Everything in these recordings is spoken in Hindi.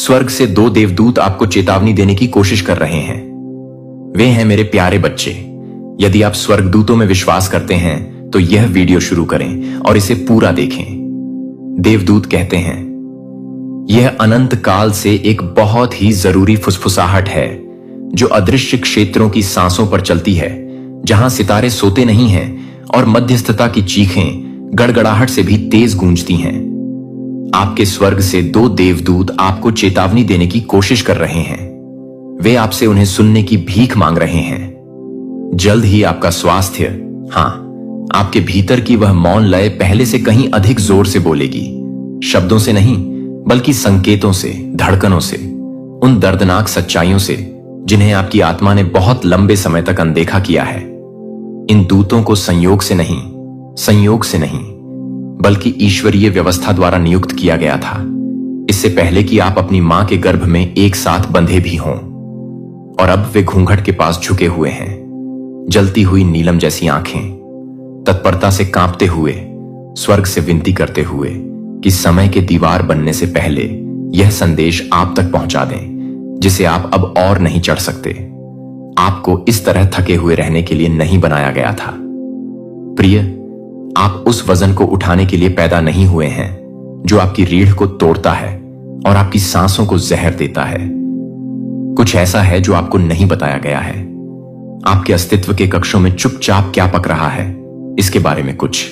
स्वर्ग से 2 देवदूत आपको चेतावनी देने की कोशिश कर रहे हैं। वे हैं मेरे प्यारे बच्चे, यदि आप स्वर्गदूतों में विश्वास करते हैं तो यह वीडियो शुरू करें और इसे पूरा देखें। देवदूत कहते हैं, यह अनंत काल से एक बहुत ही जरूरी फुसफुसाहट है जो अदृश्य क्षेत्रों की सांसों पर चलती है, जहां सितारे सोते नहीं हैं और मध्यस्थता की चीखें गड़गड़ाहट से भी तेज गूंजती हैं। आपके स्वर्ग से 2 देवदूत आपको चेतावनी देने की कोशिश कर रहे हैं। वे आपसे उन्हें सुनने की भीख मांग रहे हैं। जल्द ही आपका स्वास्थ्य, हां, आपके भीतर की वह मौन लय पहले से कहीं अधिक जोर से बोलेगी। शब्दों से नहीं, बल्कि संकेतों से, धड़कनों से, उन दर्दनाक सच्चाइयों से जिन्हें आपकी आत्मा ने बहुत लंबे समय तक अनदेखा किया है। इन दूतों को संयोग से नहीं, बल्कि ईश्वरीय व्यवस्था द्वारा नियुक्त किया गया था, इससे पहले कि आप अपनी मां के गर्भ में एक साथ बंधे भी हों। और अब वे घूंघट के पास झुके हुए हैं, जलती हुई नीलम जैसी आंखें, तत्परता से कांपते हुए, स्वर्ग से विनती करते हुए कि समय के दीवार बनने से पहले यह संदेश आप तक पहुंचा दें, जिसे आप अब और नहीं चढ़ सकते। आपको इस तरह थके हुए रहने के लिए नहीं बनाया गया था। प्रिय, आप उस वजन को उठाने के लिए पैदा नहीं हुए हैं जो आपकी रीढ़ को तोड़ता है और आपकी सांसों को जहर देता है। कुछ ऐसा है जो आपको नहीं बताया गया है। आपके अस्तित्व के कक्षों में चुपचाप क्या पक रहा है, इसके बारे में कुछ।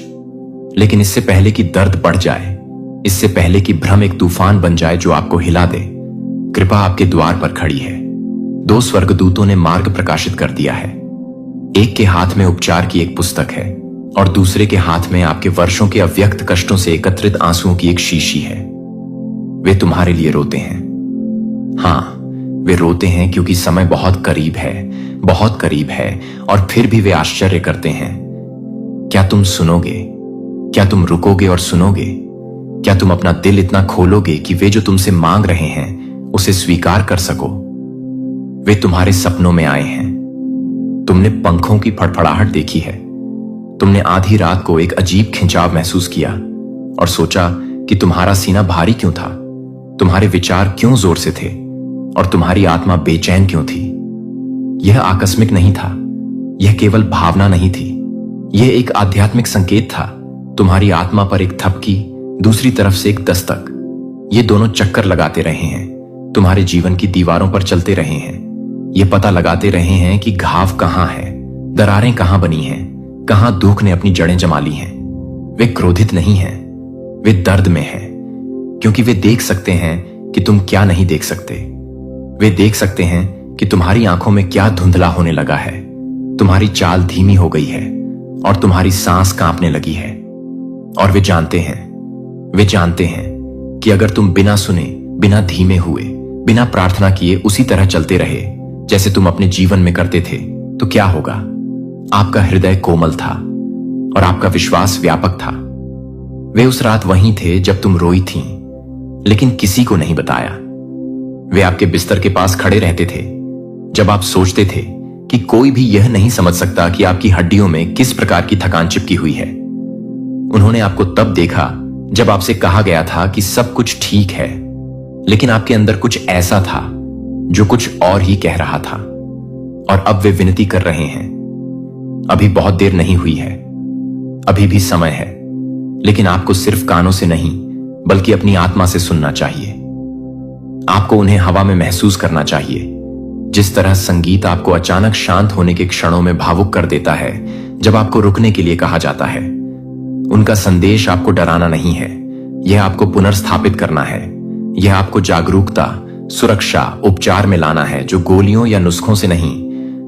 लेकिन इससे पहले कि दर्द बढ़ जाए, इससे पहले कि भ्रम एक तूफान बन जाए जो आपको हिला दे, कृपा आपके द्वार पर खड़ी है। 2 स्वर्गदूतों ने मार्ग प्रकाशित कर दिया है। एक के हाथ में उपचार की एक पुस्तक है और दूसरे के हाथ में आपके वर्षों के अव्यक्त कष्टों से एकत्रित आंसुओं की एक शीशी है। वे तुम्हारे लिए रोते हैं। हां, वे रोते हैं क्योंकि समय बहुत करीब है, और फिर भी वे आश्चर्य करते हैं। क्या तुम सुनोगे? क्या तुम रुकोगे और सुनोगे? क्या तुम अपना दिल इतना खोलोगे कि वे जो तुमसे मांग रहे हैं उसे स्वीकार कर सको? वे तुम्हारे सपनों में आए हैं। तुमने पंखों की फड़फड़ाहट देखी है। तुमने आधी रात को एक अजीब खिंचाव महसूस किया और सोचा कि तुम्हारा सीना भारी क्यों था, तुम्हारे विचार क्यों जोर से थे और तुम्हारी आत्मा बेचैन क्यों थी। यह आकस्मिक नहीं था, यह केवल भावना नहीं थी, यह एक आध्यात्मिक संकेत था। तुम्हारी आत्मा पर एक थपकी, दूसरी तरफ से एक दस्तक। ये दोनों चक्कर लगाते रहे हैं, तुम्हारे जीवन की दीवारों पर चलते रहे हैं। ये पता लगाते रहे हैं कि घाव कहां है, दरारें कहां बनी हैं, कहां दुख ने अपनी जड़ें जमा ली हैं। वे क्रोधित नहीं हैं, वे दर्द में हैं, क्योंकि वे देख सकते हैं कि तुम क्या नहीं देख सकते। वे देख सकते हैं कि तुम्हारी आंखों में क्या धुंधला होने लगा है, तुम्हारी चाल धीमी हो गई है और तुम्हारी सांस कांपने लगी है। और वे जानते हैं कि अगर तुम बिना सुने, बिना धीमे हुए, बिना प्रार्थना किए उसी तरह चलते रहे जैसे तुम अपने जीवन में करते थे, तो क्या होगा? आपका हृदय कोमल था और आपका विश्वास व्यापक था। वे उस रात वहीं थे जब तुम रोई थीं, लेकिन किसी को नहीं बताया। वे आपके बिस्तर के पास खड़े रहते थे जब आप सोचते थे कि कोई भी यह नहीं समझ सकता कि आपकी हड्डियों में किस प्रकार की थकान चिपकी हुई है। उन्होंने आपको तब देखा जब आपसे कहा गया था कि सब कुछ ठीक है, लेकिन आपके अंदर कुछ ऐसा था जो कुछ और ही कह रहा था। और अब वे विनती कर रहे हैं, अभी बहुत देर नहीं हुई है, अभी भी समय है, लेकिन आपको सिर्फ कानों से नहीं बल्कि अपनी आत्मा से सुनना चाहिए। आपको उन्हें हवा में महसूस करना चाहिए, जिस तरह संगीत आपको अचानक शांत होने के क्षणों में भावुक कर देता है जब आपको रुकने के लिए कहा जाता है। उनका संदेश आपको डराना नहीं है, यह आपको पुनर्स्थापित करना है। यह आपको जागरूकता, सुरक्षा, उपचार में लाना है, जो गोलियों या नुस्खों से नहीं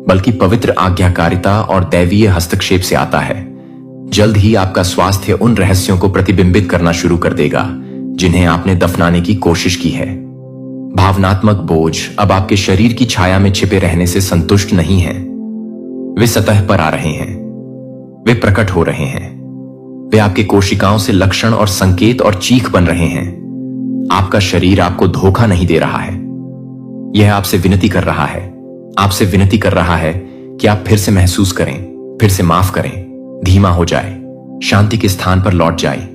बल्कि पवित्र आज्ञाकारिता और दैवीय हस्तक्षेप से आता है। जल्द ही आपका स्वास्थ्य उन रहस्यों को प्रतिबिंबित करना शुरू कर देगा जिन्हें आपने दफनाने की कोशिश की है। भावनात्मक बोझ अब आपके शरीर की छाया में छिपे रहने से संतुष्ट नहीं है। वे सतह पर आ रहे हैं, वे प्रकट हो रहे हैं। वे आपके कोशिकाओं से लक्षण और संकेत और चीख बन रहे हैं। आपका शरीर आपको धोखा नहीं दे रहा है, यह आपसे विनती कर रहा है। आपसे विनती कर रहा है कि आप फिर से महसूस करें, फिर से माफ करें, धीमा हो जाए, शांति के स्थान पर लौट जाए,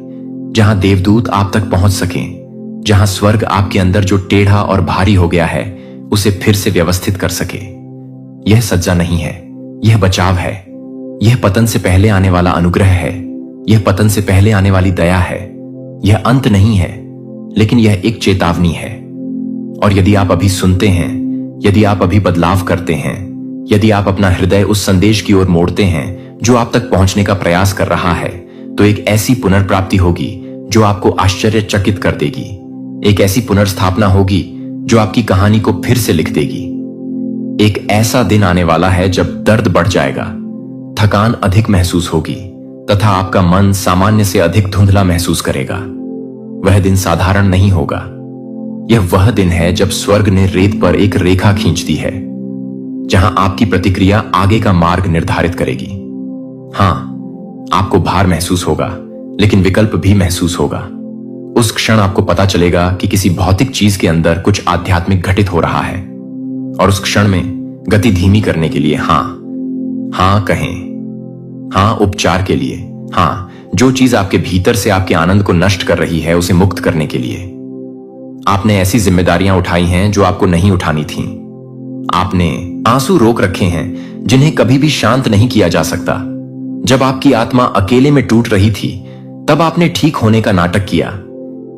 जहां देवदूत आप तक पहुंच सकें, जहां स्वर्ग आपके अंदर जो टेढ़ा और भारी हो गया है उसे फिर से व्यवस्थित कर सके। यह सज्जा नहीं है, यह बचाव है। यह पतन से पहले आने वाला अनुग्रह है। यह पतन से पहले आने वाली दया है। यह अंत नहीं है, लेकिन यह एक चेतावनी है। और यदि आप अभी सुनते हैं, यदि आप अभी बदलाव करते हैं, यदि आप अपना हृदय उस संदेश की ओर मोड़ते हैं जो आप तक पहुंचने का प्रयास कर रहा है, तो एक ऐसी पुनर्प्राप्ति होगी जो आपको आश्चर्यचकित कर देगी। एक ऐसी पुनर्स्थापना होगी जो आपकी कहानी को फिर से लिख देगी। एक ऐसा दिन आने वाला है जब दर्द बढ़ जाएगा, थकान अधिक महसूस होगी तथा आपका मन सामान्य से अधिक धुंधला महसूस करेगा। वह दिन साधारण नहीं होगा। यह वह दिन है जब स्वर्ग ने रेत पर एक रेखा खींच दी है, जहां आपकी प्रतिक्रिया आगे का मार्ग निर्धारित करेगी। हां, आपको भार महसूस होगा, लेकिन विकल्प भी महसूस होगा। उस क्षण आपको पता चलेगा कि किसी भौतिक चीज के अंदर कुछ आध्यात्मिक घटित हो रहा है, और उस क्षण में गति धीमी करने के लिए हां कहें। हां, उपचार के लिए। हां, जो चीज आपके भीतर से आपके आनंद को नष्ट कर रही है उसे मुक्त करने के लिए। आपने ऐसी जिम्मेदारियां उठाई हैं जो आपको नहीं उठानी थीं। आपने आंसू रोक रखे हैं जिन्हें कभी भी शांत नहीं किया जा सकता। जब आपकी आत्मा अकेले में टूट रही थी, तब आपने ठीक होने का नाटक किया।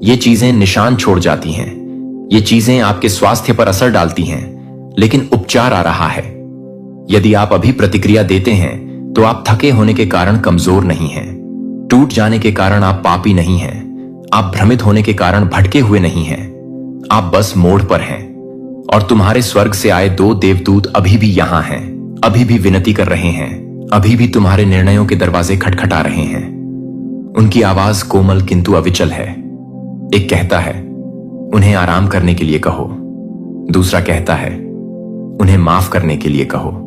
ये चीजें निशान छोड़ जाती हैं। ये चीजें आपके स्वास्थ्य पर असर डालती हैं, लेकिन उपचार आ रहा है। यदि आप अभी प्रतिक्रिया देते हैं तो आप थके होने के कारण कमजोर नहीं हैं। टूट जाने के कारण आप पापी नहीं हैं। आप भ्रमित होने के कारण भटके हुए नहीं हैं। आप बस मोड़ पर हैं, और तुम्हारे स्वर्ग से आए 2 देवदूत अभी भी यहां हैं, अभी भी विनती कर रहे हैं, अभी भी तुम्हारे निर्णयों के दरवाजे खटखटा रहे हैं। उनकी आवाज कोमल किंतु अविचल है। एक कहता है, उन्हें आराम करने के लिए कहो। दूसरा कहता है, उन्हें माफ करने के लिए कहो।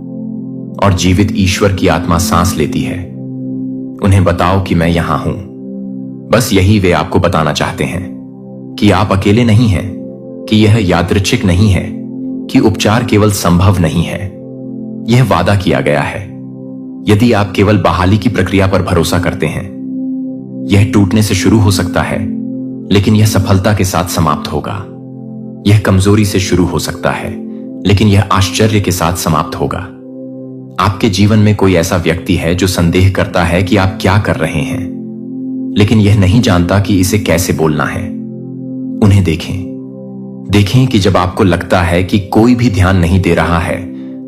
और जीवित ईश्वर की आत्मा सांस लेती है। उन्हें बताओ कि मैं यहां हूं। बस यही वे आपको बताना चाहते हैं, कि आप अकेले नहीं हैं, कि यह यादृच्छिक नहीं है, कि उपचार केवल संभव नहीं है, यह वादा किया गया है। यदि आप केवल बहाली की प्रक्रिया पर भरोसा करते हैं, यह टूटने से शुरू हो सकता है, लेकिन यह सफलता के साथ समाप्त होगा। यह कमजोरी से शुरू हो सकता है, लेकिन यह आश्चर्य के साथ समाप्त होगा। आपके जीवन में कोई ऐसा व्यक्ति है जो संदेह करता है कि आप क्या कर रहे हैं, लेकिन यह नहीं जानता कि इसे कैसे बोलना है। उन्हें देखें कि जब आपको लगता है कि कोई भी ध्यान नहीं दे रहा है,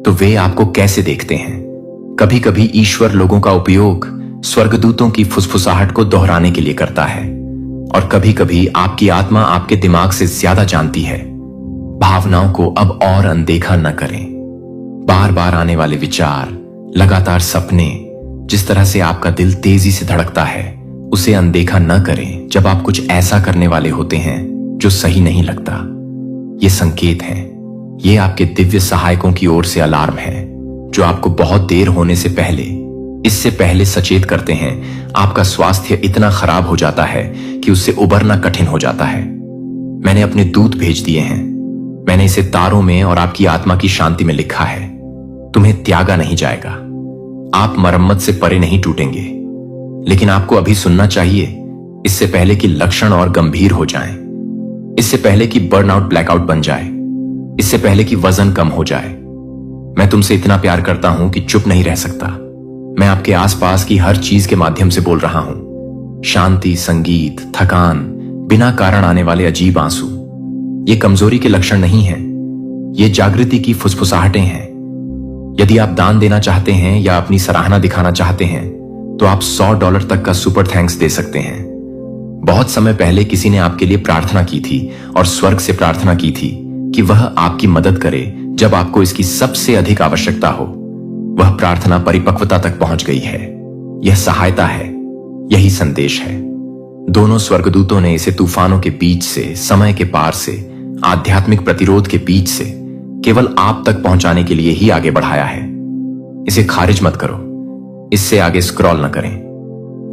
तो वे आपको कैसे देखते हैं। कभी कभी ईश्वर लोगों का उपयोग स्वर्गदूतों की फुसफुसाहट को दोहराने के लिए करता है, और कभी कभी आपकी आत्मा आपके दिमाग से ज्यादा जानती है। भावनाओं को अब और अनदेखा न करें। बार बार आने वाले विचार, लगातार सपने, जिस तरह से आपका दिल तेजी से धड़कता है, उसे अनदेखा न करें जब आप कुछ ऐसा करने वाले होते हैं जो सही नहीं लगता। ये संकेत हैं, ये आपके दिव्य सहायकों की ओर से अलार्म है, जो आपको बहुत देर होने से पहले, इससे पहले सचेत करते हैं। आपका स्वास्थ्य इतना खराब हो जाता है कि उससे उबरना कठिन हो जाता है। मैंने अपने दूत भेज दिए हैं। मैंने इसे तारों में और आपकी आत्मा की शांति में लिखा है। तुम्हें त्यागा नहीं जाएगा। आप मरम्मत से परे नहीं टूटेंगे, लेकिन आपको अभी सुनना चाहिए, इससे पहले कि लक्षण और गंभीर हो जाएं, इससे पहले कि बर्नआउट ब्लैकआउट बन जाए, इससे पहले कि वजन कम हो जाए। मैं तुमसे इतना प्यार करता हूं कि चुप नहीं रह सकता। मैं आपके आसपास की हर चीज के माध्यम से बोल रहा हूं। शांति, संगीत, थकान, बिना कारण आने वाले अजीब आंसू, ये कमजोरी के लक्षण नहीं हैं, ये जागृति की फुसफुसाहटें हैं। यदि आप दान देना चाहते हैं या अपनी सराहना दिखाना चाहते हैं, तो आप $100 तक का सुपर थैंक्स दे सकते हैं। बहुत समय पहले किसी ने आपके लिए प्रार्थना की थी और स्वर्ग से प्रार्थना की थी कि वह आपकी मदद करे जब आपको इसकी सबसे अधिक आवश्यकता हो। वह प्रार्थना परिपक्वता तक पहुंच गई है। यह सहायता है, यही संदेश है। दोनों स्वर्गदूतों ने इसे तूफानों के बीच से, समय के पार से, आध्यात्मिक प्रतिरोध के बीच से केवल आप तक पहुंचाने के लिए ही आगे बढ़ाया है। इसे खारिज मत करो, इससे आगे स्क्रॉल न करें,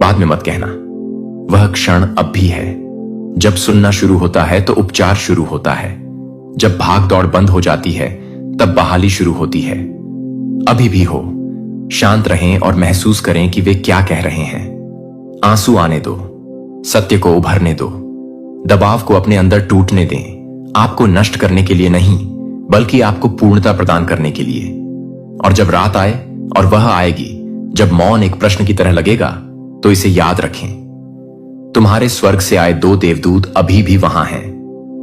बाद में मत कहना। वह क्षण अब भी है। जब सुनना शुरू होता है तो उपचार शुरू होता है। जब भाग दौड़ बंद हो जाती है तब बहाली शुरू होती है। अभी भी हो, शांत रहें और महसूस करें कि वे क्या कह रहे हैं। आंसू आने दो, सत्य को उभरने दो, दबाव को अपने अंदर टूटने दें, आपको नष्ट करने के लिए नहीं, बल्कि आपको पूर्णता प्रदान करने के लिए। और जब रात आए, और वह आएगी जब मौन एक प्रश्न की तरह लगेगा, तो इसे याद रखें, तुम्हारे स्वर्ग से आए 2 देवदूत अभी भी वहां हैं।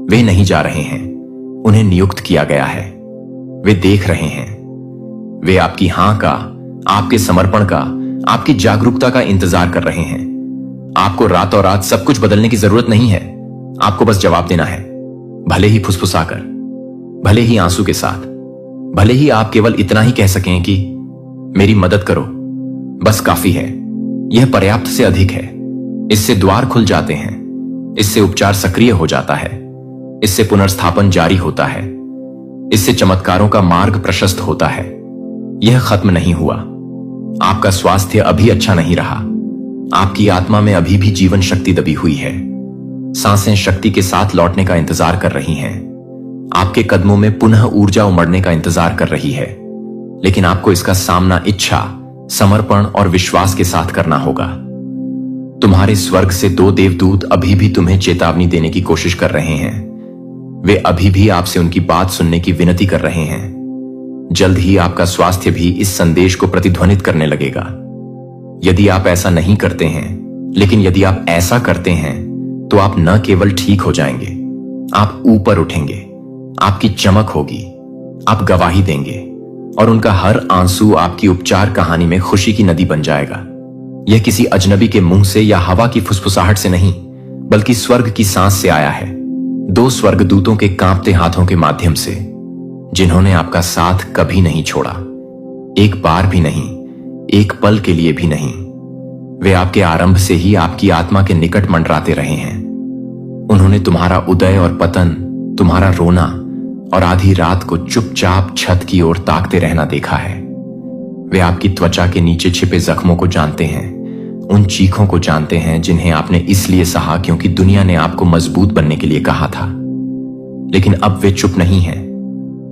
वे नहीं जा रहे हैं, उन्हें नियुक्त किया गया है। वे देख रहे हैं। वे आपकी हां का, आपके समर्पण का, आपकी जागरूकता का इंतजार कर रहे हैं। आपको रातों रात सब कुछ बदलने की जरूरत नहीं है। आपको बस जवाब देना है, भले ही फुसफुसाकर, भले ही आंसू के साथ, भले ही आप केवल इतना ही कह सकें कि मेरी मदद करो, बस काफी है। यह पर्याप्त से अधिक है। इससे द्वार खुल जाते हैं, इससे उपचार सक्रिय हो जाता है, इससे पुनर्स्थापन जारी होता है, इससे चमत्कारों का मार्ग प्रशस्त होता है। यह खत्म नहीं हुआ। आपका स्वास्थ्य अभी अच्छा नहीं रहा। आपकी आत्मा में अभी भी जीवन शक्ति दबी हुई है। सांसें शक्ति के साथ लौटने का इंतजार कर रही हैं। आपके कदमों में पुनः ऊर्जा उमड़ने का इंतजार कर रही है। लेकिन आपको इसका सामना इच्छा, समर्पण और विश्वास के साथ करना होगा। तुम्हारे स्वर्ग से 2 देवदूत अभी भी तुम्हें चेतावनी देने की कोशिश कर रहे हैं। वे अभी भी आपसे उनकी बात सुनने की विनती कर रहे हैं। जल्द ही आपका स्वास्थ्य भी इस संदेश को प्रतिध्वनित करने लगेगा। यदि आप ऐसा नहीं करते हैं, लेकिन यदि आप ऐसा करते हैं, तो आप न केवल ठीक हो जाएंगे, आप ऊपर उठेंगे, आपकी चमक होगी, आप गवाही देंगे, और उनका हर आंसू आपकी उपचार कहानी में खुशी की नदी बन जाएगा। यह किसी अजनबी के मुंह से या हवा की फुसफुसाहट से नहीं, बल्कि स्वर्ग की सांस से आया है। 2 स्वर्गदूतों के कांपते हाथों के माध्यम से, जिन्होंने आपका साथ कभी नहीं छोड़ा, एक बार भी नहीं, एक पल के लिए भी नहीं। वे आपके आरंभ से ही आपकी आत्मा के निकट मंडराते रहे हैं। उन्होंने तुम्हारा उदय और पतन, तुम्हारा रोना और आधी रात को चुपचाप छत की ओर ताकते रहना देखा है। वे आपकी त्वचा के नीचे छिपे जख्मों को जानते हैं, उन चीखों को जानते हैं जिन्हें आपने इसलिए सहा क्योंकि दुनिया ने आपको मजबूत बनने के लिए कहा था। लेकिन अब वे चुप नहीं हैं।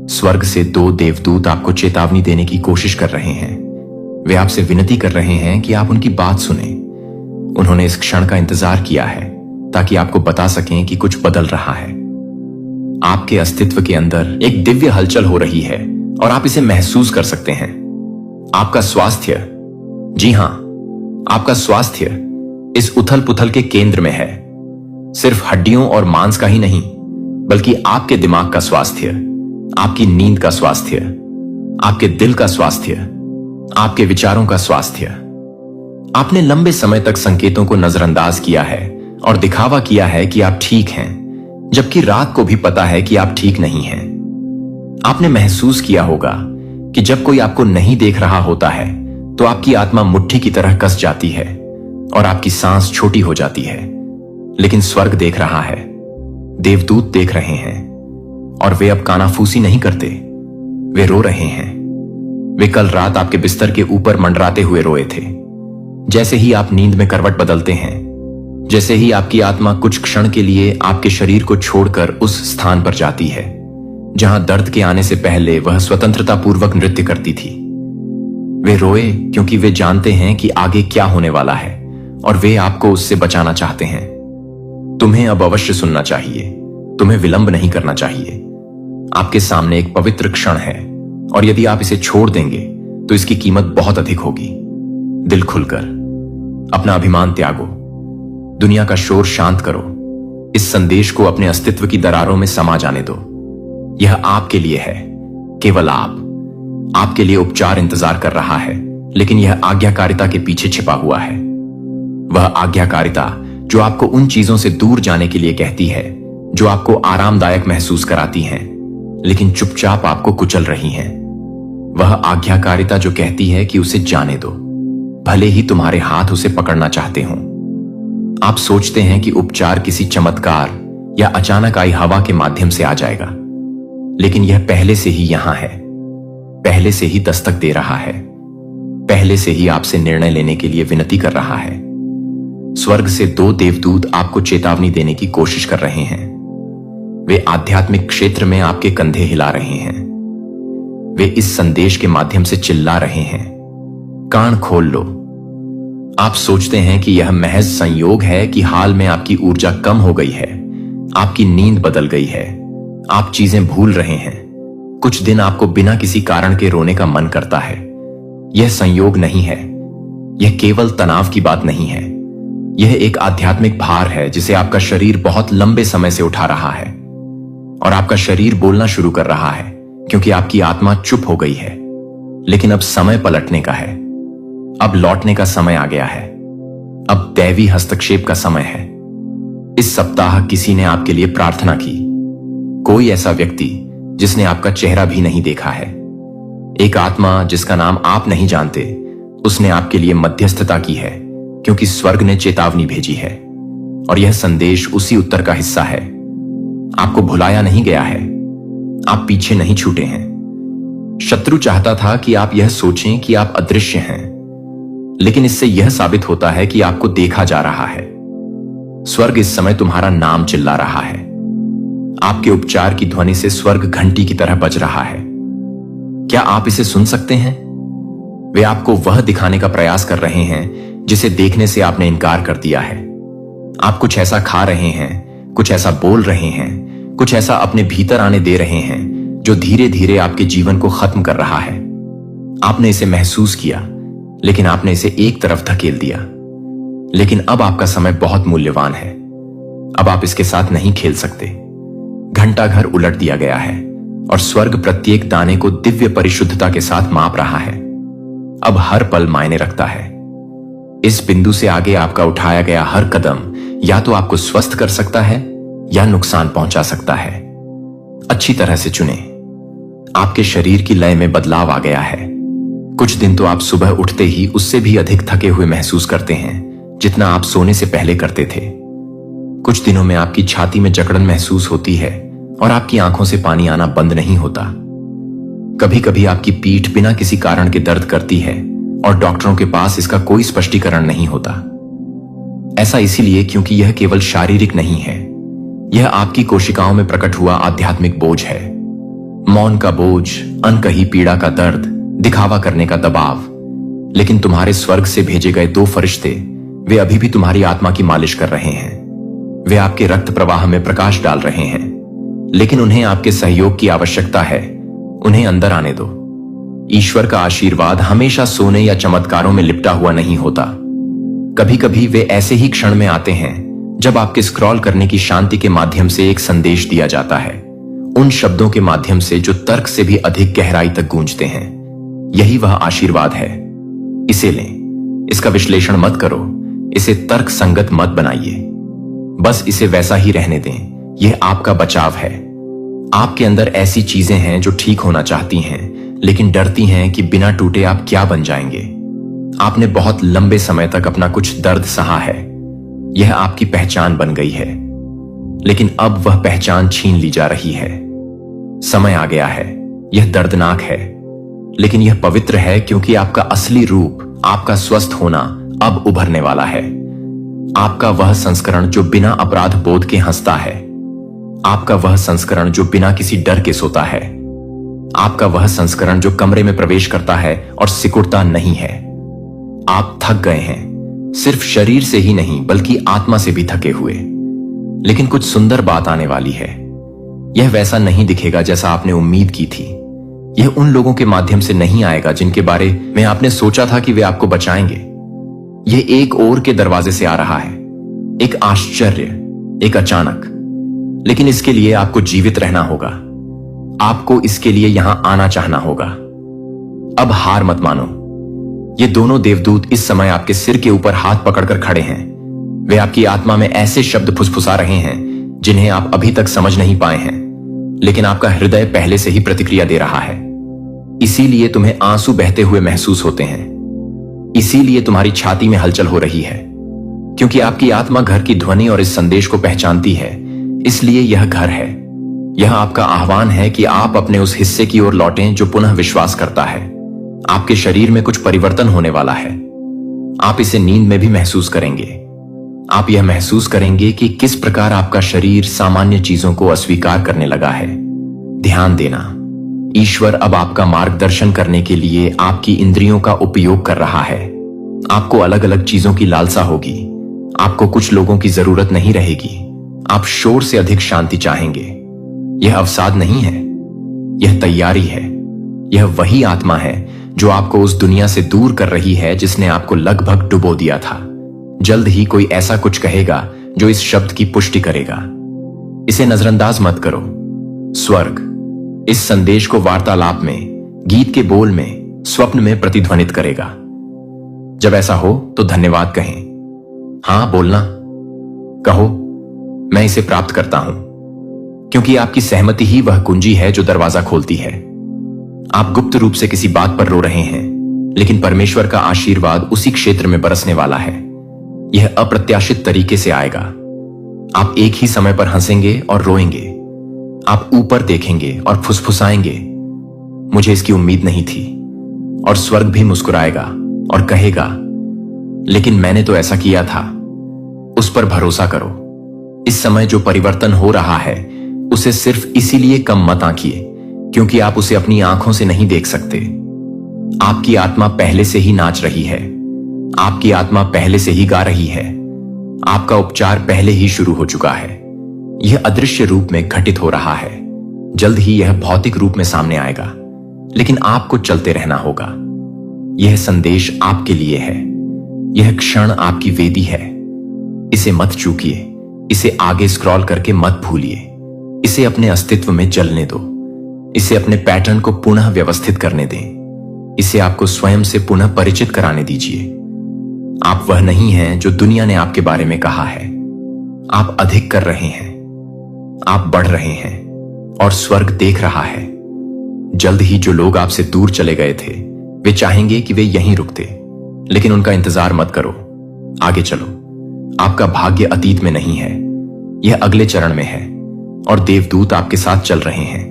स्वर्ग से 2 देवदूत आपको चेतावनी देने की कोशिश कर रहे हैं। वे आपसे विनती कर रहे हैं कि आप उनकी बात सुने। उन्होंने इस क्षण का इंतजार किया है ताकि आपको बता सकें कि कुछ बदल रहा है। आपके अस्तित्व के अंदर एक दिव्य हलचल हो रही है और आप इसे महसूस कर सकते हैं। आपका स्वास्थ्य, जी हां, आपका स्वास्थ्य इस उथल पुथल के केंद्र में है। सिर्फ हड्डियों और मांस का ही नहीं, बल्कि आपके दिमाग का स्वास्थ्य, आपकी नींद का स्वास्थ्य, आपके दिल का स्वास्थ्य, आपके विचारों का स्वास्थ्य। आपने लंबे समय तक संकेतों को नजरअंदाज किया है और दिखावा किया है कि आप ठीक हैं, जबकि रात को भी पता है कि आप ठीक नहीं हैं। आपने महसूस किया होगा कि जब कोई आपको नहीं देख रहा होता है तो आपकी आत्मा मुट्ठी की तरह कस जाती है और आपकी सांस छोटी हो जाती है। लेकिन स्वर्ग देख रहा है, देवदूत देख रहे हैं, और वे अब कानाफूसी नहीं करते, वे रो रहे हैं। वे कल रात आपके बिस्तर के ऊपर मंडराते हुए रोए थे। जैसे ही आप नींद में करवट बदलते हैं, जैसे ही आपकी आत्मा कुछ क्षण के लिए आपके शरीर को छोड़कर उस स्थान पर जाती है जहां दर्द के आने से पहले वह स्वतंत्रता पूर्वक नृत्य करती थी। वे रोए क्योंकि वे जानते हैं कि आगे क्या होने वाला है और वे आपको उससे बचाना चाहते हैं। तुम्हें अब अवश्य सुनना चाहिए, तुम्हें विलंब नहीं करना चाहिए। आपके सामने एक पवित्र क्षण है और यदि आप इसे छोड़ देंगे तो इसकी कीमत बहुत अधिक होगी। दिल खुलकर अपना अभिमान त्यागो, दुनिया का शोर शांत करो, इस संदेश को अपने अस्तित्व की दरारों में समा जाने दो। यह आपके लिए है, केवल आपके लिए उपचार इंतजार कर रहा है, लेकिन यह आज्ञाकारिता के पीछे छिपा हुआ है। वह आज्ञाकारिता जो आपको उन चीजों से दूर जाने के लिए कहती है जो आपको आरामदायक महसूस कराती हैं, लेकिन चुपचाप आपको कुचल रही हैं। वह आज्ञाकारिता जो कहती है कि उसे जाने दो, भले ही तुम्हारे हाथ उसे पकड़ना चाहते हों। आप सोचते हैं कि उपचार किसी चमत्कार या अचानक आई हवा के माध्यम से आ जाएगा, लेकिन यह पहले से ही यहां है, पहले से ही दस्तक दे रहा है, पहले से ही आपसे निर्णय लेने के लिए विनती कर रहा है। स्वर्ग से 2 देवदूत आपको चेतावनी देने की कोशिश कर रहे हैं। वे आध्यात्मिक क्षेत्र में आपके कंधे हिला रहे हैं। वे इस संदेश के माध्यम से चिल्ला रहे हैं, कान खोल लो। आप सोचते हैं कि यह महज संयोग है कि हाल में आपकी ऊर्जा कम हो गई है, आपकी नींद बदल गई है, आप चीजें भूल रहे हैं। कुछ दिन आपको बिना किसी कारण के रोने का मन करता है। यह संयोग नहीं है, यह केवल तनाव की बात नहीं है, यह एक आध्यात्मिक भार है जिसे आपका शरीर बहुत लंबे समय से उठा रहा है। और आपका शरीर बोलना शुरू कर रहा है क्योंकि आपकी आत्मा चुप हो गई है। लेकिन अब समय पलटने का है, अब लौटने का समय आ गया है, अब दैवी हस्तक्षेप का समय है। इस सप्ताह किसी ने आपके लिए प्रार्थना की, कोई ऐसा व्यक्ति जिसने आपका चेहरा भी नहीं देखा है, एक आत्मा जिसका नाम आप नहीं जानते, उसने आपके लिए मध्यस्थता की है क्योंकि स्वर्ग ने चेतावनी भेजी है। और यह संदेश उसी उत्तर का हिस्सा है। आपको भुलाया नहीं गया है, आप पीछे नहीं छूटे हैं। शत्रु चाहता था कि आप यह सोचें कि आप अदृश्य हैं, लेकिन इससे यह साबित होता है कि आपको देखा जा रहा है। स्वर्ग इस समय तुम्हारा नाम चिल्ला रहा है। आपके उपचार की ध्वनि से स्वर्ग घंटी की तरह बज रहा है। क्या आप इसे सुन सकते हैं? वे आपको वह दिखाने का प्रयास कर रहे हैं जिसे देखने से आपने इनकार कर दिया है। आप कुछ ऐसा खा रहे हैं, कुछ ऐसा बोल रहे हैं, कुछ ऐसा अपने भीतर आने दे रहे हैं जो धीरे धीरे आपके जीवन को खत्म कर रहा है। आपने इसे महसूस किया, लेकिन आपने इसे एक तरफ धकेल दिया। लेकिन अब आपका समय बहुत मूल्यवान है। अब आप इसके साथ नहीं खेल सकते। घंटा घर उलट दिया गया है और स्वर्ग प्रत्येक दाने को दिव्य परिशुद्धता के साथ माप रहा है। अब हर पल मायने रखता है। इस बिंदु से आगे आपका उठाया गया हर कदम या तो आपको स्वस्थ कर सकता है या नुकसान पहुंचा सकता है। अच्छी तरह से चुने। आपके शरीर की लय में बदलाव आ गया है। कुछ दिन तो आप सुबह उठते ही उससे भी अधिक थके हुए महसूस करते हैं जितना आप सोने से पहले करते थे। कुछ दिनों में आपकी छाती में जकड़न महसूस होती है और आपकी आंखों से पानी आना बंद नहीं होता। कभी कभी आपकी पीठ बिना किसी कारण के दर्द करती है और डॉक्टरों के पास इसका कोई स्पष्टीकरण नहीं होता। ऐसा इसीलिए क्योंकि यह केवल शारीरिक नहीं है, यह आपकी कोशिकाओं में प्रकट हुआ आध्यात्मिक बोझ है। मौन का बोझ, अनकही पीड़ा का दर्द, दिखावा करने का दबाव। लेकिन तुम्हारे स्वर्ग से भेजे गए 2 फरिश्ते, वे अभी भी तुम्हारी आत्मा की मालिश कर रहे हैं। वे आपके रक्त प्रवाह में प्रकाश डाल रहे हैं, लेकिन उन्हें आपके सहयोग की आवश्यकता है। उन्हें अंदर आने दो। ईश्वर का आशीर्वाद हमेशा सोने या चमत्कारों में लिपटा हुआ नहीं होता। कभी कभी वे ऐसे ही क्षण में आते हैं जब आपके स्क्रॉल करने की शांति के माध्यम से एक संदेश दिया जाता है, उन शब्दों के माध्यम से जो तर्क से भी अधिक गहराई तक गूंजते हैं। यही वह आशीर्वाद है। इसे लें। इसका विश्लेषण मत करो, इसे तर्क संगत मत बनाइए, बस इसे वैसा ही रहने दें। यह आपका बचाव है। आपके अंदर ऐसी चीजें हैं जो ठीक होना चाहती हैं, लेकिन डरती हैं कि बिना टूटे आप क्या बन जाएंगे। आपने बहुत लंबे समय तक अपना कुछ दर्द सहा है, यह आपकी पहचान बन गई है, लेकिन अब वह पहचान छीन ली जा रही है। समय आ गया है। यह दर्दनाक है, लेकिन यह पवित्र है क्योंकि आपका असली रूप, आपका स्वस्थ होना अब उभरने वाला है। आपका वह संस्करण जो बिना अपराध बोध के हंसता है, आपका वह संस्करण जो बिना किसी डर के सोता है, आपका वह संस्करण जो कमरे में प्रवेश करता है और सिकुड़ता नहीं है। आप थक गए हैं, सिर्फ शरीर से ही नहीं बल्कि आत्मा से भी थके हुए। लेकिन कुछ सुंदर बात आने वाली है। यह वैसा नहीं दिखेगा जैसा आपने उम्मीद की थी। यह उन लोगों के माध्यम से नहीं आएगा जिनके बारे में आपने सोचा था कि वे आपको बचाएंगे। यह एक और के दरवाजे से आ रहा है, एक आश्चर्य, एक अचानक। लेकिन इसके लिए आपको जीवित रहना होगा। आपको इसके लिए यहां आना चाहना होगा। अब हार मत मानो। ये दोनों देवदूत इस समय आपके सिर के ऊपर हाथ पकड़कर खड़े हैं। वे आपकी आत्मा में ऐसे शब्द फुसफुसा रहे हैं जिन्हें आप अभी तक समझ नहीं पाए हैं, लेकिन आपका हृदय पहले से ही प्रतिक्रिया दे रहा है। इसीलिए तुम्हें आंसू बहते हुए महसूस होते हैं। इसीलिए तुम्हारी छाती में हलचल हो रही है, क्योंकि आपकी आत्मा घर की ध्वनि और इस संदेश को पहचानती है। इसलिए यह घर है। यह आपका आह्वान है कि आप अपने उस हिस्से की ओर लौटें जो पुनः विश्वास करता है। आपके शरीर में कुछ परिवर्तन होने वाला है। आप इसे नींद में भी महसूस करेंगे। आप यह महसूस करेंगे कि किस प्रकार आपका शरीर सामान्य चीजों को अस्वीकार करने लगा है। ध्यान देना, ईश्वर अब आपका मार्गदर्शन करने के लिए आपकी इंद्रियों का उपयोग कर रहा है। आपको अलग अलग चीजों की लालसा होगी। आपको कुछ लोगों की जरूरत नहीं रहेगी। आप शोर से अधिक शांति चाहेंगे। यह अवसाद नहीं है, यह तैयारी है। यह वही आत्मा है जो आपको उस दुनिया से दूर कर रही है जिसने आपको लगभग डुबो दिया था। जल्द ही कोई ऐसा कुछ कहेगा जो इस शब्द की पुष्टि करेगा। इसे नजरअंदाज मत करो। स्वर्ग इस संदेश को वार्तालाप में, गीत के बोल में, स्वप्न में प्रतिध्वनित करेगा। जब ऐसा हो तो धन्यवाद कहें। हां बोलना, कहो मैं इसे प्राप्त करता हूं, क्योंकि आपकी सहमति ही वह कुंजी है जो दरवाजा खोलती है। आप गुप्त रूप से किसी बात पर रो रहे हैं, लेकिन परमेश्वर का आशीर्वाद उसी क्षेत्र में बरसने वाला है। यह अप्रत्याशित तरीके से आएगा। आप एक ही समय पर हंसेंगे और रोएंगे। आप ऊपर देखेंगे और फुसफुसाएंगे, मुझे इसकी उम्मीद नहीं थी। और स्वर्ग भी मुस्कुराएगा और कहेगा, लेकिन मैंने तो ऐसा किया था। उस पर भरोसा करो। इस समय जो परिवर्तन हो रहा है उसे सिर्फ इसीलिए कम मत आंकिए क्योंकि आप उसे अपनी आंखों से नहीं देख सकते। आपकी आत्मा पहले से ही नाच रही है। आपकी आत्मा पहले से ही गा रही है। आपका उपचार पहले ही शुरू हो चुका है। यह अदृश्य रूप में घटित हो रहा है। जल्द ही यह भौतिक रूप में सामने आएगा, लेकिन आपको चलते रहना होगा। यह संदेश आपके लिए है। यह क्षण आपकी वेदी है। इसे मत चूकिए। इसे आगे स्क्रॉल करके मत भूलिए। इसे अपने अस्तित्व में जलने दो। इसे अपने पैटर्न को पुनः व्यवस्थित करने दें। इसे आपको स्वयं से पुनः परिचित कराने दीजिए। आप वह नहीं हैं जो दुनिया ने आपके बारे में कहा है। आप अधिक कर रहे हैं। आप बढ़ रहे हैं और स्वर्ग देख रहा है। जल्द ही जो लोग आपसे दूर चले गए थे वे चाहेंगे कि वे यहीं रुकते, लेकिन उनका इंतजार मत करो। आगे चलो। आपका भाग्य अतीत में नहीं है, यह अगले चरण में है और देवदूत आपके साथ चल रहे हैं।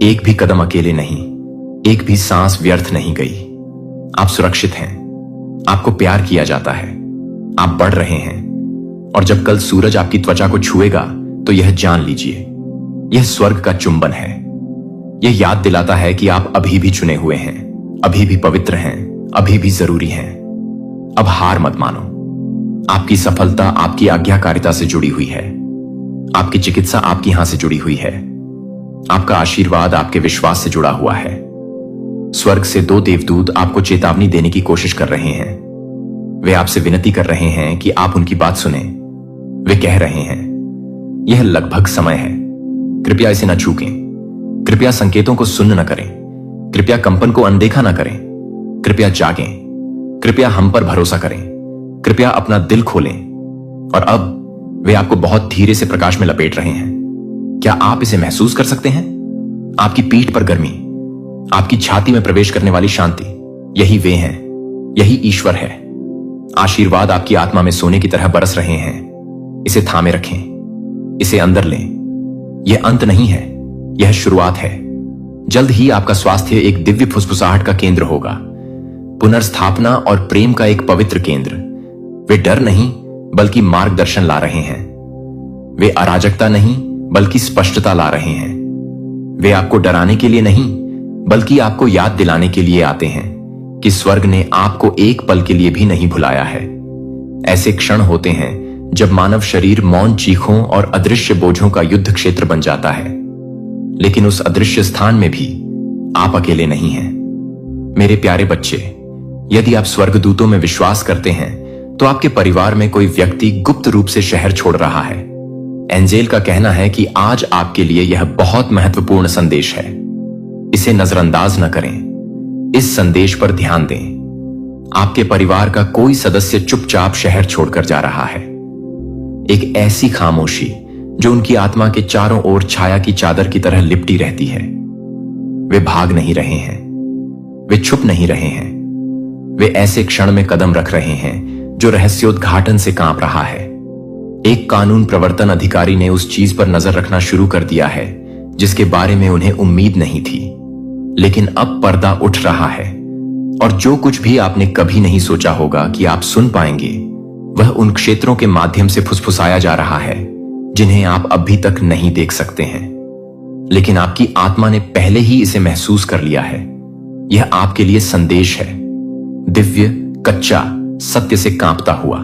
एक भी कदम अकेले नहीं, एक भी सांस व्यर्थ नहीं गई। आप सुरक्षित हैं। आपको प्यार किया जाता है। आप बढ़ रहे हैं और जब कल सूरज आपकी त्वचा को छुएगा तो यह जान लीजिए, यह स्वर्ग का चुंबन है। यह याद दिलाता है कि आप अभी भी चुने हुए हैं, अभी भी पवित्र हैं, अभी भी जरूरी हैं। अब हार मत मानो। आपकी सफलता आपकी आज्ञाकारिता से जुड़ी हुई है। आपकी चिकित्सा आपकी हां से जुड़ी हुई है। आपका आशीर्वाद आपके विश्वास से जुड़ा हुआ है। स्वर्ग से 2 देवदूत आपको चेतावनी देने की कोशिश कर रहे हैं। वे आपसे विनती कर रहे हैं कि आप उनकी बात सुने। वे कह रहे हैं, यह लगभग समय है, कृपया इसे न चूकें। कृपया संकेतों को सुन्न न करें। कृपया कंपन को अनदेखा न करें। कृपया जागें। कृपया हम पर भरोसा करें। कृपया अपना दिल खोलें। और अब वे आपको बहुत धीरे से प्रकाश में लपेट रहे हैं। क्या आप इसे महसूस कर सकते हैं? आपकी पीठ पर गर्मी, आपकी छाती में प्रवेश करने वाली शांति, यही वे हैं, यही ईश्वर है। आशीर्वाद आपकी आत्मा में सोने की तरह बरस रहे हैं। इसे थामे रखें, इसे अंदर लें। यह अंत नहीं है, यह शुरुआत है। जल्द ही आपका स्वास्थ्य एक दिव्य फुसफुसाहट का केंद्र होगा, पुनर्स्थापना और प्रेम का एक पवित्र केंद्र। वे डर नहीं बल्कि मार्गदर्शन ला रहे हैं। वे अराजकता नहीं बल्कि स्पष्टता ला रहे हैं। वे आपको डराने के लिए नहीं बल्कि आपको याद दिलाने के लिए आते हैं कि स्वर्ग ने आपको एक पल के लिए भी नहीं भुलाया है। ऐसे क्षण होते हैं जब मानव शरीर मौन चीखों और अदृश्य बोझों का युद्ध क्षेत्र बन जाता है, लेकिन उस अदृश्य स्थान में भी आप अकेले नहीं हैं। मेरे प्यारे बच्चे, यदि आप स्वर्गदूतों में विश्वास करते हैं तो आपके परिवार में कोई व्यक्ति गुप्त रूप से शहर छोड़ रहा है। एंजेल का कहना है कि आज आपके लिए यह बहुत महत्वपूर्ण संदेश है। इसे नजरअंदाज न करें। इस संदेश पर ध्यान दें। आपके परिवार का कोई सदस्य चुपचाप शहर छोड़कर जा रहा है। एक ऐसी खामोशी जो उनकी आत्मा के चारों ओर छाया की चादर की तरह लिपटी रहती है। वे भाग नहीं रहे हैं, वे छुप नहीं रहे हैं। वे ऐसे क्षण में कदम रख रहे हैं जो रहस्योद्घाटन से कांप रहा है। एक कानून प्रवर्तन अधिकारी ने उस चीज पर नजर रखना शुरू कर दिया है जिसके बारे में उन्हें उम्मीद नहीं थी, लेकिन अब पर्दा उठ रहा है और जो कुछ भी आपने कभी नहीं सोचा होगा कि आप सुन पाएंगे, वह उन क्षेत्रों के माध्यम से फुसफुसाया जा रहा है जिन्हें आप अभी तक नहीं देख सकते हैं, लेकिन आपकी आत्मा ने पहले ही इसे महसूस कर लिया है। यह आपके लिए संदेश है, दिव्य, कच्चा, सत्य से कांपता हुआ।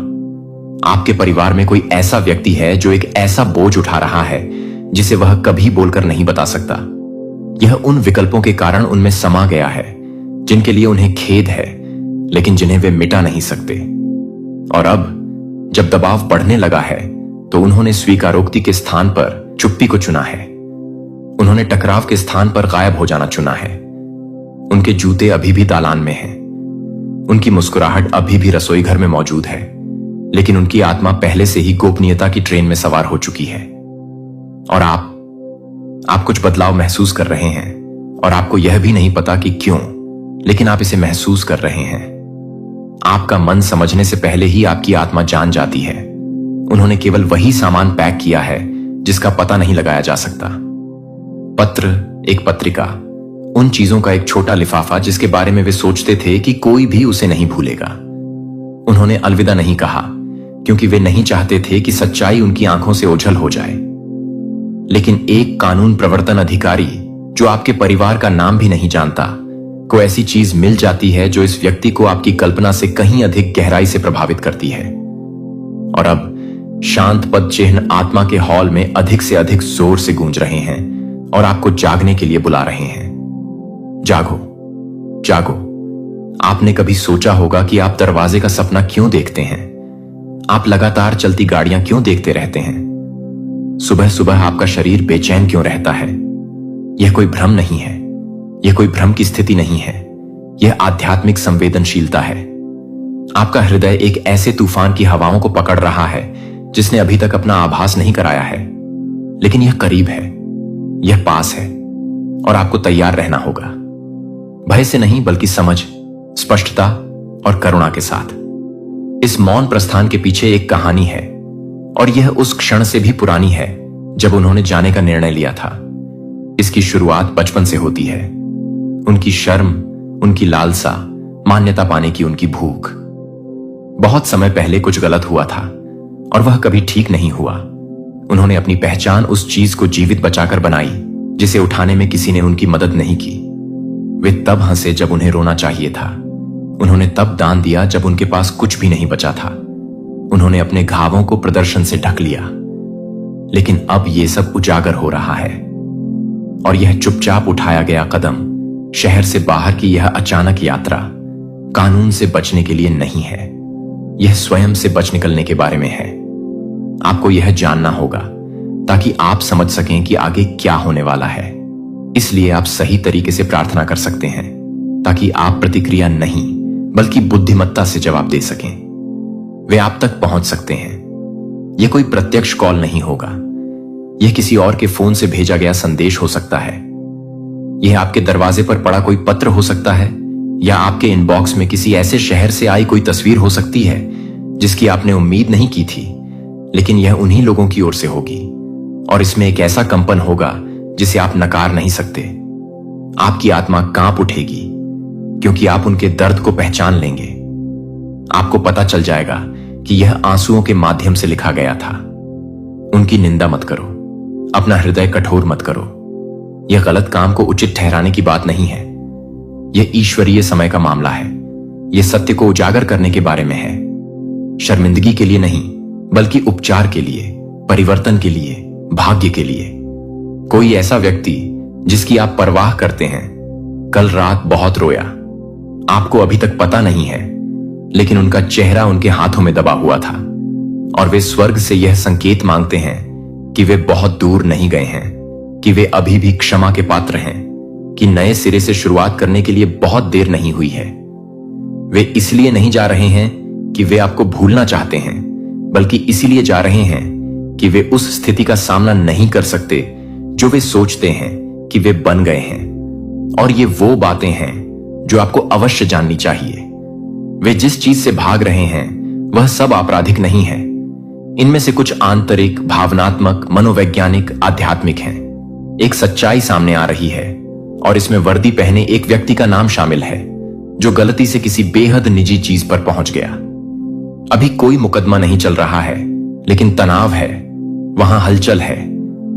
आपके परिवार में कोई ऐसा व्यक्ति है जो एक ऐसा बोझ उठा रहा है जिसे वह कभी बोलकर नहीं बता सकता। यह उन विकल्पों के कारण उनमें समा गया है जिनके लिए उन्हें खेद है, लेकिन जिन्हें वे मिटा नहीं सकते। और अब जब दबाव बढ़ने लगा है तो उन्होंने स्वीकारोक्ति के स्थान पर चुप्पी को चुना है। उन्होंने टकराव के स्थान पर गायब हो जाना चुना है। उनके जूते अभी भी दालान में हैं। उनकी मुस्कुराहट अभी भी रसोई घर में मौजूद है, लेकिन उनकी आत्मा पहले से ही गोपनीयता की ट्रेन में सवार हो चुकी है। और आप कुछ बदलाव महसूस कर रहे हैं और आपको यह भी नहीं पता कि क्यों, लेकिन आप इसे महसूस कर रहे हैं। आपका मन समझने से पहले ही आपकी आत्मा जान जाती है। उन्होंने केवल वही सामान पैक किया है जिसका पता नहीं लगाया जा सकता। पत्र, एक पत्रिका, उन चीजों का एक छोटा लिफाफा जिसके बारे में वे सोचते थे कि कोई भी उसे नहीं भूलेगा। उन्होंने अलविदा नहीं कहा क्योंकि वे नहीं चाहते थे कि सच्चाई उनकी आंखों से ओझल हो जाए। लेकिन एक कानून प्रवर्तन अधिकारी जो आपके परिवार का नाम भी नहीं जानता को ऐसी चीज मिल जाती है जो इस व्यक्ति को आपकी कल्पना से कहीं अधिक गहराई से प्रभावित करती है। और अब शांत पद चिन्ह आत्मा के हॉल में अधिक से अधिक जोर से गूंज रहे हैं और आपको जागने के लिए बुला रहे हैं। जागो, जागो। आपने कभी सोचा होगा कि आप दरवाजे का सपना क्यों देखते हैं? आप लगातार चलती गाड़ियां क्यों देखते रहते हैं? सुबह सुबह आपका शरीर बेचैन क्यों रहता है? यह कोई भ्रम नहीं है, यह कोई भ्रम की स्थिति नहीं है, यह आध्यात्मिक संवेदनशीलता है। आपका हृदय एक ऐसे तूफान की हवाओं को पकड़ रहा है जिसने अभी तक अपना आभास नहीं कराया है, लेकिन यह करीब है, यह पास है और आपको तैयार रहना होगा। भय से नहीं, बल्कि समझ, स्पष्टता और करुणा के साथ। इस मौन प्रस्थान के पीछे एक कहानी है और यह उस क्षण से भी पुरानी है जब उन्होंने जाने का निर्णय लिया था। इसकी शुरुआत बचपन से होती है। उनकी शर्म, उनकी लालसा, मान्यता पाने की उनकी भूख। बहुत समय पहले कुछ गलत हुआ था और वह कभी ठीक नहीं हुआ। उन्होंने अपनी पहचान उस चीज को जीवित बचाकर बनाई जिसे उठाने में किसी ने उनकी मदद नहीं की। वे तब हंसे जब उन्हें रोना चाहिए था। उन्होंने तब दान दिया जब उनके पास कुछ भी नहीं बचा था। उन्होंने अपने घावों को प्रदर्शन से ढक लिया। लेकिन अब यह सब उजागर हो रहा है और यह चुपचाप उठाया गया कदम, शहर से बाहर की यह अचानक यात्रा कानून से बचने के लिए नहीं है, यह स्वयं से बच निकलने के बारे में है। आपको यह जानना होगा ताकि आप समझ सकें कि आगे क्या होने वाला है। इसलिए आप सही तरीके से प्रार्थना कर सकते हैं ताकि आप प्रतिक्रिया नहीं बल्कि बुद्धिमत्ता से जवाब दे सकें। वे आप तक पहुंच सकते हैं। यह कोई प्रत्यक्ष कॉल नहीं होगा, यह किसी और के फोन से भेजा गया संदेश हो सकता है। यह आपके दरवाजे पर पड़ा कोई पत्र हो सकता है या आपके इनबॉक्स में किसी ऐसे शहर से आई कोई तस्वीर हो सकती है जिसकी आपने उम्मीद नहीं की थी, लेकिन यह उन्हीं लोगों की ओर से होगी और इसमें एक ऐसा कंपन होगा जिसे आप नकार नहीं सकते। आपकी आत्मा कांप उठेगी क्योंकि आप उनके दर्द को पहचान लेंगे। आपको पता चल जाएगा कि यह आंसुओं के माध्यम से लिखा गया था। उनकी निंदा मत करो, अपना हृदय कठोर मत करो। यह गलत काम को उचित ठहराने की बात नहीं है, यह ईश्वरीय समय का मामला है। यह सत्य को उजागर करने के बारे में है, शर्मिंदगी के लिए नहीं बल्कि उपचार के लिए, परिवर्तन के लिए, भाग्य के लिए। कोई ऐसा व्यक्ति जिसकी आप परवाह करते हैं कल रात बहुत रोया। आपको अभी तक पता नहीं है, लेकिन उनका चेहरा उनके हाथों में दबा हुआ था और वे स्वर्ग से यह संकेत मांगते हैं कि वे बहुत दूर नहीं गए हैं, कि वे अभी भी क्षमा के पात्र हैं, कि नए सिरे से शुरुआत करने के लिए बहुत देर नहीं हुई है। वे इसलिए नहीं जा रहे हैं कि वे आपको भूलना चाहते हैं, बल्कि इसीलिए जा रहे हैं कि वे उस स्थिति का सामना नहीं कर सकते जो वे सोचते हैं कि वे बन गए हैं। और ये वो बातें हैं जो आपको अवश्य जाननी चाहिए। वे जिस चीज से भाग रहे हैं वह सब आपराधिक नहीं है। इनमें से कुछ आंतरिक, भावनात्मक, मनोवैज्ञानिक, आध्यात्मिक हैं। एक सच्चाई सामने आ रही है और इसमें वर्दी पहने एक व्यक्ति का नाम शामिल है जो गलती से किसी बेहद निजी चीज पर पहुंच गया। अभी कोई मुकदमा नहीं चल रहा है, लेकिन तनाव है, वहां हलचल है,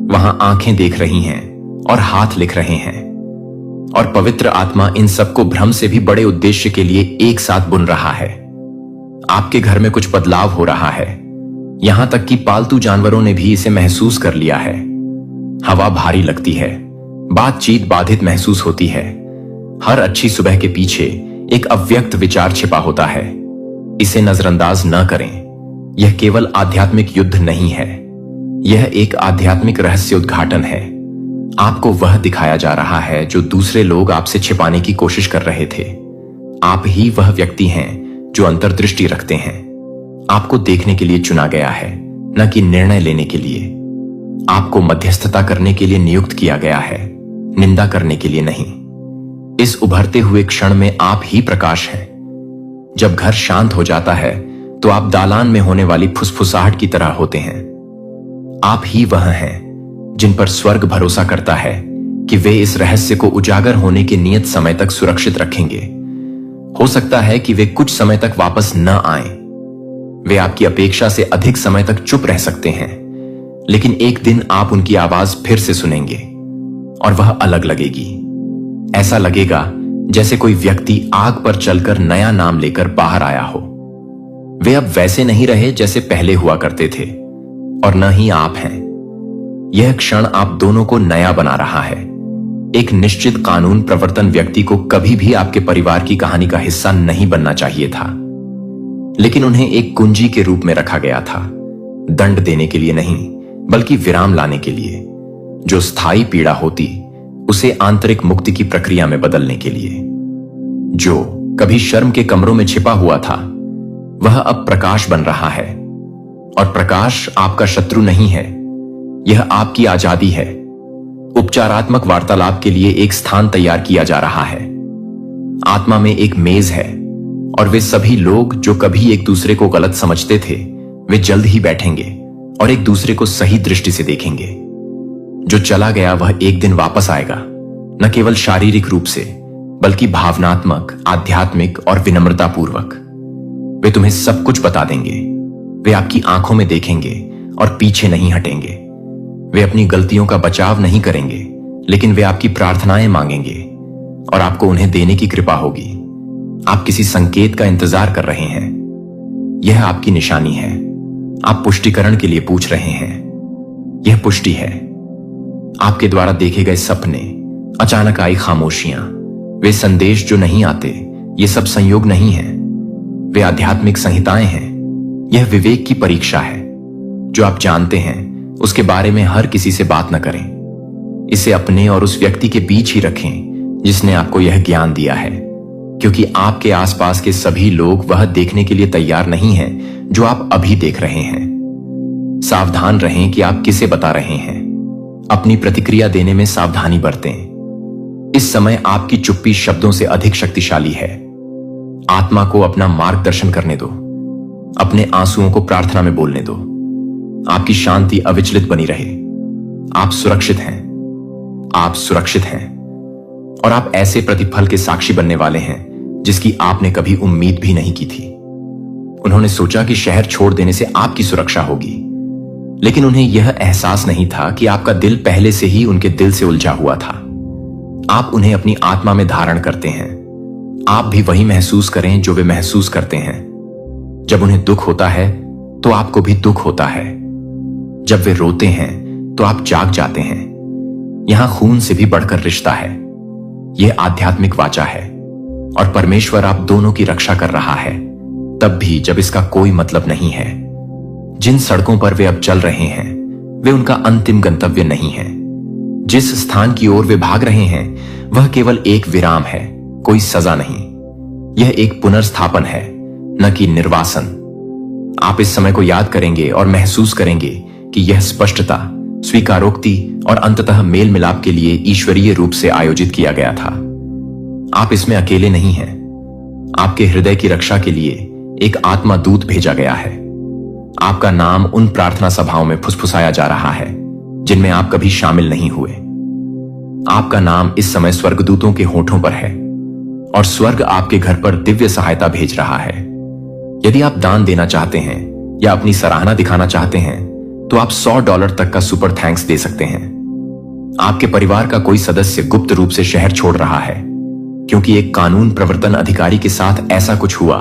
वहां आंखें देख रही हैं और हाथ लिख रहे हैं। और पवित्र आत्मा इन सबको भ्रम से भी बड़े उद्देश्य के लिए एक साथ बुन रहा है। आपके घर में कुछ बदलाव हो रहा है यहां तक कि पालतू जानवरों ने भी इसे महसूस कर लिया है। हवा भारी लगती है, बातचीत बाधित महसूस होती है। हर अच्छी सुबह के पीछे एक अव्यक्त विचार छिपा होता है। इसे नजरअंदाज न करें। यह केवल आध्यात्मिक युद्ध नहीं है, यह एक आध्यात्मिक रहस्य उद्घाटन है। आपको वह दिखाया जा रहा है जो दूसरे लोग आपसे छिपाने की कोशिश कर रहे थे। आप ही वह व्यक्ति हैं जो अंतर्दृष्टि रखते हैं। आपको देखने के लिए चुना गया है, न कि निर्णय लेने के लिए। आपको मध्यस्थता करने के लिए नियुक्त किया गया है, निंदा करने के लिए नहीं। इस उभरते हुए क्षण में आप ही प्रकाश हैं। जब घर शांत हो जाता है तो आप दालान में होने वाली फुसफुसाहट की तरह होते हैं। आप ही वह हैं जिन पर स्वर्ग भरोसा करता है कि वे इस रहस्य को उजागर होने के नियत समय तक सुरक्षित रखेंगे। हो सकता है कि वे कुछ समय तक वापस न आएं। वे आपकी अपेक्षा से अधिक समय तक चुप रह सकते हैं, लेकिन एक दिन आप उनकी आवाज फिर से सुनेंगे और वह अलग लगेगी। ऐसा लगेगा जैसे कोई व्यक्ति आग पर चलकर नया नाम लेकर बाहर आया हो। वे अब वैसे नहीं रहे जैसे पहले हुआ करते थे, और न ही आप हैं। यह क्षण आप दोनों को नया बना रहा है। एक निश्चित कानून प्रवर्तन व्यक्ति को कभी भी आपके परिवार की कहानी का हिस्सा नहीं बनना चाहिए था, लेकिन उन्हें एक कुंजी के रूप में रखा गया था, दंड देने के लिए नहीं बल्कि विराम लाने के लिए। जो स्थायी पीड़ा होती उसे आंतरिक मुक्ति की प्रक्रिया में बदलने के लिए। जो कभी शर्म के कमरों में छिपा हुआ था वह अब प्रकाश बन रहा है, और प्रकाश आपका शत्रु नहीं है, यह आपकी आजादी है। उपचारात्मक वार्तालाप के लिए एक स्थान तैयार किया जा रहा है। आत्मा में एक मेज है, और वे सभी लोग जो कभी एक दूसरे को गलत समझते थे वे जल्द ही बैठेंगे और एक दूसरे को सही दृष्टि से देखेंगे। जो चला गया वह एक दिन वापस आएगा, न केवल शारीरिक रूप से बल्कि भावनात्मक, आध्यात्मिक और विनम्रता पूर्वक। वे तुम्हें सब कुछ बता देंगे। वे आपकी आंखों में देखेंगे और पीछे नहीं हटेंगे। वे अपनी गलतियों का बचाव नहीं करेंगे, लेकिन वे आपकी प्रार्थनाएं मांगेंगे और आपको उन्हें देने की कृपा होगी। आप किसी संकेत का इंतजार कर रहे हैं। यह आपकी निशानी है। आप पुष्टिकरण के लिए पूछ रहे हैं। यह पुष्टि है। आपके द्वारा देखे गए सपने, अचानक आई खामोशियां, वे संदेश जो नहीं आते, ये सब संयोग नहीं है। वे आध्यात्मिक संहिताएं हैं। यह विवेक की परीक्षा है। जो आप जानते हैं उसके बारे में हर किसी से बात न करें। इसे अपने और उस व्यक्ति के बीच ही रखें जिसने आपको यह ज्ञान दिया है, क्योंकि आपके आसपास के सभी लोग वह देखने के लिए तैयार नहीं हैं जो आप अभी देख रहे हैं। सावधान रहें कि आप किसे बता रहे हैं। अपनी प्रतिक्रिया देने में सावधानी बरतें। इस समय आपकी चुप्पी शब्दों से अधिक शक्तिशाली है। आत्मा को अपना मार्गदर्शन करने दो। अपने आंसुओं को प्रार्थना में बोलने दो। आपकी शांति अविचलित बनी रहे। आप सुरक्षित हैं। आप सुरक्षित हैं, और आप ऐसे प्रतिफल के साक्षी बनने वाले हैं जिसकी आपने कभी उम्मीद भी नहीं की थी। उन्होंने सोचा कि शहर छोड़ देने से आपकी सुरक्षा होगी, लेकिन उन्हें यह एहसास नहीं था कि आपका दिल पहले से ही उनके दिल से उलझा हुआ था। आप उन्हें अपनी आत्मा में धारण करते हैं। आप भी वही महसूस करें जो वे महसूस करते हैं। जब उन्हें दुख होता है तो आपको भी दुख होता है। जब वे रोते हैं तो आप जाग जाते हैं। यहां खून से भी बढ़कर रिश्ता है। यह आध्यात्मिक वाचा है, और परमेश्वर आप दोनों की रक्षा कर रहा है, तब भी जब इसका कोई मतलब नहीं है। जिन सड़कों पर वे अब चल रहे हैं वे उनका अंतिम गंतव्य नहीं है। जिस स्थान की ओर वे भाग रहे हैं वह केवल एक विराम है, कोई सजा नहीं। यह एक पुनर्स्थापन है, न कि निर्वासन। आप इस समय को याद करेंगे और महसूस करेंगे कि यह स्पष्टता, स्वीकारोक्ति और अंततः मेल मिलाप के लिए ईश्वरीय रूप से आयोजित किया गया था। आप इसमें अकेले नहीं हैं। आपके हृदय की रक्षा के लिए एक आत्मा दूत भेजा गया है। आपका नाम उन प्रार्थना सभाओं में फुसफुसाया जा रहा है जिनमें आप कभी शामिल नहीं हुए। आपका नाम इस समय स्वर्गदूतों के होठों पर है, और स्वर्ग आपके घर पर दिव्य सहायता भेज रहा है। यदि आप दान देना चाहते हैं या अपनी सराहना दिखाना चाहते हैं तो आप $100 तक का सुपर थैंक्स दे सकते हैं। आपके परिवार का कोई सदस्य गुप्त रूप से शहर छोड़ रहा है, क्योंकि एक कानून प्रवर्तन अधिकारी के साथ ऐसा कुछ हुआ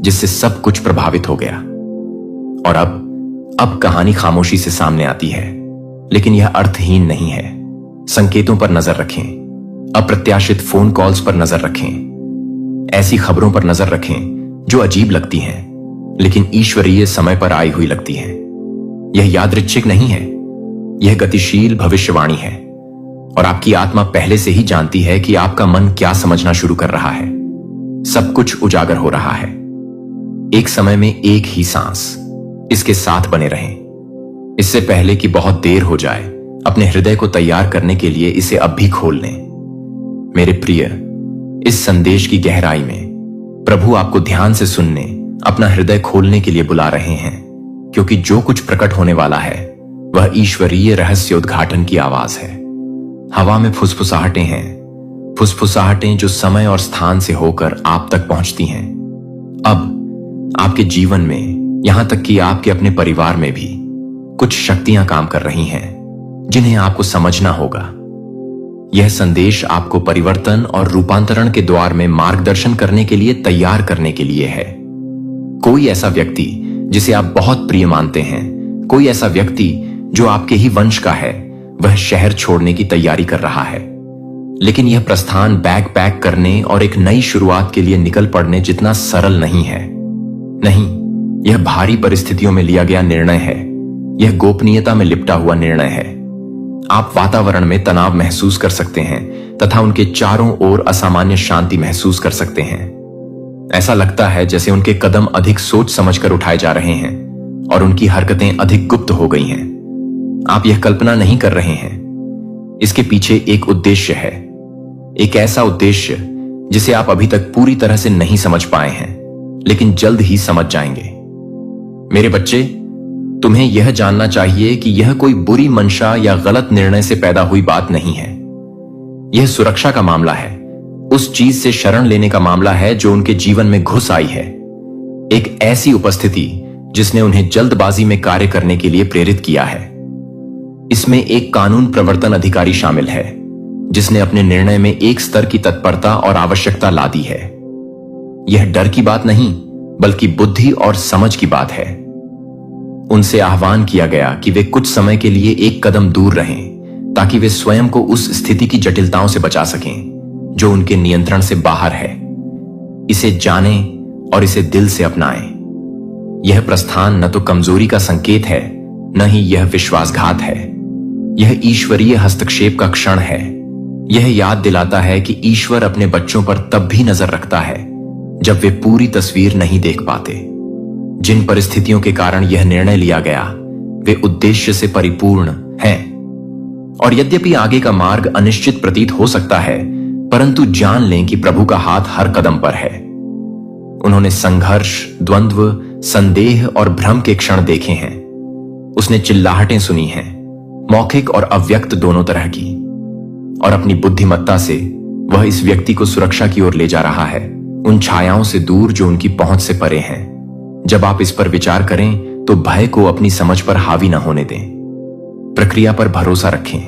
जिससे सब कुछ प्रभावित हो गया। और अब अब कहानी खामोशी से सामने आती है, लेकिन यह अर्थहीन नहीं है। संकेतों पर नजर रखें, अप्रत्याशित फोन कॉल्स पर नजर रखें, ऐसी खबरों पर नजर रखें जो अजीब लगती हैं, लेकिन ईश्वरीय समय पर आई हुई लगती हैं। यह यादृच्छिक नहीं है, यह गतिशील भविष्यवाणी है, और आपकी आत्मा पहले से ही जानती है कि आपका मन क्या समझना शुरू कर रहा है। सब कुछ उजागर हो रहा है। एक समय में एक ही सांस, इसके साथ बने रहें। इससे पहले कि बहुत देर हो जाए, अपने हृदय को तैयार करने के लिए इसे अब भी खोल लें। मेरे प्रिय, इस संदेश की गहराई में प्रभु आपको ध्यान से सुनने, अपना हृदय खोलने के लिए बुला रहे हैं, क्योंकि जो कुछ प्रकट होने वाला है वह ईश्वरीय रहस्योद्घाटन की आवाज है। हवा में फुसफुसाहटें हैं, फुसफुसाहटें जो समय और स्थान से होकर आप तक पहुंचती हैं। अब आपके जीवन में, यहां तक कि आपके अपने परिवार में भी कुछ शक्तियां काम कर रही हैं जिन्हें आपको समझना होगा। यह संदेश आपको परिवर्तन और रूपांतरण के द्वार में मार्गदर्शन करने के लिए तैयार करने के लिए है। कोई ऐसा व्यक्ति जिसे आप बहुत प्रिय मानते हैं, कोई ऐसा व्यक्ति जो आपके ही वंश का है, वह शहर छोड़ने की तैयारी कर रहा है। लेकिन यह प्रस्थान बैग पैक करने और एक नई शुरुआत के लिए निकल पड़ने जितना सरल नहीं है। नहीं, यह भारी परिस्थितियों में लिया गया निर्णय है। यह गोपनीयता में लिपटा हुआ निर्णय है। आप वातावरण में तनाव महसूस कर सकते हैं तथा उनके चारों ओर असामान्य शांति महसूस कर सकते हैं। ऐसा लगता है जैसे उनके कदम अधिक सोच समझकर उठाए जा रहे हैं और उनकी हरकतें अधिक गुप्त हो गई हैं। आप यह कल्पना नहीं कर रहे हैं। इसके पीछे एक उद्देश्य है, एक ऐसा उद्देश्य जिसे आप अभी तक पूरी तरह से नहीं समझ पाए हैं, लेकिन जल्द ही समझ जाएंगे। मेरे बच्चे, तुम्हें यह जानना चाहिए कि यह कोई बुरी मंशा या गलत निर्णय से पैदा हुई बात नहीं है। यह सुरक्षा का मामला है, उस चीज से शरण लेने का मामला है जो उनके जीवन में घुस आई है। एक ऐसी उपस्थिति जिसने उन्हें जल्दबाजी में कार्य करने के लिए प्रेरित किया है। इसमें एक कानून प्रवर्तन अधिकारी शामिल है जिसने अपने निर्णय में एक स्तर की तत्परता और आवश्यकता ला दी है। यह डर की बात नहीं, बल्कि बुद्धि और समझ की बात है। उनसे आह्वान किया गया कि वे कुछ समय के लिए एक कदम दूर रहें, ताकि वे स्वयं को उस स्थिति की जटिलताओं से बचा सकें जो उनके नियंत्रण से बाहर है। इसे जानें और इसे दिल से अपनाएं। यह प्रस्थान न तो कमजोरी का संकेत है, न ही यह विश्वासघात है। यह ईश्वरीय हस्तक्षेप का क्षण है। यह याद दिलाता है कि ईश्वर अपने बच्चों पर तब भी नजर रखता है जब वे पूरी तस्वीर नहीं देख पाते। जिन परिस्थितियों के कारण यह निर्णय लिया गया, वे उद्देश्य से परिपूर्ण हैं। और यद्यपि आगे का मार्ग अनिश्चित प्रतीत हो सकता है, परंतु जान लें कि प्रभु का हाथ हर कदम पर है। उन्होंने संघर्ष, द्वंद्व, संदेह और भ्रम के क्षण देखे हैं। उसने चिल्लाहटें सुनी हैं, मौखिक और अव्यक्त दोनों तरह की। और अपनी बुद्धिमत्ता से वह इस व्यक्ति को सुरक्षा की ओर ले जा रहा है, उन छायाओं से दूर जो उनकी पहुंच से परे हैं। जब आप इस पर विचार करें तो भय को अपनी समझ पर हावी न होने दें। प्रक्रिया पर भरोसा रखें।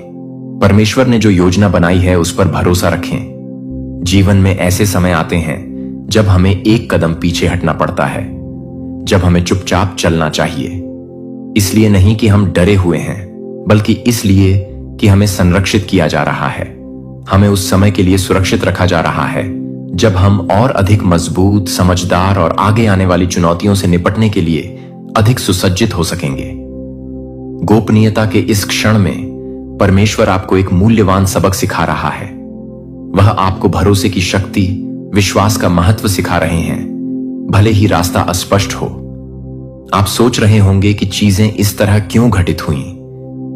परमेश्वर ने जो योजना बनाई है उस पर भरोसा रखें। जीवन में ऐसे समय आते हैं जब हमें एक कदम पीछे हटना पड़ता है, जब हमें चुपचाप चलना चाहिए। इसलिए नहीं कि हम डरे हुए हैं, बल्कि इसलिए कि हमें संरक्षित किया जा रहा है। हमें उस समय के लिए सुरक्षित रखा जा रहा है जब हम और अधिक मजबूत, समझदार और आगे आने वाली चुनौतियों से निपटने के लिए अधिक सुसज्जित हो सकेंगे। गोपनीयता के इस क्षण में परमेश्वर आपको एक मूल्यवान सबक सिखा रहा है। वह आपको भरोसे की शक्ति, विश्वास का महत्व सिखा रहे हैं, भले ही रास्ता अस्पष्ट हो। आप सोच रहे होंगे कि चीजें इस तरह क्यों घटित हुईं,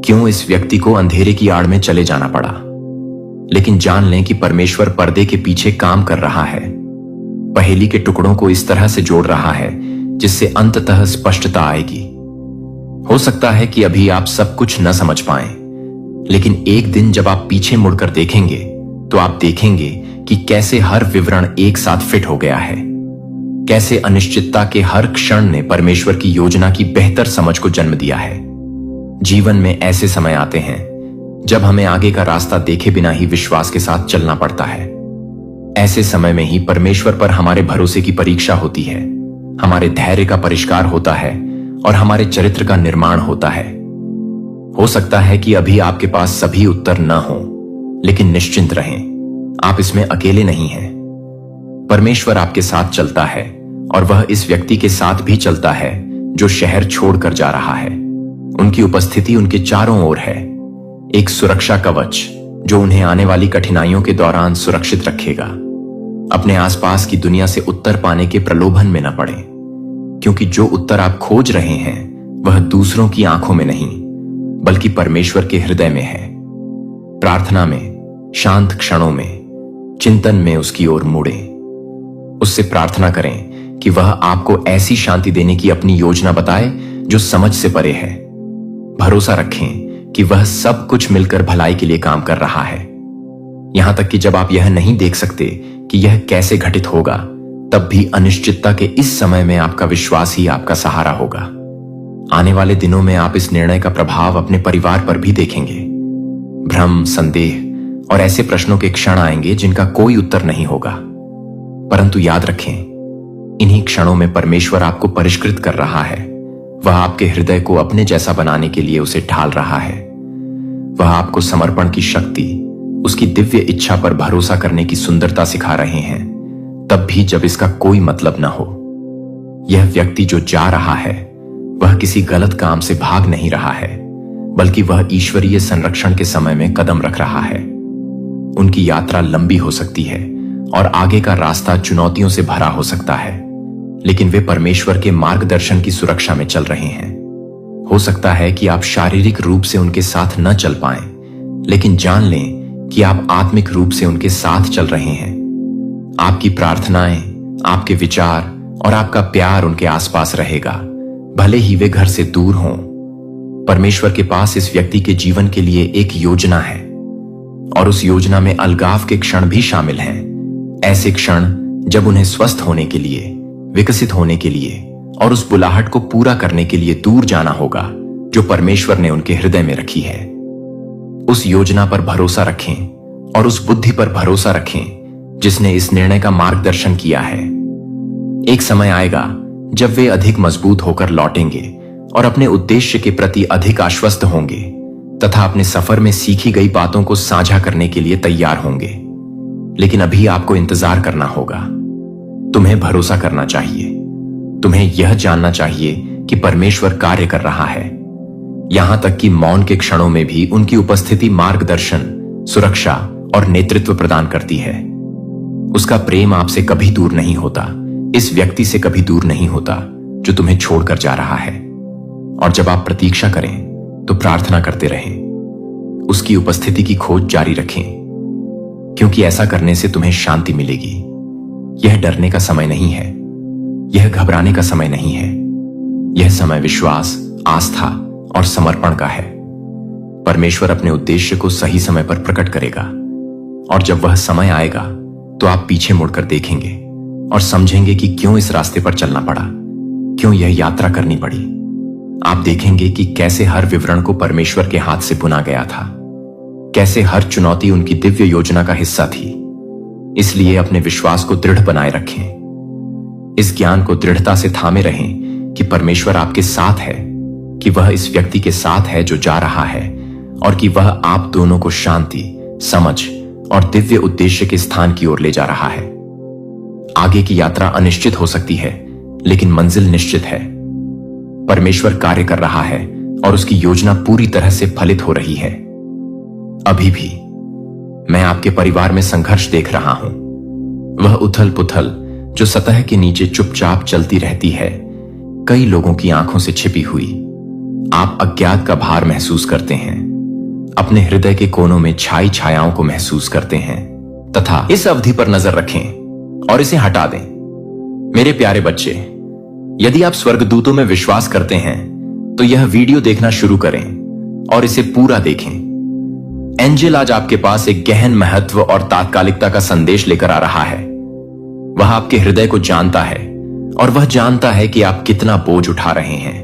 क्यों इस व्यक्ति को अंधेरे की आड़ में चले जाना पड़ा। लेकिन जान लें कि परमेश्वर पर्दे के पीछे काम कर रहा है, पहेली के टुकड़ों को इस तरह से जोड़ रहा है जिससे अंततः स्पष्टता आएगी। हो सकता है कि अभी आप सब कुछ न समझ पाएं, लेकिन एक दिन जब आप पीछे मुड़कर देखेंगे तो आप देखेंगे कि कैसे हर विवरण एक साथ फिट हो गया है, कैसे अनिश्चितता के हर क्षण ने परमेश्वर की योजना की बेहतर समझ को जन्म दिया है। जीवन में ऐसे समय आते हैं जब हमें आगे का रास्ता देखे बिना ही विश्वास के साथ चलना पड़ता है। ऐसे समय में ही परमेश्वर पर हमारे भरोसे की परीक्षा होती है, हमारे धैर्य का परिष्कार होता है और हमारे चरित्र का निर्माण होता है। हो सकता है कि अभी आपके पास सभी उत्तर न हो, लेकिन निश्चिंत रहें, आप इसमें अकेले नहीं हैं। परमेश्वर आपके साथ चलता है और वह इस व्यक्ति के साथ भी चलता है जो शहर छोड़कर जा रहा है। उनकी उपस्थिति उनके चारों ओर है, एक सुरक्षा कवच जो उन्हें आने वाली कठिनाइयों के दौरान सुरक्षित रखेगा। अपने आसपास की दुनिया से उत्तर पाने के प्रलोभन में न पड़े, क्योंकि जो उत्तर आप खोज रहे हैं वह दूसरों की आंखों में नहीं, बल्कि परमेश्वर के हृदय में है। प्रार्थना में, शांत क्षणों में, चिंतन में उसकी ओर मुड़े। उससे प्रार्थना करें कि वह आपको ऐसी शांति देने की अपनी योजना बताए जो समझ से परे है। भरोसा रखें कि वह सब कुछ मिलकर भलाई के लिए काम कर रहा है। यहां तक कि जब आप यह नहीं देख सकते कि यह कैसे घटित होगा, तब भी अनिश्चितता के इस समय में आपका विश्वास ही आपका सहारा होगा। आने वाले दिनों में आप इस निर्णय का प्रभाव अपने परिवार पर भी देखेंगे। भ्रम, संदेह और ऐसे प्रश्नों के क्षण आएंगे जिनका कोई उत्तर नहीं होगा, परंतु याद रखें, इन्हीं क्षणों में परमेश्वर आपको परिष्कृत कर रहा है। वह आपके हृदय को अपने जैसा बनाने के लिए उसे ढाल रहा है। वह आपको समर्पण की शक्ति, उसकी दिव्य इच्छा पर भरोसा करने की सुंदरता सिखा रहे हैं, तब भी जब इसका कोई मतलब न हो। यह व्यक्ति जो जा रहा है वह किसी गलत काम से भाग नहीं रहा है, बल्कि वह ईश्वरीय संरक्षण के समय में कदम रख रहा है। उनकी यात्रा लंबी हो सकती है और आगे का रास्ता चुनौतियों से भरा हो सकता है, लेकिन वे परमेश्वर के मार्गदर्शन की सुरक्षा में चल रहे हैं। हो सकता है कि आप शारीरिक रूप से उनके साथ न चल पाएं, लेकिन जान लें कि आप आत्मिक रूप से उनके साथ चल रहे हैं। आपकी प्रार्थनाएं, आपके विचार और आपका प्यार उनके आसपास रहेगा, भले ही वे घर से दूर हों। परमेश्वर के पास इस व्यक्ति के जीवन के लिए एक योजना है, और उस योजना में अलगाव के क्षण भी शामिल हैं। ऐसे क्षण जब उन्हें स्वस्थ होने के लिए, विकसित होने के लिए और उस बुलाहट को पूरा करने के लिए दूर जाना होगा जो परमेश्वर ने उनके हृदय में रखी है। उस योजना पर भरोसा रखें और उस बुद्धि पर भरोसा रखें जिसने इस निर्णय का मार्गदर्शन किया है। एक समय आएगा जब वे अधिक मजबूत होकर लौटेंगे और अपने उद्देश्य के प्रति अधिक आश्वस्त होंगे तथा अपने सफर में सीखी गई बातों को साझा करने के लिए तैयार होंगे। लेकिन अभी आपको इंतजार करना होगा। तुम्हें भरोसा करना चाहिए। तुम्हें यह जानना चाहिए कि परमेश्वर कार्य कर रहा है। यहां तक कि मौन के क्षणों में भी उनकी उपस्थिति मार्गदर्शन, सुरक्षा और नेतृत्व प्रदान करती है। उसका प्रेम आपसे कभी दूर नहीं होता, इस व्यक्ति से कभी दूर नहीं होता जो तुम्हें छोड़कर जा रहा है। और जब आप प्रतीक्षा करें तो प्रार्थना करते रहें, उसकी उपस्थिति की खोज जारी रखें, क्योंकि ऐसा करने से तुम्हें शांति मिलेगी। यह डरने का समय नहीं है, यह घबराने का समय नहीं है। यह समय विश्वास, आस्था और समर्पण का है। परमेश्वर अपने उद्देश्य को सही समय पर प्रकट करेगा, और जब वह समय आएगा तो आप पीछे मुड़कर देखेंगे और समझेंगे कि क्यों इस रास्ते पर चलना पड़ा, क्यों यह यात्रा करनी पड़ी। आप देखेंगे कि कैसे हर विवरण को परमेश्वर के हाथ से बुना गया था, कैसे हर चुनौती उनकी दिव्य योजना का हिस्सा थी। इसलिए अपने विश्वास को दृढ़ बनाए रखें। इस ज्ञान को दृढ़ता से थामे रहें कि परमेश्वर आपके साथ है, कि वह इस व्यक्ति के साथ है जो जा रहा है, और कि वह आप दोनों को शांति, समझ और दिव्य उद्देश्य के स्थान की ओर ले जा रहा है। आगे की यात्रा अनिश्चित हो सकती है, लेकिन मंजिल निश्चित है। परमेश्वर कार्य कर रहा है और उसकी योजना पूरी तरह से फलित हो रही है। अभी भी मैं आपके परिवार में संघर्ष देख रहा हूं। वह उथल पुथल जो सतह के नीचे चुपचाप चलती रहती है, कई लोगों की आंखों से छिपी हुई। आप अज्ञात का भार महसूस करते हैं, अपने हृदय के कोनों में छाई छायाओं को महसूस करते हैं, तथा इस अवधि पर नजर रखें और इसे हटा दें। मेरे प्यारे बच्चे, यदि आप स्वर्गदूतों में विश्वास करते हैं तो यह वीडियो देखना शुरू करें और इसे पूरा देखें। एंजल आज आपके पास एक गहन महत्व और तात्कालिकता का संदेश लेकर आ रहा है। वह आपके हृदय को जानता है और वह जानता है कि आप कितना बोझ उठा रहे हैं।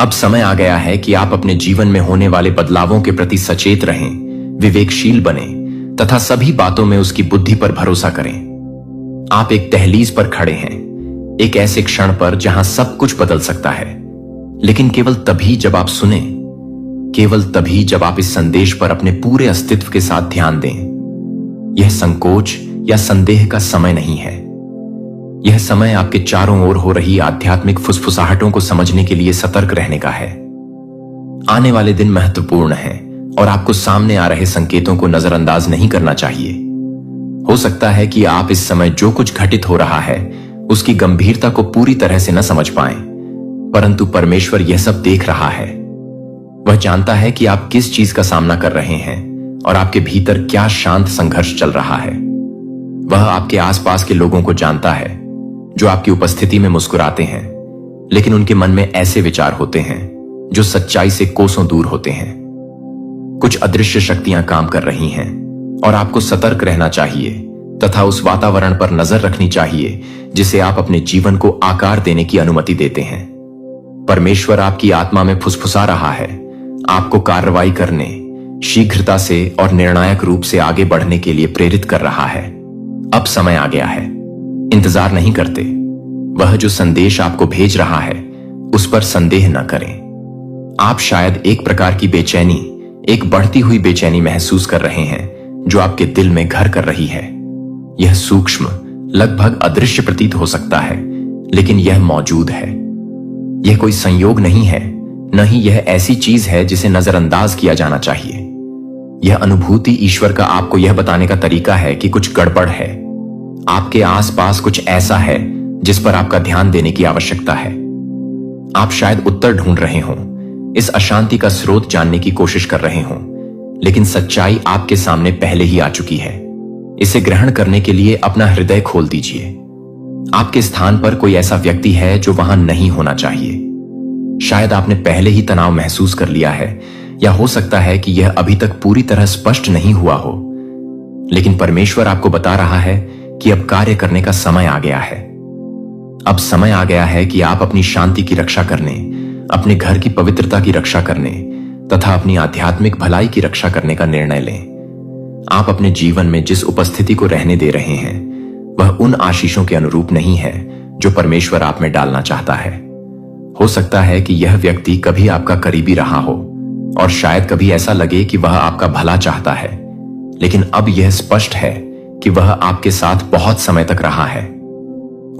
अब समय आ गया है कि आप अपने जीवन में होने वाले बदलावों के प्रति सचेत रहें, विवेकशील बने तथा सभी बातों में उसकी बुद्धि पर भरोसा करें। आप एक दहलीज पर खड़े हैं, एक ऐसे क्षण पर जहां सब कुछ बदल सकता है। लेकिन केवल तभी जब आप सुने, केवल तभी जब आप इस संदेश पर अपने पूरे अस्तित्व के साथ ध्यान दें। यह संकोच या संदेह का समय नहीं है। यह समय आपके चारों ओर हो रही आध्यात्मिक फुसफुसाहटों को समझने के लिए सतर्क रहने का है। आने वाले दिन महत्वपूर्ण हैं और आपको सामने आ रहे संकेतों को नजरअंदाज नहीं करना चाहिए। हो सकता है कि आप इस समय जो कुछ घटित हो रहा है उसकी गंभीरता को पूरी तरह से न समझ पाएं, परंतु परमेश्वर यह सब देख रहा है। वह जानता है कि आप किस चीज का सामना कर रहे हैं और आपके भीतर क्या शांत संघर्ष चल रहा है। वह आपके आसपास के लोगों को जानता है जो आपकी उपस्थिति में मुस्कुराते हैं, लेकिन उनके मन में ऐसे विचार होते हैं जो सच्चाई से कोसों दूर होते हैं। कुछ अदृश्य शक्तियां काम कर रही हैं और आपको सतर्क रहना चाहिए तथा उस वातावरण पर नजर रखनी चाहिए जिसे आप अपने जीवन को आकार देने की अनुमति देते हैं। परमेश्वर आपकी आत्मा में फुसफुसा रहा है, आपको कार्रवाई करने, शीघ्रता से और निर्णायक रूप से आगे बढ़ने के लिए प्रेरित कर रहा है। अब समय आ गया है, इंतजार नहीं करते। वह जो संदेश आपको भेज रहा है उस पर संदेह न करें। आप शायद एक प्रकार की बेचैनी, एक बढ़ती हुई बेचैनी महसूस कर रहे हैं जो आपके दिल में घर कर रही है। यह सूक्ष्म, लगभग अदृश्य प्रतीत हो सकता है, लेकिन यह मौजूद है। यह कोई संयोग नहीं है, न ही यह ऐसी चीज है जिसे नजरअंदाज किया जाना चाहिए। यह अनुभूति ईश्वर का आपको यह बताने का तरीका है कि कुछ गड़बड़ है। आपके आसपास कुछ ऐसा है जिस पर आपका ध्यान देने की आवश्यकता है। आप शायद उत्तर ढूंढ रहे हों, इस अशांति का स्रोत जानने की कोशिश कर रहे हों, लेकिन सच्चाई आपके सामने पहले ही आ चुकी है। इसे ग्रहण करने के लिए अपना हृदय खोल दीजिए। आपके स्थान पर कोई ऐसा व्यक्ति है जो वहां नहीं होना चाहिए। शायद आपने पहले ही तनाव महसूस कर लिया है, या हो सकता है कि यह अभी तक पूरी तरह स्पष्ट नहीं हुआ हो, लेकिन परमेश्वर आपको बता रहा है कि अब कार्य करने का समय आ गया है। अब समय आ गया है कि आप अपनी शांति की रक्षा करने, अपने घर की पवित्रता की रक्षा करने तथा अपनी आध्यात्मिक भलाई की रक्षा करने का निर्णय लें। आप अपने जीवन में जिस उपस्थिति को रहने दे रहे हैं वह उन आशीषों के अनुरूप नहीं है जो परमेश्वर आप में डालना चाहता है। हो सकता है कि यह व्यक्ति कभी आपका करीबी रहा हो और शायद कभी ऐसा लगे कि वह आपका भला चाहता है, लेकिन अब यह स्पष्ट है कि वह आपके साथ बहुत समय तक रहा है।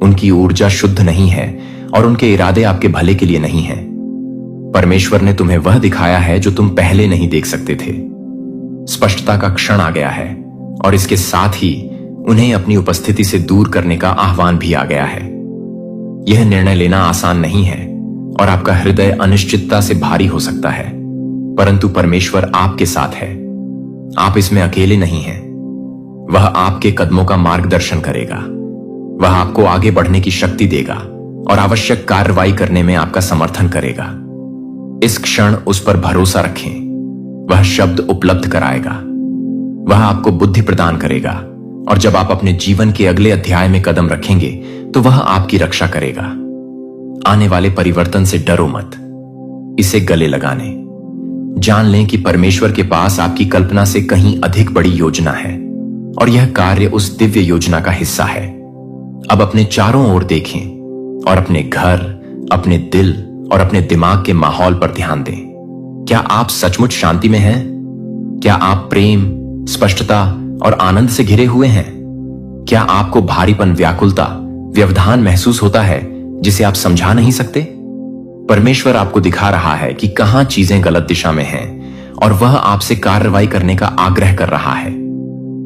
उनकी ऊर्जा शुद्ध नहीं है और उनके इरादे आपके भले के लिए नहीं हैं। परमेश्वर ने तुम्हें वह दिखाया है जो तुम पहले नहीं देख सकते थे। स्पष्टता का क्षण आ गया है और इसके साथ ही उन्हें अपनी उपस्थिति से दूर करने का आह्वान भी आ गया है। यह निर्णय लेना आसान नहीं है और आपका हृदय अनिश्चितता से भारी हो सकता है, परंतु परमेश्वर आपके साथ है। आप इसमें अकेले नहीं हैं। वह आपके कदमों का मार्गदर्शन करेगा। वह आपको आगे बढ़ने की शक्ति देगा और आवश्यक कार्रवाई करने में आपका समर्थन करेगा। इस क्षण उस पर भरोसा रखें। वह शब्द उपलब्ध कराएगा। वह आपको बुद्धि प्रदान करेगा और जब आप अपने जीवन के अगले अध्याय में कदम रखेंगे तो वह आपकी रक्षा करेगा। आने वाले परिवर्तन से डरो मत, इसे गले लगाने। जान लें कि परमेश्वर के पास आपकी कल्पना से कहीं अधिक बड़ी योजना है और यह कार्य उस दिव्य योजना का हिस्सा है। अब अपने चारों ओर देखें और अपने घर, अपने दिल और अपने दिमाग के माहौल पर ध्यान दें। क्या आप सचमुच शांति में हैं? क्या आप प्रेम, स्पष्टता और आनंद से घिरे हुए हैं? क्या आपको भारीपन, व्याकुलता, व्यवधान महसूस होता है जिसे आप समझा नहीं सकते? परमेश्वर आपको दिखा रहा है कि कहां चीजें गलत दिशा में हैं और वह आपसे कार्रवाई करने का आग्रह कर रहा है।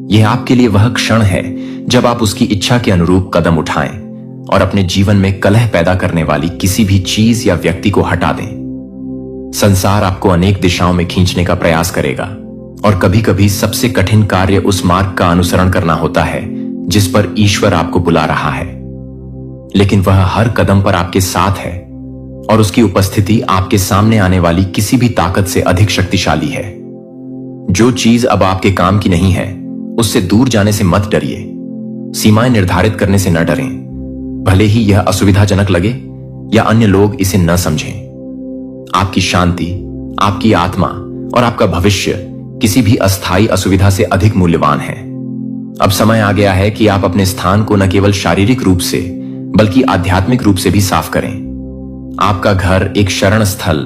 यह आपके लिए वह क्षण है जब आप उसकी इच्छा के अनुरूप कदम उठाएं और अपने जीवन में कलह पैदा करने वाली किसी भी चीज या व्यक्ति को हटा दें। संसार आपको अनेक दिशाओं में खींचने का प्रयास करेगा और कभी कभी सबसे कठिन कार्य उस मार्ग का अनुसरण करना होता है जिस पर ईश्वर आपको बुला रहा है, लेकिन वह हर कदम पर आपके साथ है और उसकी उपस्थिति आपके सामने आने वाली किसी भी ताकत से अधिक शक्तिशाली है। जो चीज अब आपके काम की नहीं है उससे दूर जाने से मत डरिए। सीमाएं निर्धारित करने से न डरें, भले ही यह असुविधाजनक लगे या अन्य लोग इसे न समझें। आपकी शांति, आपकी आत्मा और आपका भविष्य किसी भी अस्थायी असुविधा से अधिक मूल्यवान है। अब समय आ गया है कि आप अपने स्थान को न केवल शारीरिक रूप से बल्कि आध्यात्मिक रूप से भी साफ करें। आपका घर एक शरण स्थल,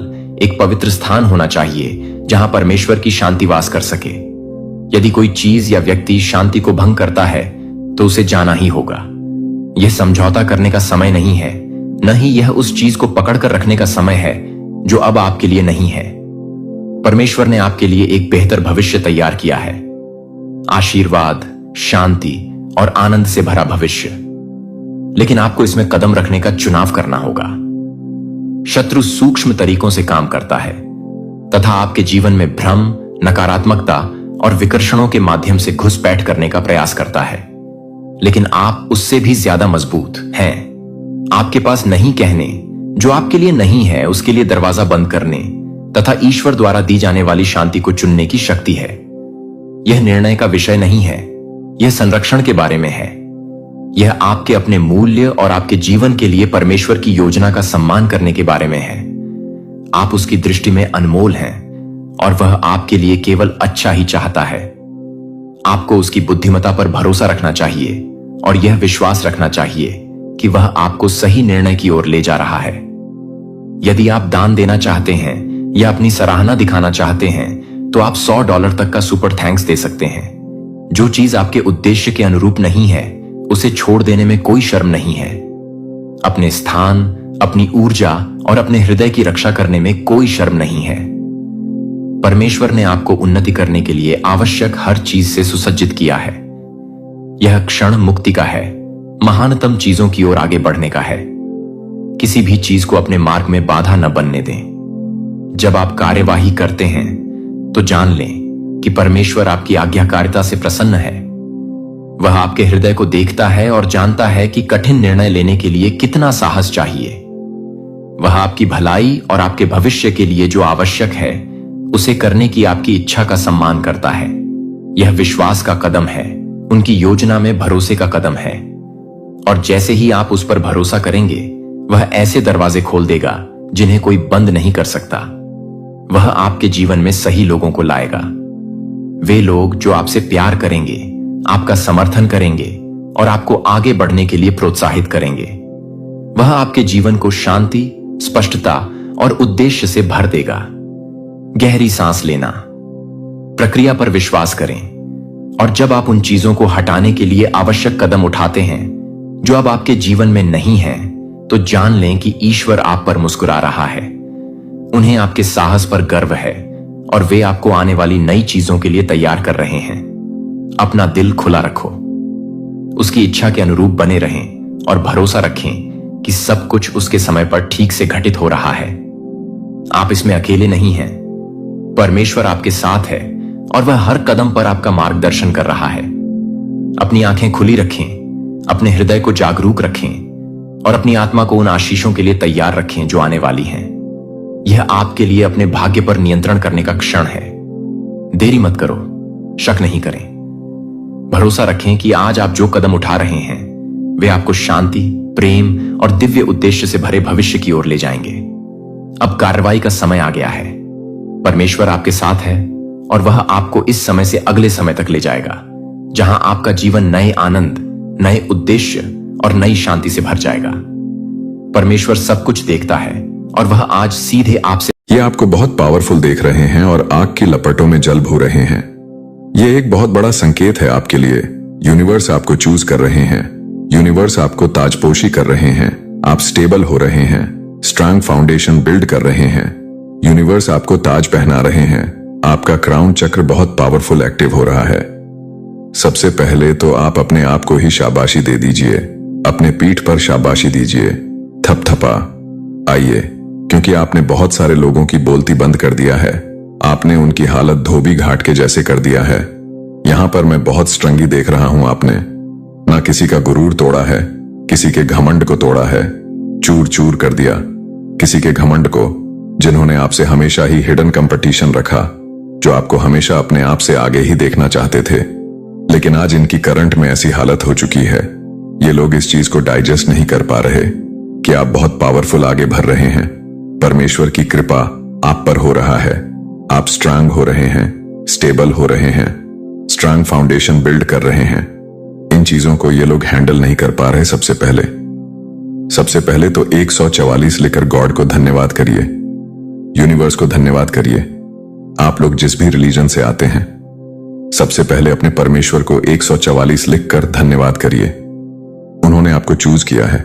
एक पवित्र स्थान होना चाहिए जहां परमेश्वर की शांति वास कर सके। यदि कोई चीज या व्यक्ति शांति को भंग करता है तो उसे जाना ही होगा। यह समझौता करने का समय नहीं है, न ही यह उस चीज को पकड़कर रखने का समय है जो अब आपके लिए नहीं है। परमेश्वर ने आपके लिए एक बेहतर भविष्य तैयार किया है, आशीर्वाद, शांति और आनंद से भरा भविष्य। लेकिन आपको इसमें कदम रखने का चुनाव करना होगा। शत्रु सूक्ष्म तरीकों से काम करता है तथा आपके जीवन में भ्रम, नकारात्मकता और विकर्षणों के माध्यम से घुसपैठ करने का प्रयास करता है। लेकिन आप उससे भी ज्यादा मजबूत हैं। आपके पास नहीं कहने, जो आपके लिए नहीं है उसके लिए दरवाजा बंद करने तथा ईश्वर द्वारा दी जाने वाली शांति को चुनने की शक्ति है। यह निर्णय का विषय नहीं है, यह संरक्षण के बारे में है। यह आपके अपने मूल्य और आपके जीवन के लिए परमेश्वर की योजना का सम्मान करने के बारे में है। आप उसकी दृष्टि में अनमोल हैं और वह आपके लिए केवल अच्छा ही चाहता है। आपको उसकी बुद्धिमत्ता पर भरोसा रखना चाहिए और यह विश्वास रखना चाहिए कि वह आपको सही निर्णय की ओर ले जा रहा है। यदि आप दान देना चाहते हैं या अपनी सराहना दिखाना चाहते हैं तो आप $100 तक का सुपर थैंक्स दे सकते हैं। जो चीज आपके उद्देश्य के अनुरूप नहीं है उसे छोड़ देने में कोई शर्म नहीं है। अपने स्थान, अपनी ऊर्जा और अपने हृदय की रक्षा करने में कोई शर्म नहीं है। परमेश्वर ने आपको उन्नति करने के लिए आवश्यक हर चीज से सुसज्जित किया है। यह क्षण मुक्ति का है, महानतम चीजों की ओर आगे बढ़ने का है। किसी भी चीज को अपने मार्ग में बाधा न बनने दें। जब आप कार्यवाही करते हैं तो जान लें कि परमेश्वर आपकी आज्ञाकारिता से प्रसन्न है। वह आपके हृदय को देखता है और जानता है कि कठिन निर्णय लेने के लिए कितना साहस चाहिए। वह आपकी भलाई और आपके भविष्य के लिए जो आवश्यक है उसे करने की आपकी इच्छा का सम्मान करता है। यह विश्वास का कदम है, उनकी योजना में भरोसे का कदम है। और जैसे ही आप उस पर भरोसा करेंगे वह ऐसे दरवाजे खोल देगा जिन्हें कोई बंद नहीं कर सकता। वह आपके जीवन में सही लोगों को लाएगा। वे लोग जो आपसे प्यार करेंगे, आपका समर्थन करेंगे और आपको आगे बढ़ने के लिए प्रोत्साहित करेंगे। वह आपके जीवन को शांति, स्पष्टता और उद्देश्य से भर देगा। गहरी सांस लेना, प्रक्रिया पर विश्वास करें और जब आप उन चीजों को हटाने के लिए आवश्यक कदम उठाते हैं जो अब आपके जीवन में नहीं है, तो जान लें कि ईश्वर आप पर मुस्कुरा रहा है। उन्हें आपके साहस पर गर्व है और वे आपको आने वाली नई चीजों के लिए तैयार कर रहे हैं। अपना दिल खुला रखो, उसकी इच्छा के अनुरूप बने रहें और भरोसा रखें कि सब कुछ उसके समय पर ठीक से घटित हो रहा है। आप इसमें अकेले नहीं हैं। परमेश्वर आपके साथ है और वह हर कदम पर आपका मार्गदर्शन कर रहा है। अपनी आंखें खुली रखें, अपने हृदय को जागरूक रखें और अपनी आत्मा को उन आशीषों के लिए तैयार रखें जो आने वाली हैं। यह आपके लिए अपने भाग्य पर नियंत्रण करने का क्षण है। देरी मत करो, शक नहीं करें। भरोसा रखें कि आज आप जो कदम उठा रहे हैं वे आपको शांति, प्रेम और दिव्य उद्देश्य से भरे भविष्य की ओर ले जाएंगे। अब कार्रवाई का समय आ गया है। परमेश्वर आपके साथ है और वह आपको इस समय से अगले समय तक ले जाएगा, जहां आपका जीवन नए आनंद, नए उद्देश्य और नई शांति से भर जाएगा। परमेश्वर सब कुछ देखता है और वह आज सीधे आपसे ये आपको बहुत पावरफुल देख रहे हैं और आग की लपटों में जल भू रहे हैं। ये एक बहुत बड़ा संकेत है आपके लिए। यूनिवर्स आपको चूज कर रहे हैं। यूनिवर्स आपको ताजपोशी कर रहे हैं। आप स्टेबल हो रहे हैं, स्ट्रांग फाउंडेशन बिल्ड कर रहे हैं। यूनिवर्स आपको ताज पहना रहे हैं। आपका क्राउन चक्र बहुत पावरफुल एक्टिव हो रहा है। सबसे पहले तो आप अपने आप को ही शाबाशी दे दीजिए। अपने पीठ पर शाबाशी दीजिए। थपथपा आइए, क्योंकि आपने बहुत सारे लोगों की बोलती बंद कर दिया है। आपने उनकी हालत धोबी घाट के जैसे कर दिया है। यहां पर मैं बहुत स्ट्रंगी देख रहा हूं। आपने ना किसी का गुरूर तोड़ा है, किसी के घमंड को तोड़ा है, चूर चूर कर दिया। किसी के घमंड को, जिन्होंने आपसे हमेशा ही हिडन कंपटीशन रखा, जो आपको हमेशा अपने आप से आगे ही देखना चाहते थे। लेकिन आज इनकी करंट में ऐसी हालत हो चुकी है, ये लोग इस चीज को डाइजेस्ट नहीं कर पा रहे कि आप बहुत पावरफुल आगे बढ़ रहे हैं। परमेश्वर की कृपा आप पर हो रहा है। आप स्ट्रांग हो रहे हैं, स्टेबल हो रहे हैं, स्ट्रांग फाउंडेशन बिल्ड कर रहे हैं। इन चीजों को ये लोग हैंडल नहीं कर पा रहे। सबसे पहले सबसे पहले तो 144 लिखकर गॉड को धन्यवाद करिए, यूनिवर्स को धन्यवाद करिए। आप लोग जिस भी रिलीजन से आते हैं, सबसे पहले अपने परमेश्वर को 144 लिखकर धन्यवाद करिए। उन्होंने आपको चूज किया है।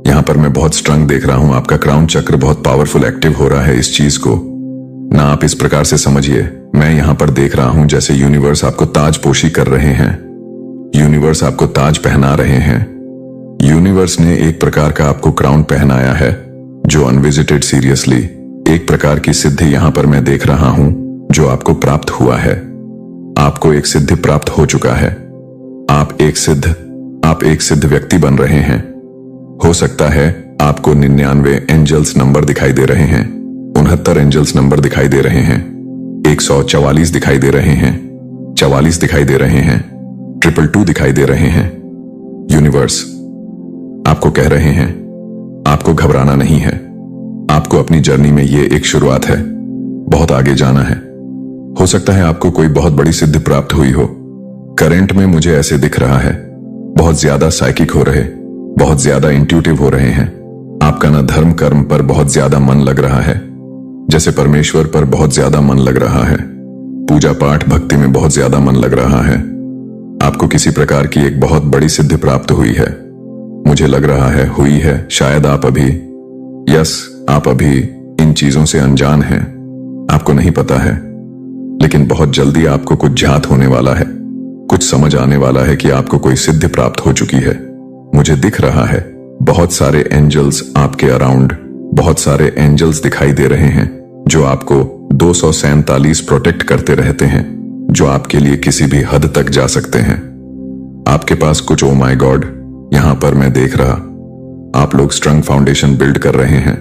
यहां पर मैं बहुत स्ट्रंग देख रहा हूं, आपका क्राउन चक्र बहुत पावरफुल एक्टिव हो रहा है। इस चीज को ना आप इस प्रकार से समझिए, मैं यहां पर देख रहा हूं जैसे यूनिवर्स आपको ताजपोशी कर रहे हैं, यूनिवर्स आपको ताज पहना रहे हैं। यूनिवर्स ने एक प्रकार का आपको क्राउन पहनाया है जो अनविजिटेड, सीरियसली एक प्रकार की सिद्धि यहां पर मैं देख रहा हूं जो आपको प्राप्त हुआ है। आपको एक सिद्धि प्राप्त हो चुका है। आप एक सिद्ध व्यक्ति बन रहे हैं। हो सकता है आपको 99 एंजल्स नंबर दिखाई दे रहे हैं, 69 एंजल्स नंबर दिखाई दे रहे हैं, 144 दिखाई दे रहे हैं, 44 दिखाई दे रहे हैं, 222 दिखाई दे रहे हैं। यूनिवर्स आपको कह रहे हैं आपको घबराना नहीं है। आपको अपनी जर्नी में ये एक शुरुआत है, बहुत आगे जाना है। हो सकता है आपको कोई बहुत बड़ी सिद्धि प्राप्त हुई हो। करंट में मुझे ऐसे दिख रहा है, बहुत ज्यादा साइकिक हो रहे, बहुत ज्यादा इंट्यूटिव हो रहे हैं। आपका ना धर्म कर्म पर बहुत ज्यादा मन लग रहा है, जैसे परमेश्वर पर बहुत ज्यादा मन लग रहा है, पूजा पाठ भक्ति में बहुत ज्यादा मन लग रहा है। आपको किसी प्रकार की एक बहुत बड़ी सिद्धि प्राप्त हुई है, मुझे लग रहा है हुई है। शायद आप अभी इन चीजों से अनजान हैं, आपको नहीं पता है, लेकिन बहुत जल्दी आपको कुछ ज्ञात होने वाला है, कुछ समझ आने वाला है कि आपको कोई सिद्धि प्राप्त हो चुकी है। मुझे दिख रहा है बहुत सारे एंजल्स आपके अराउंड, बहुत सारे एंजल्स दिखाई दे रहे हैं जो आपको 247 प्रोटेक्ट करते रहते हैं, जो आपके लिए किसी भी हद तक जा सकते हैं। आपके पास कुछ, ओ माय गॉड, यहां पर मैं देख रहा, आप लोग स्ट्रंग फाउंडेशन बिल्ड कर रहे हैं।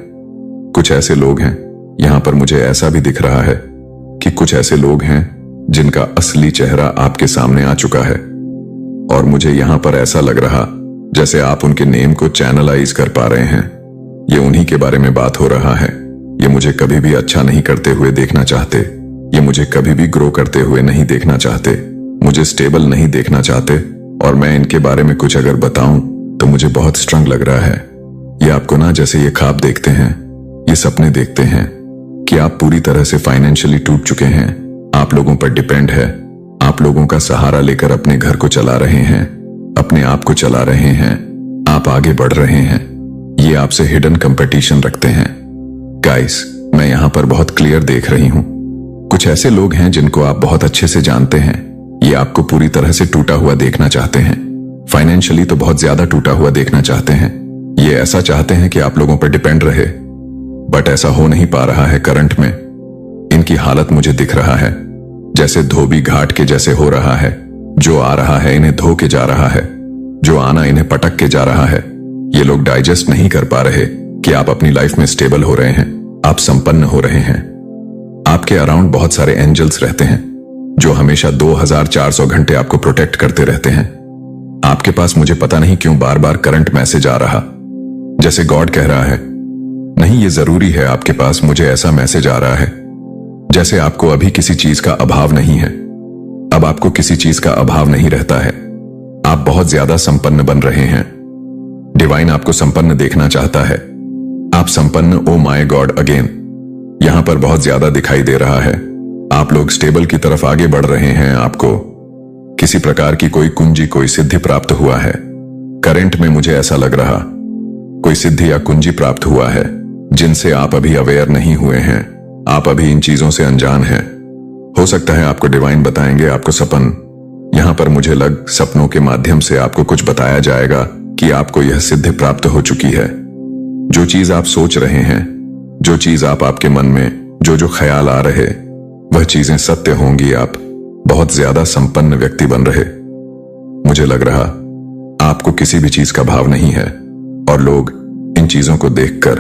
कुछ ऐसे लोग हैं, यहां पर मुझे ऐसा भी दिख रहा है कि कुछ ऐसे लोग हैं जिनका असली चेहरा आपके सामने आ चुका है, और मुझे यहां पर ऐसा लग रहा जैसे आप उनके नेम को चैनलाइज कर पा रहे हैं। ये उन्हीं के बारे में बात हो रहा है। ये मुझे कभी भी अच्छा नहीं करते हुए देखना चाहते, ये मुझे कभी भी ग्रो करते हुए नहीं देखना चाहते, मुझे स्टेबल नहीं देखना चाहते, और मैं इनके बारे में कुछ अगर बताऊं तो मुझे बहुत स्ट्रंग लग रहा है। ये आपको ना जैसे ये ख्वाब देखते हैं, ये सपने देखते हैं कि आप पूरी तरह से फाइनेंशियली टूट चुके हैं, आप लोगों पर डिपेंड है, आप लोगों का सहारा लेकर अपने घर को चला रहे हैं, अपने आप को चला रहे हैं, आप आगे बढ़ रहे हैं। ये आपसे हिडन कंपटीशन रखते हैं। गाइस, मैं यहां पर बहुत क्लियर देख रही हूं, कुछ ऐसे लोग हैं जिनको आप बहुत अच्छे से जानते हैं। ये आपको पूरी तरह से टूटा हुआ देखना चाहते हैं, फाइनेंशियली तो बहुत ज्यादा टूटा हुआ देखना चाहते हैं। ये ऐसा चाहते हैं कि आप लोगों पर डिपेंड रहे, बट ऐसा हो नहीं पा रहा है। करंट में इनकी हालत मुझे दिख रहा है जैसे धोबी घाट के जैसे हो रहा है। जो आ रहा है इन्हें धो के जा रहा है, जो आना इन्हें पटक के जा रहा है। ये लोग डाइजेस्ट नहीं कर पा रहे कि आप अपनी लाइफ में स्टेबल हो रहे हैं, आप संपन्न हो रहे हैं। आपके अराउंड बहुत सारे एंजल्स रहते हैं जो हमेशा 2400 घंटे आपको प्रोटेक्ट करते रहते हैं। आपके पास मुझे पता नहीं क्यों बार बार करंट मैसेज आ रहा, जैसे गॉड कह रहा है नहीं ये जरूरी है आपके पास। मुझे ऐसा मैसेज आ रहा है जैसे आपको अभी किसी चीज का अभाव नहीं है, अब आपको किसी चीज का अभाव नहीं रहता है, आप बहुत ज्यादा संपन्न बन रहे हैं। डिवाइन आपको संपन्न देखना चाहता है, आप संपन्न, ओ माय गॉड, अगेन यहां पर बहुत ज्यादा दिखाई दे रहा है। आप लोग स्टेबल की तरफ आगे बढ़ रहे हैं, आपको किसी प्रकार की कोई कुंजी, कोई सिद्धि प्राप्त हुआ है। करंट में मुझे ऐसा लग रहा कोई सिद्धि या कुंजी प्राप्त हुआ है जिनसे आप अभी अवेयर नहीं हुए हैं, आप अभी इन चीजों से अनजान हैं। हो सकता है आपको डिवाइन बताएंगे, आपको सपन, यहां पर मुझे लग सपनों के माध्यम से आपको कुछ बताया जाएगा कि आपको यह सिद्धि प्राप्त हो चुकी है। जो चीज आप सोच रहे हैं, जो चीज आपके मन में जो ख्याल आ रहे, वह चीजें सत्य होंगी। आप बहुत ज्यादा संपन्न व्यक्ति बन रहे। मुझे लग रहा आपको किसी भी चीज का भाव नहीं है, और लोग इन चीजों को देखकर,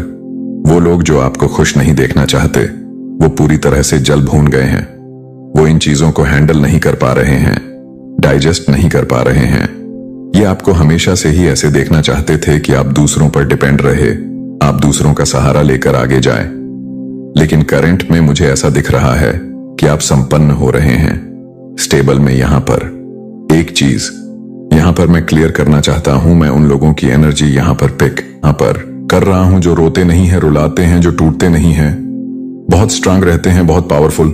वो लोग जो आपको खुश नहीं देखना चाहते, वो पूरी तरह से जल भून गए हैं। वो इन चीजों को हैंडल नहीं कर पा रहे हैं, डाइजेस्ट नहीं कर पा रहे हैं। ये आपको हमेशा से ही ऐसे देखना चाहते थे कि आप दूसरों पर डिपेंड रहे, आप दूसरों का सहारा लेकर आगे जाएं। लेकिन करंट में मुझे ऐसा दिख रहा है कि आप संपन्न हो रहे हैं, स्टेबल में। यहां पर एक चीज यहां पर मैं क्लियर करना चाहता हूं, मैं उन लोगों की एनर्जी यहां पर पिक यहाँ पर कर रहा हूं, जो रोते नहीं है, रुलाते हैं, जो टूटते नहीं हैं, बहुत स्ट्रांग रहते हैं, बहुत पावरफुल।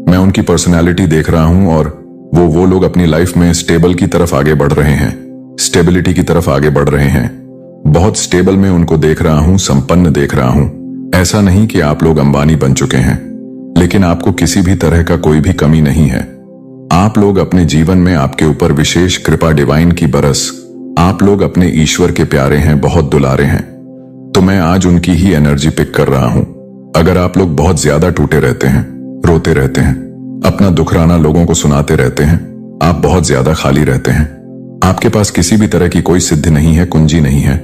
मैं उनकी पर्सनैलिटी देख रहा हूं और वो लोग अपनी लाइफ में स्टेबल की तरफ आगे बढ़ रहे हैं, स्टेबिलिटी की तरफ आगे बढ़ रहे हैं। बहुत स्टेबल में उनको देख रहा हूं, संपन्न देख रहा हूं। ऐसा नहीं कि आप लोग अंबानी बन चुके हैं, लेकिन आपको किसी भी तरह का कोई भी कमी नहीं है। आप लोग अपने जीवन में, आपके ऊपर विशेष कृपा डिवाइन की बरस, आप लोग अपने ईश्वर के प्यारे हैं, बहुत दुलारे हैं। तो मैं आज उनकी ही एनर्जी पिक कर रहा हूं। अगर आप लोग बहुत ज्यादा टूटे रहते हैं, रोते रहते हैं, अपना दुखराना लोगों को सुनाते रहते हैं, आप बहुत ज्यादा खाली रहते हैं, आपके पास किसी भी तरह की कोई सिद्धि नहीं है, कुंजी नहीं है,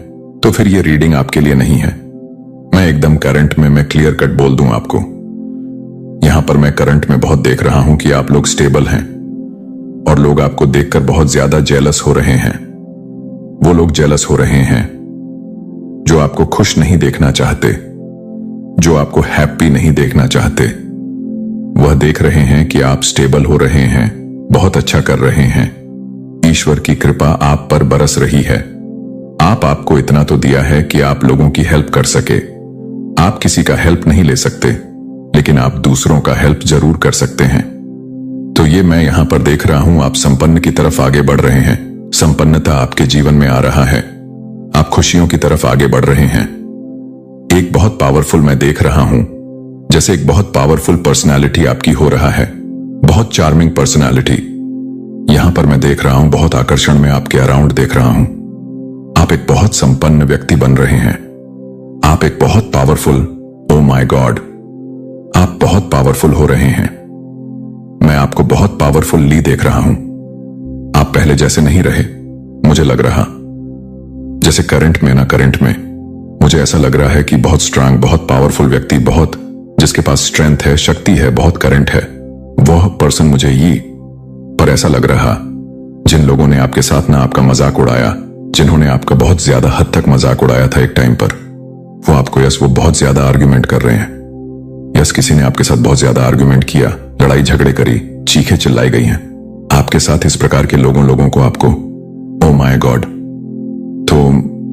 तो फिर ये रीडिंग आपके लिए नहीं है। मैं एकदम करंट में, मैं क्लियर कट बोल दूं आपको। यहां पर मैं करंट में बहुत देख रहा हूं कि आप लोग स्टेबल हैं और लोग आपको देखकर बहुत ज्यादा जेलस हो रहे हैं। वो लोग जेलस हो रहे हैं जो आपको खुश नहीं देखना चाहते, जो आपको हैप्पी नहीं देखना चाहते। वह देख रहे हैं कि आप स्टेबल हो रहे हैं, बहुत अच्छा कर रहे हैं। ईश्वर की कृपा आप पर बरस रही है। आपको इतना तो दिया है कि आप लोगों की हेल्प कर सके। आप किसी का हेल्प नहीं ले सकते, लेकिन आप दूसरों का हेल्प जरूर कर सकते हैं। तो ये मैं यहां पर देख रहा हूं, आप संपन्न की तरफ आगे बढ़ रहे हैं। संपन्नता आपके जीवन में आ रहा है, आप खुशियों की तरफ आगे बढ़ रहे हैं। एक बहुत पावरफुल मैं देख रहा हूं, जैसे एक बहुत पावरफुल पर्सनालिटी आपकी हो रहा है, बहुत चार्मिंग पर्सनालिटी। यहां पर मैं देख रहा हूं, बहुत आकर्षण में आपके अराउंड देख रहा हूं। आप एक बहुत संपन्न व्यक्ति बन रहे हैं। आप एक बहुत पावरफुल, ओ माय गॉड, आप बहुत पावरफुल हो रहे हैं। मैं आपको बहुत पावरफुली देख रहा हूं। आप पहले जैसे नहीं रहे, मुझे लग रहा जैसे करंट में ना, करंट में मुझे ऐसा लग रहा है कि बहुत स्ट्रांग, बहुत पावरफुल व्यक्ति, बहुत जिसके पास स्ट्रेंथ है, शक्ति है, बहुत करंट है, वह पर्सन मुझे ये पर ऐसा लग रहा। जिन लोगों ने आपके साथ ना आपका मजाक उड़ाया, जिन्होंने आपका बहुत ज्यादा हद तक मजाक उड़ाया था एक टाइम पर, वो आपको वो बहुत ज्यादा आर्ग्यूमेंट कर रहे हैं। किसी ने आपके साथ बहुत ज्यादा आर्ग्यूमेंट किया, लड़ाई झगड़े करी, चीखें चिल्लाई गई हैं आपके साथ। इस प्रकार के लोगों को आपको, ओ माय गॉड। तो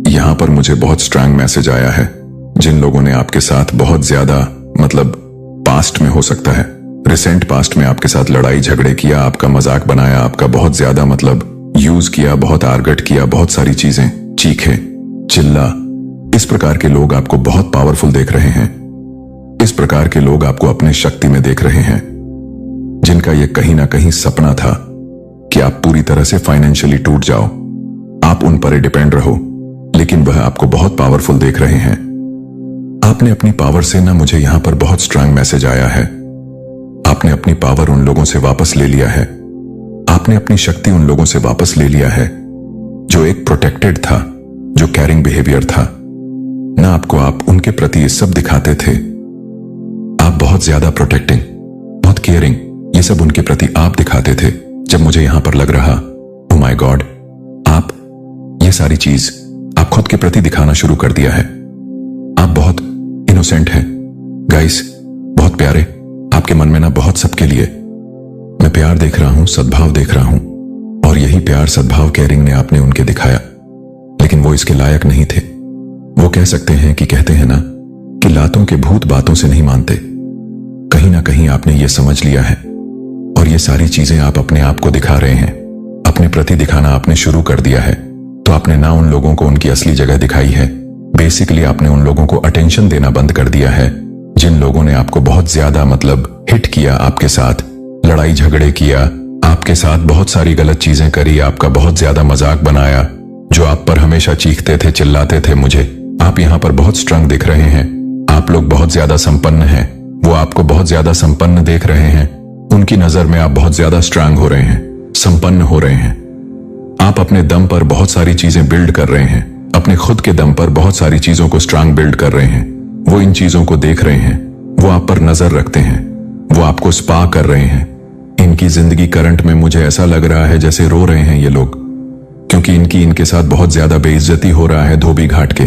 यहां पर मुझे बहुत स्ट्रांग मैसेज आया है। जिन लोगों ने आपके साथ बहुत ज्यादा, मतलब पास्ट में हो सकता है, रिसेंट पास्ट में आपके साथ लड़ाई झगड़े किया, आपका मजाक बनाया, आपका बहुत ज्यादा मतलब यूज किया, बहुत आर्गट किया, बहुत सारी चीजें, चीखे चिल्ला, इस प्रकार के लोग आपको बहुत पावरफुल देख रहे हैं। इस प्रकार के लोग आपको अपने शक्ति में देख रहे हैं, जिनका यह कहीं ना कहीं सपना था कि आप पूरी तरह से फाइनेंशियली टूट जाओ, आप उन पर डिपेंड रहो, लेकिन वह आपको बहुत पावरफुल देख रहे हैं। आपने अपनी पावर से ना, मुझे यहां पर बहुत स्ट्रांग मैसेज आया है, आपने अपनी पावर उन लोगों से वापस ले लिया है। आपने अपनी शक्ति उन लोगों से वापस ले लिया है जो एक प्रोटेक्टेड था, जो कैरिंग बिहेवियर था ना। आपको आप उनके प्रति ये सब दिखाते थे, आप बहुत ज्यादा प्रोटेक्टिंग, बहुत केयरिंग, ये सब उनके प्रति आप दिखाते थे। जब मुझे यहां पर लग रहा, ओ माय गॉड, आप ये सारी चीज आप खुद के प्रति दिखाना शुरू कर दिया है। आप बहुत इनोसेंट हैं गाइस, बहुत प्यारे। आपके मन में ना बहुत सबके लिए मैं प्यार देख रहा हूं, सद्भाव देख रहा हूं, और यही प्यार, सद्भाव, केयरिंग ने आपने उनके दिखाया, लेकिन वो इसके लायक नहीं थे। वो कह सकते हैं कि कहते हैं ना कि लातों के भूत बातों से नहीं मानते। कहीं ना कहीं आपने ये समझ लिया है और ये सारी चीजें आप अपने आप को दिखा रहे हैं, अपने प्रति दिखाना आपने शुरू कर दिया है। तो आपने ना उन लोगों को उनकी असली जगह दिखाई है। बेसिकली आपने उन लोगों को अटेंशन देना बंद कर दिया है, जिन लोगों ने आपको बहुत ज्यादा मतलब हिट किया, आपके साथ लड़ाई झगड़े किया, आपके साथ बहुत सारी गलत चीजें करी, आपका बहुत ज्यादा मजाक बनाया, जो आप पर हमेशा चीखते थे, चिल्लाते थे। मुझे आप यहां पर बहुत स्ट्रांग दिख रहे हैं। आप लोग बहुत ज्यादा संपन्न हैं, वो आपको बहुत ज्यादा संपन्न देख रहे हैं। उनकी नजर में आप बहुत ज्यादा स्ट्रांग हो रहे हैं, संपन्न हो रहे हैं। आप अपने दम पर बहुत सारी चीजें बिल्ड कर रहे हैं, अपने खुद के दम पर बहुत सारी चीजों को स्ट्रांग बिल्ड कर रहे हैं। वो इन चीजों को देख रहे हैं, वो आप पर नजर रखते हैं, वो आपको स्पा कर रहे हैं। इनकी जिंदगी करंट में मुझे ऐसा लग रहा है जैसे रो रहे हैं ये लोग, क्योंकि इनके साथ बहुत ज्यादा बेइज्जती हो रहा है धोबी घाट के।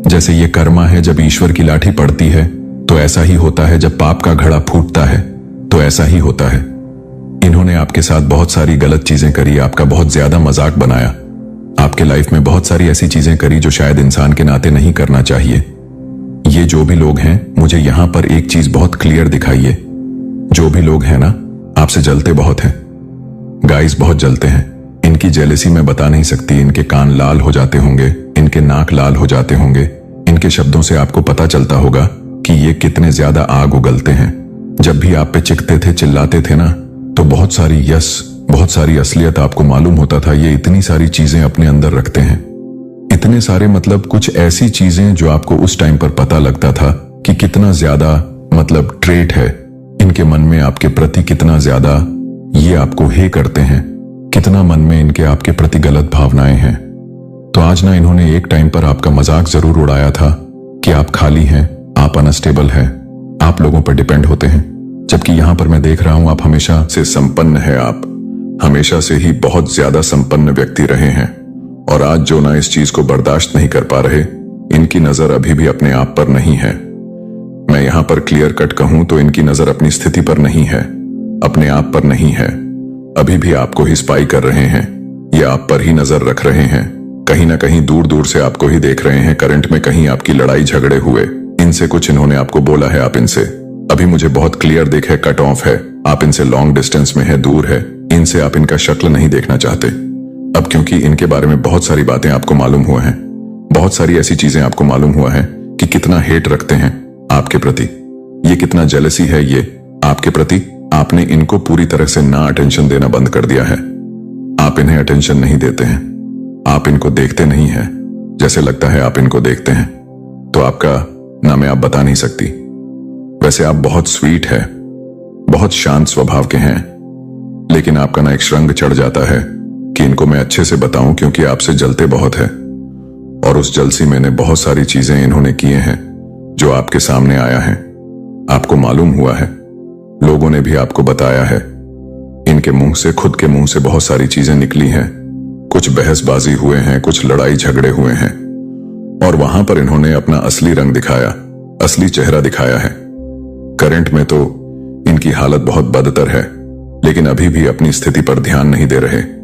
जैसे ये कर्मा है, जब ईश्वर की लाठी पड़ती है तो ऐसा ही होता है, जब पाप का घड़ा फूटता है तो ऐसा ही होता है। इन्होंने आपके साथ बहुत सारी गलत चीजें करी, आपका बहुत ज्यादा मजाक बनाया, आपके लाइफ में बहुत सारी ऐसी चीजें करी जो शायद इंसान के नाते नहीं करना चाहिए। ये जो भी लोग हैं, मुझे यहां पर एक चीज बहुत क्लियर दिखाइए। जो भी लोग हैं ना, आपसे जलते बहुत हैं। गाइस बहुत जलते हैं। इनकी जेलेसी मैं बता नहीं सकती। इनके कान लाल हो जाते होंगे, इनके नाक लाल हो जाते होंगे। इनके शब्दों से आपको पता चलता होगा कि ये कितने ज्यादा आग उगलते हैं। जब भी आप पे चिखते थे, चिल्लाते थे ना, तो बहुत सारी असलियत आपको मालूम होता था। ये इतनी सारी चीजें अपने अंदर रखते हैं, इतने सारे मतलब कुछ ऐसी चीजें जो आपको उस टाइम पर पता लगता था कि कितना ज्यादा मतलब ट्रेट है इनके मन में आपके प्रति, कितना ज्यादा ये आपको हे करते हैं, कितना मन में इनके आपके प्रति गलत भावनाएं हैं। तो आज ना इन्होंने एक टाइम पर आपका मजाक जरूर उड़ाया था कि आप खाली हैं, आप अनस्टेबल हैं, आप लोगों पर डिपेंड होते हैं। जबकि यहां पर मैं देख रहा हूं आप हमेशा से संपन्न है, आप हमेशा से ही बहुत ज्यादा संपन्न व्यक्ति रहे हैं। और आज जो ना इस चीज को बर्दाश्त नहीं कर पा रहे, इनकी नजर अभी भी अपने आप पर नहीं है। मैं यहां पर क्लियर कट कहूं तो इनकी नजर अपनी स्थिति पर नहीं है, अपने आप पर नहीं है। अभी भी आपको ही स्पाई कर रहे हैं, ये आप पर ही नजर रख रहे हैं। कहीं ना कहीं दूर दूर से आपको ही देख रहे हैं। करंट में कहीं आपकी लड़ाई झगड़े हुए, इनसे कुछ इन्होंने आपको बोला है, आप इनसे अभी मुझे बहुत क्लियर देख है, कट ऑफ है, आप इनसे लॉन्ग डिस्टेंस में है, दूर है। इनसे आप इनका शक्ल नहीं देखना चाहते अब, क्योंकि इनके बारे में बहुत सारी बातें आपको मालूम हुआ है, बहुत सारी ऐसी चीजें आपको मालूम हुआ है कि कितना हेट रखते हैं आपके प्रति, ये कितना जेलसी है ये आपके प्रति। आपने इनको पूरी तरह से ना अटेंशन देना बंद कर दिया है। आप इन्हें अटेंशन नहीं देते हैं, आप इनको देखते नहीं है। जैसे लगता है आप इनको देखते हैं तो आपका नाम आप बता नहीं सकती। वैसे आप बहुत स्वीट है, बहुत शांत स्वभाव के हैं, लेकिन आपका ना एक श्रृंग चढ़ जाता है कि इनको मैं अच्छे से बताऊं, क्योंकि आपसे जलते बहुत है। और उस जलसी में ने बहुत सारी चीजें इन्होंने किए हैं जो आपके सामने आया है, आपको मालूम हुआ है, लोगों ने भी आपको बताया है। इनके मुंह से, खुद के मुंह से बहुत सारी चीजें निकली हैं। कुछ बहसबाजी हुए हैं, कुछ लड़ाई झगड़े हुए हैं, और वहां पर इन्होंने अपना असली रंग दिखाया, असली चेहरा दिखाया है। करंट में तो इनकी हालत बहुत बदतर है, लेकिन अभी भी अपनी स्थिति पर ध्यान नहीं दे रहे।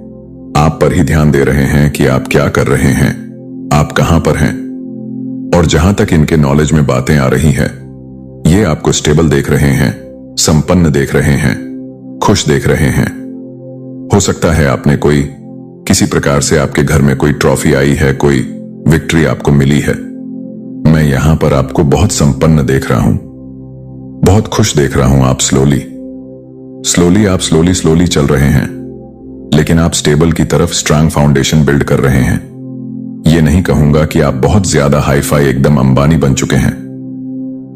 आप पर ही ध्यान दे रहे हैं कि आप क्या कर रहे हैं, आप कहां पर हैं। और जहां तक इनके नॉलेज में बातें आ रही हैं, ये आपको स्टेबल देख रहे हैं, संपन्न देख रहे हैं, खुश देख रहे हैं। हो सकता है आपने कोई किसी प्रकार से आपके घर में कोई ट्रॉफी आई है, कोई विक्ट्री आपको मिली है। मैं यहां पर आपको बहुत संपन्न देख रहा हूं, बहुत खुश देख रहा हूं। आप स्लोली चल रहे हैं, लेकिन आप स्टेबल की तरफ स्ट्रांग फाउंडेशन बिल्ड कर रहे हैं। ये नहीं कहूंगा कि आप बहुत ज्यादा हाईफाई एकदम अंबानी बन चुके हैं,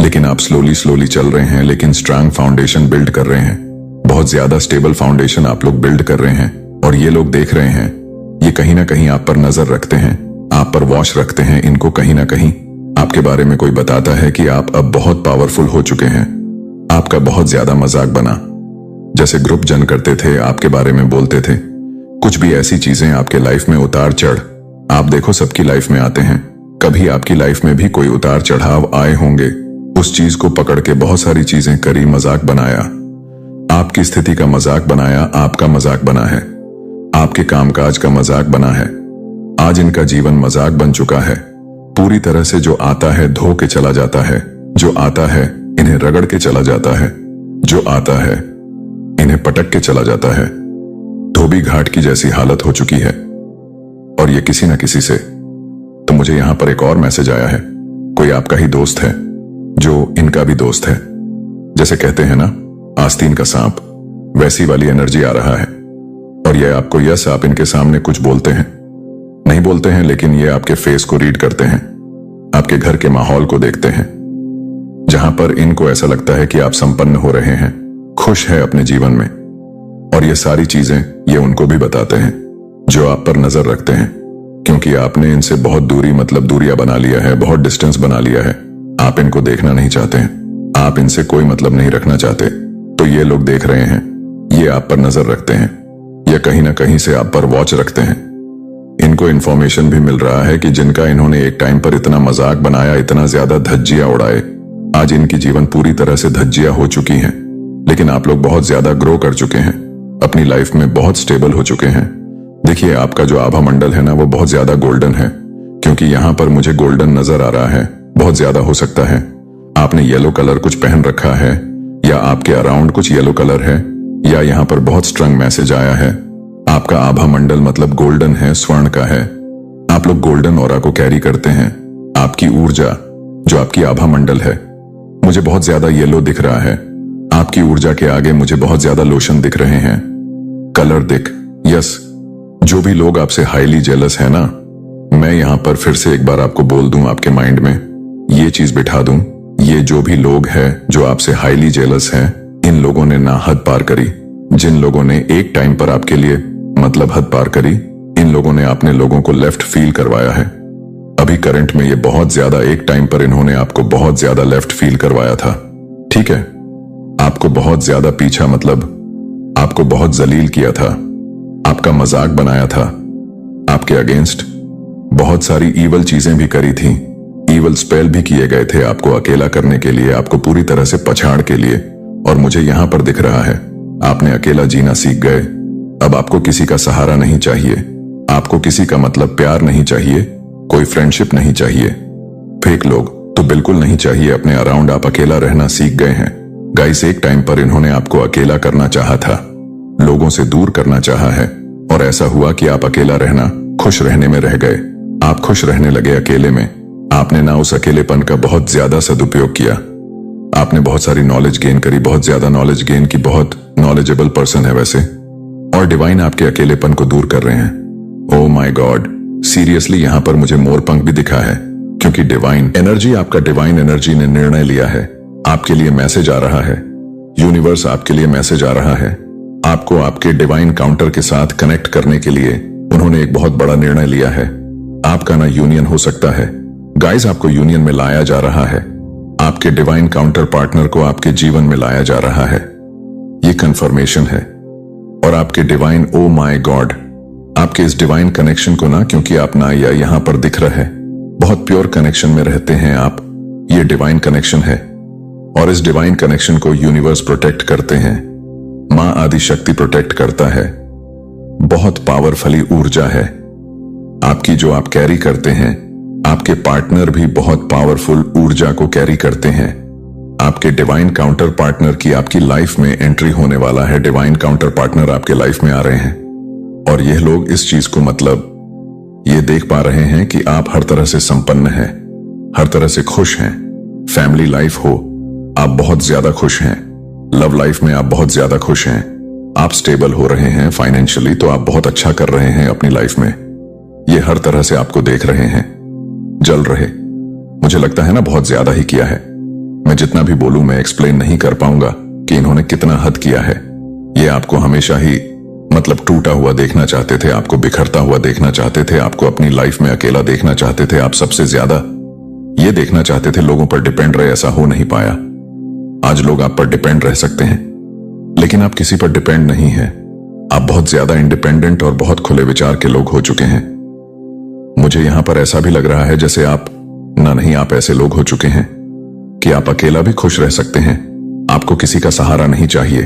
लेकिन आप स्लोली चल रहे हैं, लेकिन स्ट्रांग फाउंडेशन बिल्ड कर रहे हैं। बहुत ज्यादा स्टेबल फाउंडेशन आप लोग बिल्ड कर रहे हैं, और ये लोग देख रहे हैं। ये कहीं ना कहीं आप पर नजर रखते हैं, आप पर वॉच रखते हैं। इनको कहीं ना कहीं आपके बारे में कोई बताता है कि आप अब बहुत पावरफुल हो चुके हैं। आपका बहुत ज्यादा मजाक बना, जैसे ग्रुप जन करते थे, आपके बारे में बोलते थे। कुछ भी ऐसी चीजें आपके लाइफ में उतार चढ़, आप देखो सबकी लाइफ में आते हैं। कभी आपकी लाइफ में भी कोई उतार चढ़ाव आए होंगे। उस चीज को पकड़ के बहुत सारी चीजें करी, मजाक बनाया, आपकी स्थिति का मजाक बनाया, आपका मजाक बना है, आपके कामकाज का मजाक बना है। आज इनका जीवन मजाक बन चुका है। पूरी तरह से जो आता है धो के चला जाता है, जो आता है इन्हें रगड़ के चला जाता है, जो आता है इन्हें पटक के चला जाता है। धोबी घाट की जैसी हालत हो चुकी है, और ये किसी न किसी से। तो मुझे यहां पर एक और मैसेज आया है, कोई आपका ही दोस्त है जो इनका भी दोस्त है। जैसे कहते हैं ना, आस्तीन का सांप, वैसी वाली एनर्जी आ रहा है। और ये आपको, यस आप इनके सामने कुछ बोलते हैं, नहीं बोलते हैं, लेकिन ये आपके फेस को रीड करते हैं, आपके घर के माहौल को देखते हैं, जहां पर इनको ऐसा लगता है कि आप संपन्न हो रहे हैं, खुश है अपने जीवन में। और ये सारी चीजें ये उनको भी बताते हैं जो आप पर नजर रखते हैं, क्योंकि आपने इनसे बहुत दूरी, मतलब दूरियां बना लिया है, बहुत डिस्टेंस बना लिया है। आप इनको देखना नहीं चाहते हैं, आप इनसे कोई मतलब नहीं रखना चाहते। तो ये लोग देख रहे हैं, ये आप पर नजर रखते हैं, ये कहीं ना कहीं से आप पर वॉच रखते हैं। इनको इन्फॉर्मेशन भी मिल रहा है कि जिनका इन्होंने एक टाइम पर इतना मजाक बनाया, इतना ज्यादा धज्जियां उड़ाए, आज इनकी जीवन पूरी तरह से धज्जियां हो चुकी हैं। लेकिन आप लोग बहुत ज्यादा ग्रो कर चुके हैं, अपनी लाइफ में बहुत स्टेबल हो चुके हैं, देखिए, आपका जो आभा मंडल है ना, वो बहुत ज्यादा गोल्डन है, क्योंकि यहाँ पर मुझे गोल्डन नजर आ रहा है। बहुत ज्यादा हो सकता है आपने येलो कलर कुछ पहन रखा है, या आपके अराउंड कुछ येलो कलर है, या यहाँ पर बहुत स्ट्रॉन्ग मैसेज आया है। आपका आभा मंडल मतलब गोल्डन है, स्वर्ण का है। आप लोग गोल्डन ऑरा को कैरी करते हैं। आपकी ऊर्जा, जो आपकी आभा मंडल है, मुझे बहुत ज्यादा येलो दिख रहा है। आपकी ऊर्जा के आगे मुझे बहुत ज्यादा लोशन दिख रहे हैं। कलर दिख, यस। जो भी लोग आपसे हाईली जेलस है ना, मैं यहां पर फिर से एक बार आपको बोल दूं, आपके माइंड में ये चीज बिठा दूं, ये जो भी लोग हैं जो आपसे हाईली जेलस हैं, इन लोगों ने ना हद पार करी। जिन लोगों ने एक टाइम पर आपके लिए मतलब हद पार करी, इन लोगों ने अपने लोगों को लेफ्ट फील करवाया है। अभी करंट में ये बहुत ज्यादा, एक टाइम पर इन्होंने आपको बहुत ज्यादा लेफ्ट फील करवाया था। ठीक है, आपको बहुत ज्यादा पीछा, मतलब आपको बहुत जलील किया था, आपका मजाक बनाया था, आपके अगेंस्ट बहुत सारी ईवल चीजें भी करी थी। ईवल स्पेल भी किए गए थे आपको अकेला करने के लिए, आपको पूरी तरह से पछाड़ के लिए। और मुझे यहां पर दिख रहा है आपने अकेला जीना सीख गए। अब आपको किसी का सहारा नहीं चाहिए, आपको किसी का मतलब प्यार नहीं चाहिए, कोई फ्रेंडशिप नहीं चाहिए, फेक लोग तो बिल्कुल नहीं चाहिए अपने अराउंड। आप अकेला रहना सीख गए हैं। गाइस, एक टाइम पर इन्होंने आपको अकेला करना चाहा था, लोगों से दूर करना चाहा है, और ऐसा हुआ कि आप अकेला रहना, खुश रहने में रह गए। आप खुश रहने लगे अकेले में। आपने ना उस अकेलेपन का बहुत ज्यादा सदुपयोग किया। आपने बहुत सारी नॉलेज गेन करी, बहुत ज्यादा नॉलेज गेन की। बहुत नॉलेजेबल पर्सन है वैसे, और डिवाइन आपके अकेलेपन को दूर कर रहे हैं। ओह माय गॉड, सीरियसली यहां पर मुझे मोरपंख भी दिखा है, क्योंकि डिवाइन एनर्जी, आपका डिवाइन एनर्जी ने निर्णय लिया है। आपके लिए मैसेज आ रहा है, यूनिवर्स आपके लिए मैसेज आ रहा है। आपको आपके डिवाइन काउंटर के साथ कनेक्ट करने के लिए उन्होंने एक बहुत बड़ा निर्णय लिया है। आपका ना यूनियन हो सकता है। गाइस, आपको यूनियन में लाया जा रहा है। आपके डिवाइन काउंटर पार्टनर को आपके जीवन में लाया जा रहा है। ये कंफर्मेशन है। और आपके डिवाइन, ओ माय गॉड, आपके इस डिवाइन कनेक्शन को ना, क्योंकि आप ना या यहां पर दिख रहे हैं, बहुत प्योर कनेक्शन में रहते हैं आप। ये डिवाइन कनेक्शन है, और इस डिवाइन कनेक्शन को यूनिवर्स प्रोटेक्ट करते हैं। मां आदि शक्ति प्रोटेक्ट करता है। बहुत पावरफुली ऊर्जा है आपकी जो आप कैरी करते हैं। आपके पार्टनर भी बहुत पावरफुल ऊर्जा को कैरी करते हैं। आपके डिवाइन काउंटर पार्टनर की आपकी लाइफ में एंट्री होने वाला है। डिवाइन काउंटर पार्टनर आपके लाइफ में आ रहे हैं, और यह लोग इस चीज को मतलब ये देख पा रहे हैं कि आप हर तरह से संपन्न हैं, हर तरह से खुश हैं। फैमिली लाइफ हो, आप बहुत ज्यादा खुश हैं। लव लाइफ में आप बहुत ज्यादा खुश हैं। आप स्टेबल हो रहे हैं फाइनेंशियली, तो आप बहुत अच्छा कर रहे हैं अपनी लाइफ में। ये हर तरह से आपको देख रहे हैं, जल रहे। मुझे लगता है ना बहुत ज्यादा ही किया है। मैं जितना भी बोलूं मैं एक्सप्लेन नहीं कर पाऊंगा कि इन्होंने कितना हद किया है। ये आपको हमेशा ही मतलब टूटा हुआ देखना चाहते थे, आपको बिखरता हुआ देखना चाहते थे, आपको अपनी लाइफ में अकेला देखना चाहते थे। आप सबसे ज्यादा ये देखना चाहते थे लोगों पर डिपेंड रहे, ऐसा हो नहीं पाया। आज लोग आप पर डिपेंड रह सकते हैं, लेकिन आप किसी पर डिपेंड नहीं हैं। आप बहुत ज्यादा इंडिपेंडेंट और बहुत खुले विचार के लोग हो चुके हैं। मुझे यहां पर ऐसा भी लग रहा है जैसे आप नहीं, आप ऐसे लोग हो चुके हैं कि आप अकेला भी खुश रह सकते हैं। आपको किसी का सहारा नहीं चाहिए,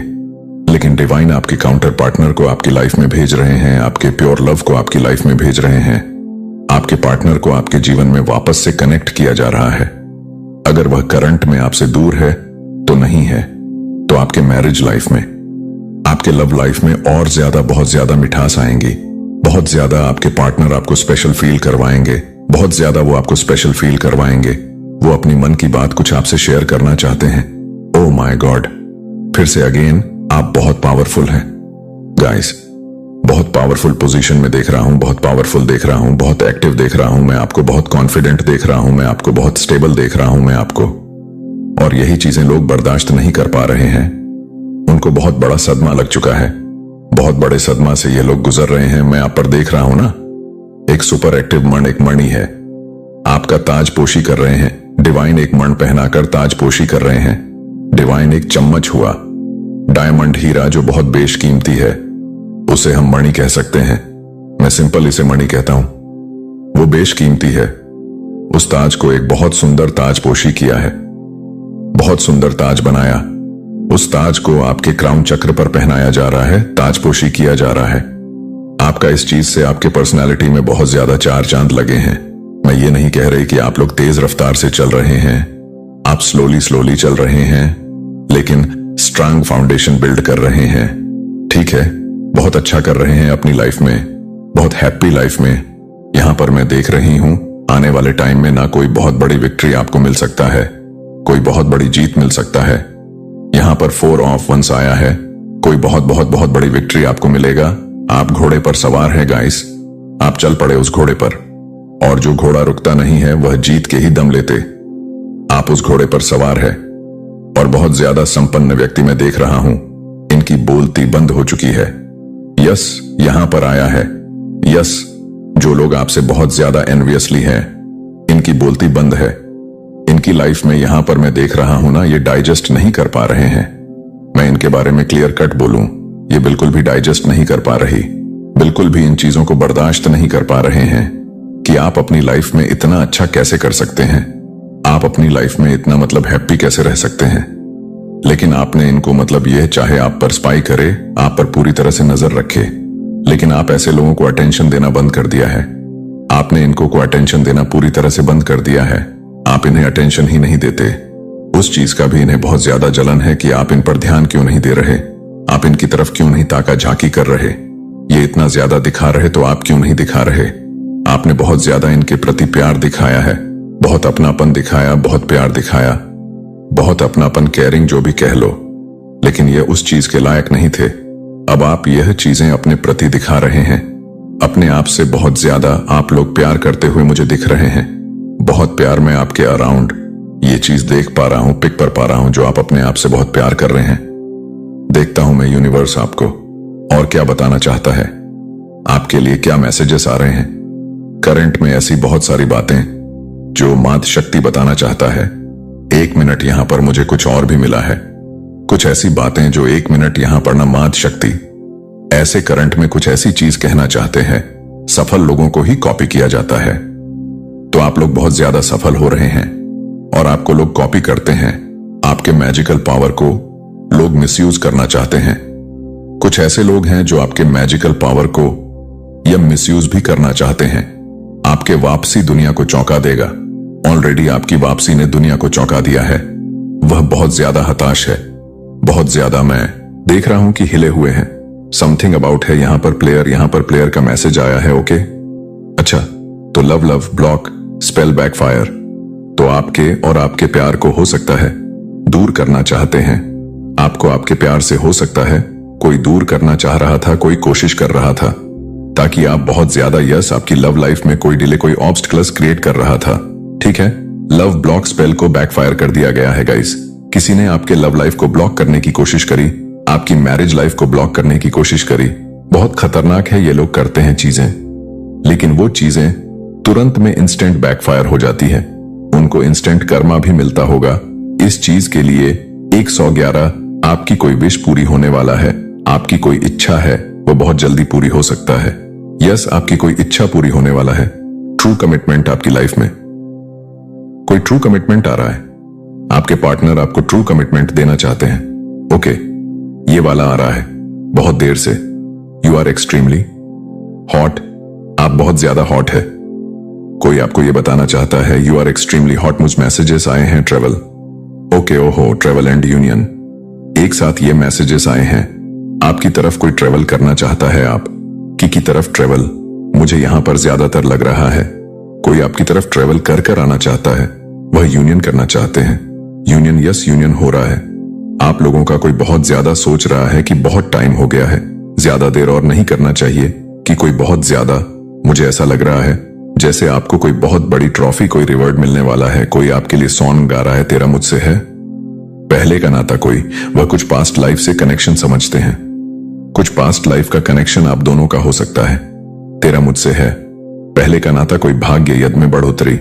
लेकिन डिवाइन आपके काउंटर पार्टनर को आपकी लाइफ में भेज रहे हैं, आपके प्योर लव को आपकी लाइफ में भेज रहे हैं। आपके पार्टनर को आपके जीवन में वापस से कनेक्ट किया जा रहा है। अगर वह करंट में आपसे दूर है तो नहीं है, तो आपके मैरिज लाइफ में, आपके लव लाइफ में और ज्यादा, बहुत ज्यादा मिठास आएंगी। बहुत ज्यादा आपके पार्टनर आपको स्पेशल फील करवाएंगे। बहुत ज्यादा वो आपको स्पेशल फील करवाएंगे। वो अपनी मन की बात कुछ आपसे शेयर करना चाहते हैं। ओह माय गॉड, फिर से अगेन आप बहुत पावरफुल हैं गाइस। बहुत पावरफुल पोजीशन में देख रहा हूं, बहुत पावरफुल देख रहा हूं, बहुत एक्टिव देख रहा हूं मैं आपको, बहुत कॉन्फिडेंट देख रहा हूं मैं आपको, बहुत स्टेबल देख रहा हूं मैं आपको। और यही चीजें लोग बर्दाश्त नहीं कर पा रहे हैं। उनको बहुत बड़ा सदमा लग चुका है। बहुत बड़े सदमा से ये लोग गुजर रहे हैं। मैं आप पर देख रहा हूं ना, एक सुपर एक्टिव मण, एक मणि है, आपका ताज पोशी कर रहे हैं। डिवाइन एक मण पहनाकर ताज पोशी कर रहे हैं। डिवाइन एक चम्मच हुआ, डायमंड हीरा जो बहुत बेशकीमती है, उसे हम मणि कह सकते हैं। मैं सिंपल इसे मणि कहता हूं। वो बेशकीमती है। उस ताज को एक बहुत सुंदर ताज पोशी किया है, बहुत सुंदर ताज बनाया। उस ताज को आपके क्राउन चक्र पर पहनाया जा रहा है, ताजपोशी किया जा रहा है। आपका इस चीज से आपके पर्सनालिटी में बहुत ज्यादा चार चांद लगे हैं। मैं ये नहीं कह रही कि आप लोग तेज रफ्तार से चल रहे हैं, आप स्लोली स्लोली चल रहे हैं, लेकिन स्ट्रांग फाउंडेशन बिल्ड कर रहे हैं। ठीक है, बहुत अच्छा कर रहे हैं अपनी लाइफ में, बहुत हैप्पी लाइफ में। यहां पर मैं देख रही हूं आने वाले टाइम में ना कोई बहुत बड़ी विक्ट्री आपको मिल सकता है, कोई बहुत बड़ी जीत मिल सकता है। यहां पर 4 ऑफ वंस आया है, कोई बहुत बहुत बहुत बड़ी विक्ट्री आपको मिलेगा। आप घोड़े पर सवार हैं गाइस, आप चल पड़े उस घोड़े पर, और जो घोड़ा रुकता नहीं है वह जीत के ही दम लेते। आप उस घोड़े पर सवार है, और बहुत ज्यादा संपन्न व्यक्ति मैं देख रहा हूं, इनकी बोलती बंद हो चुकी है। यस यहां पर आया है, यस जो लोग आपसे बहुत ज्यादा एनवियसली हैं, इनकी बोलती बंद है। इनकी लाइफ में यहां पर मैं देख रहा हूं ना, ये डाइजेस्ट नहीं कर पा रहे हैं। मैं इनके बारे में क्लियर कट बोलूं, ये बिल्कुल भी डाइजेस्ट नहीं कर पा रही, बिल्कुल भी इन चीजों को बर्दाश्त नहीं कर पा रहे हैं कि आप अपनी लाइफ में इतना अच्छा कैसे कर सकते हैं, आप अपनी लाइफ में इतना मतलब हैप्पी कैसे रह सकते हैं। लेकिन आपने इनको मतलब यह चाहे आप पर स्पाई करे, आप पर पूरी तरह से नजर रखे, लेकिन आप ऐसे लोगों को अटेंशन देना बंद कर दिया है। आपने इनको को अटेंशन देना पूरी तरह से बंद कर दिया है। आप इन्हें अटेंशन ही नहीं देते। उस चीज का भी इन्हें बहुत ज्यादा जलन है कि आप इन पर ध्यान क्यों नहीं दे रहे, आप इनकी तरफ क्यों नहीं ताका झांकी कर रहे। ये इतना ज्यादा दिखा रहे तो आप क्यों नहीं दिखा रहे। आपने बहुत ज्यादा इनके प्रति प्यार दिखाया है, बहुत अपनापन दिखाया, बहुत प्यार दिखाया, बहुत अपनापन, केयरिंग जो भी कह लो, लेकिन ये उस चीज के लायक नहीं थे। अब आप यह चीजें अपने प्रति दिखा रहे हैं। अपने आप से बहुत ज्यादा आप लोग प्यार करते हुए मुझे दिख रहे हैं। बहुत प्यार मैं आपके अराउंड ये चीज देख पा रहा हूं, पिक कर पा रहा हूं, जो आप अपने आप से बहुत प्यार कर रहे हैं। देखता हूं मैं यूनिवर्स आपको और क्या बताना चाहता है, आपके लिए क्या मैसेजेस आ रहे हैं। करंट में ऐसी बहुत सारी बातें जो मात शक्ति बताना चाहता है। 1 मिनट यहां पर मुझे कुछ और भी मिला है, कुछ ऐसी बातें जो 1 मिनट यहां पर ना मात शक्ति ऐसे करंट में कुछ ऐसी चीज कहना चाहते हैं। सफल लोगों को ही कॉपी किया जाता है, तो आप लोग बहुत ज्यादा सफल हो रहे हैं और आपको लोग कॉपी करते हैं। आपके मैजिकल पावर को लोग मिसयूज करना चाहते हैं। कुछ ऐसे लोग हैं जो आपके मैजिकल पावर को या मिसयूज भी करना चाहते हैं। आपके वापसी दुनिया को चौंका देगा। ऑलरेडी आपकी वापसी ने दुनिया को चौंका दिया है। वह बहुत ज्यादा हताश है, बहुत ज्यादा मैं देख रहा हूं कि हिले हुए हैं। समथिंग अबाउट है, यहां पर प्लेयर का मैसेज आया है। ओके अच्छा, तो love love block spell backfire, तो आपके और आपके प्यार को हो सकता है दूर करना चाहते हैं। आपको आपके प्यार से हो सकता है कोई दूर करना चाह रहा था, कोई कोशिश कर रहा था ताकि आप बहुत ज्यादा यस आपकी लव लाइफ में कोई डिले, कोई ऑब्स्टिकल्स क्रिएट कर रहा था। ठीक है, लव ब्लॉक स्पेल को बैकफायर कर दिया गया है गाइस। किसी ने आपके लव लाइफ को ब्लॉक करने की कोशिश करी, आपकी मैरिज लाइफ को ब्लॉक करने की कोशिश करी। बहुत खतरनाक है, ये लोग करते हैं चीजें, लेकिन वो चीजें तुरंत में इंस्टेंट बैकफायर हो जाती है। उनको इंस्टेंट कर्मा भी मिलता होगा इस चीज के लिए। 111 आपकी कोई विश पूरी होने वाला है, आपकी कोई इच्छा है वो बहुत जल्दी पूरी हो सकता है। यस आपकी कोई इच्छा पूरी होने वाला है। ट्रू कमिटमेंट आपकी लाइफ में, कोई ट्रू कमिटमेंट आ रहा है। आपके पार्टनर आपको ट्रू कमिटमेंट देना चाहते हैं। ओके, ये वाला आ रहा है बहुत देर से। यू आर एक्सट्रीमली हॉट, आप बहुत ज्यादा हॉट है। कोई आपको ये बताना चाहता है यू आर एक्सट्रीमली हॉट। मुझ मैसेजेस आए हैं ट्रेवल। ओके, ओहो, ट्रेवल एंड यूनियन, एक साथ ये मैसेजेस आए हैं। आपकी तरफ कोई ट्रेवल करना चाहता है, आप की तरफ ट्रेवल मुझे यहां पर ज्यादातर लग रहा है। कोई आपकी तरफ ट्रेवल कर कर आना चाहता है, वह यूनियन करना चाहते हैं। यूनियन, यस यूनियन हो रहा है। आप लोगों का कोई बहुत ज्यादा सोच रहा है कि बहुत टाइम हो गया है, ज्यादा देर और नहीं करना चाहिए, कि कोई बहुत ज्यादा, मुझे ऐसा लग रहा है जैसे आपको कोई बहुत बड़ी ट्रॉफी, कोई रिवॉर्ड मिलने वाला है। कोई आपके लिए सॉन्ग गा रहा है, तेरा मुझसे है पहले का नाता। कोई वह कुछ पास्ट लाइफ से कनेक्शन समझते हैं, कुछ पास्ट लाइफ का कनेक्शन आप दोनों का हो सकता है। तेरा मुझसे है पहले का नाता, कोई भाग्य यद में बढ़ोतरी,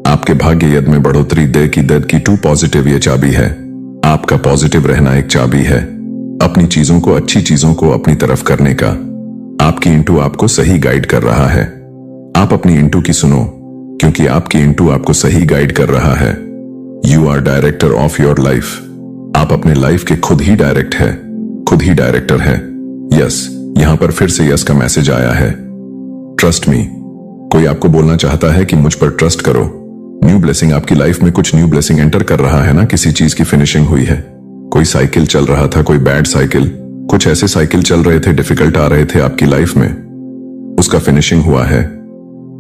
आपके भाग्य यद में बढ़ोतरी। दे की दद की 2 पॉजिटिव ये चाबी है। आपका पॉजिटिव रहना एक चाबी है अपनी चीजों को, अच्छी चीजों को अपनी तरफ करने का। आपकी इंटू आपको सही गाइड कर रहा है। आप अपनी इंटू की सुनो, क्योंकि आपकी इंटू आपको सही गाइड कर रहा है। You are director of your life. आप अपने लाइफ के खुद ही डायरेक्ट है, खुद ही डायरेक्टर है। यस, यहां पर फिर से यस का मैसेज आया है। ट्रस्ट मी, कोई आपको बोलना चाहता है कि मुझ पर ट्रस्ट करो। न्यू ब्लेसिंग आपकी लाइफ में, कुछ न्यू ब्लेसिंग एंटर कर रहा है ना, किसी चीज की फिनिशिंग हुई है। कोई साइकिल चल रहा था, कोई बैड साइकिल, कुछ ऐसे साइकिल चल रहे थे, डिफिकल्ट आ रहे थे आपकी लाइफ में, उसका फिनिशिंग हुआ है।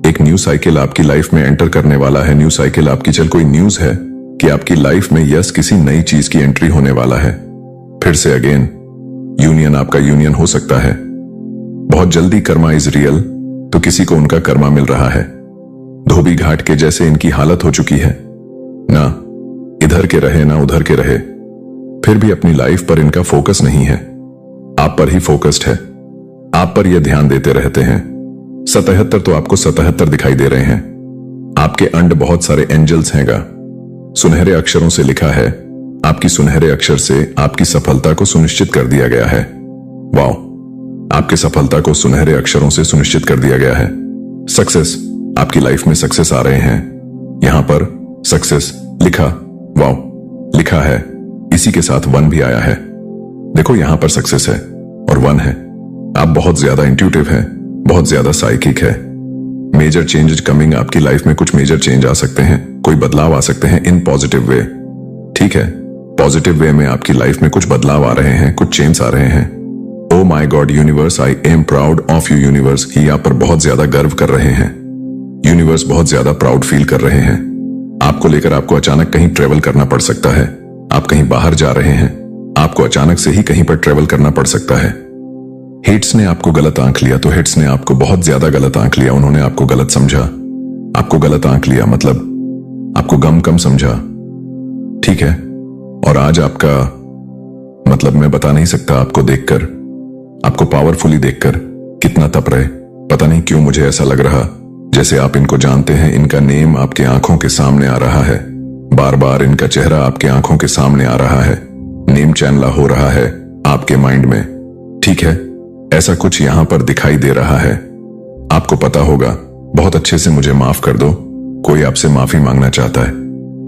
एक न्यू साइकिल आपकी लाइफ में एंटर करने वाला है। न्यू साइकिल आपकी, चल कोई न्यूज है कि आपकी लाइफ में यस किसी नई चीज की एंट्री होने वाला है। फिर से अगेन यूनियन, आपका यूनियन हो सकता है। बहुत जल्दी कर्मा इज रियल, तो किसी को उनका कर्मा मिल रहा है। धोबी घाट के जैसे इनकी हालत हो चुकी है, ना इधर के रहे ना उधर के रहे, फिर भी अपनी लाइफ पर इनका फोकस नहीं है। आप पर ही फोकस्ड है, आप पर यह ध्यान देते रहते हैं। 77 तो आपको 77 दिखाई दे रहे हैं। आपके अंड बहुत सारे एंजल्स हैंगा, सुनहरे अक्षरों से लिखा है। आपकी सुनहरे अक्षर से आपकी सफलता को सुनिश्चित कर दिया गया है। वाओ, आपकी सफलता को सुनहरे अक्षरों से सुनिश्चित कर दिया गया है। सक्सेस, आपकी लाइफ में सक्सेस आ रहे हैं। यहां पर सक्सेस लिखा, वाओ लिखा है, इसी के साथ 1 भी आया है। देखो यहां पर सक्सेस है और 1 है। आप बहुत ज्यादा इंट्यूटिव है, बहुत ज्यादा साइकिक है। मेजर चेंजेस कमिंग, आपकी लाइफ में कुछ मेजर चेंज आ सकते हैं, कोई बदलाव आ सकते हैं इन पॉजिटिव वे। ठीक है, पॉजिटिव वे में आपकी लाइफ में कुछ बदलाव आ रहे हैं, कुछ चेंज आ रहे हैं। Oh my God universe, I am proud of you universe. ही आप पर बहुत ज्यादा गर्व कर रहे हैं। यूनिवर्स बहुत ज्यादा प्राउड फील कर रहे हैं। आपको लेकर आपको अचानक कहीं ट्रेवल करना पड़ सकता है। आप कहीं बाहर जा रहे हैं, आपको अचानक से ही कहीं पर ट्रेवल करना पड़ सकता है। हेट्स ने आपको गलत आंक लिया, तो हेट्स ने आपको बहुत ज्यादा गलत आंक लिया। उन्होंने आपको गलत समझा, आपको गलत आंक लिया, मतलब आपको गम कम समझा। ठीक है, और आज आपका मतलब मैं बता नहीं सकता, आपको देखकर, आपको पावरफुली देखकर कितना तप रहे। पता नहीं क्यों मुझे ऐसा लग रहा जैसे आप इनको जानते हैं। इनका नेम आपके आंखों के सामने आ रहा है, बार बार इनका चेहरा आपके आंखों के सामने आ रहा है। नेम चैनला हो रहा है आपके माइंड में। ठीक है, ऐसा कुछ यहां पर दिखाई दे रहा है। आपको पता होगा, बहुत अच्छे से मुझे माफ कर दो। कोई आपसे माफी मांगना चाहता है,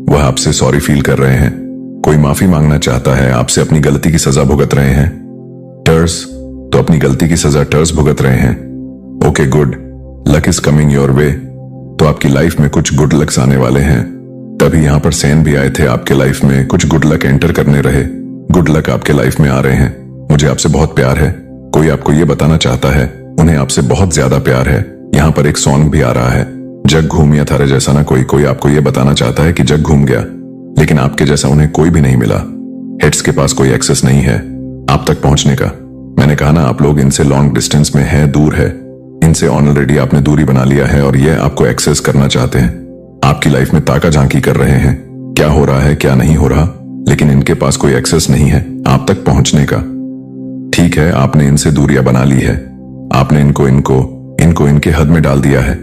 वह आपसे सॉरी फील कर रहे हैं। कोई माफी मांगना चाहता है, आपसे अपनी गलती की सजा भुगत रहे हैं। टर्स, तो अपनी गलती की सजा टर्स भुगत रहे हैं। Okay good, luck is coming your way, तो आपकी लाइफ में कुछ गुड लक्स आने वाले हैं। तभी यहां पर सेन भी आए थे आपके लाइफ में, कुछ गुड लक एंटर करने रहे। गुड लक आपके लाइफ में आ रहे हैं। मुझे आपसे बहुत प्यार है। कोई आपको यह बताना चाहता है उन्हें आपसे बहुत ज्यादा प्यार है। यहां पर एक सॉन्ग भी आ रहा है, जग घूमिया थारे जैसा ना कोई। कोई आपको यह बताना चाहता है कि जग घूम गया, लेकिन आपके जैसा उन्हें कोई भी नहीं मिला। हेड्स के पास कोई एक्सेस नहीं है आप तक पहुंचने का। मैंने कहा ना, आप लोग इनसे लॉन्ग डिस्टेंस में है, दूर है। इनसे ऑलरेडी आपने दूरी बना लिया है और ये आपको एक्सेस करना चाहते हैं। आपकी लाइफ में ताका झांकी कर रहे हैं, क्या हो रहा है क्या नहीं हो रहा, लेकिन इनके पास कोई एक्सेस नहीं है आप तक पहुंचने का। ठीक है, आपने इनसे दूरियां बना ली है, आपने इनको इनके हद में डाल दिया है।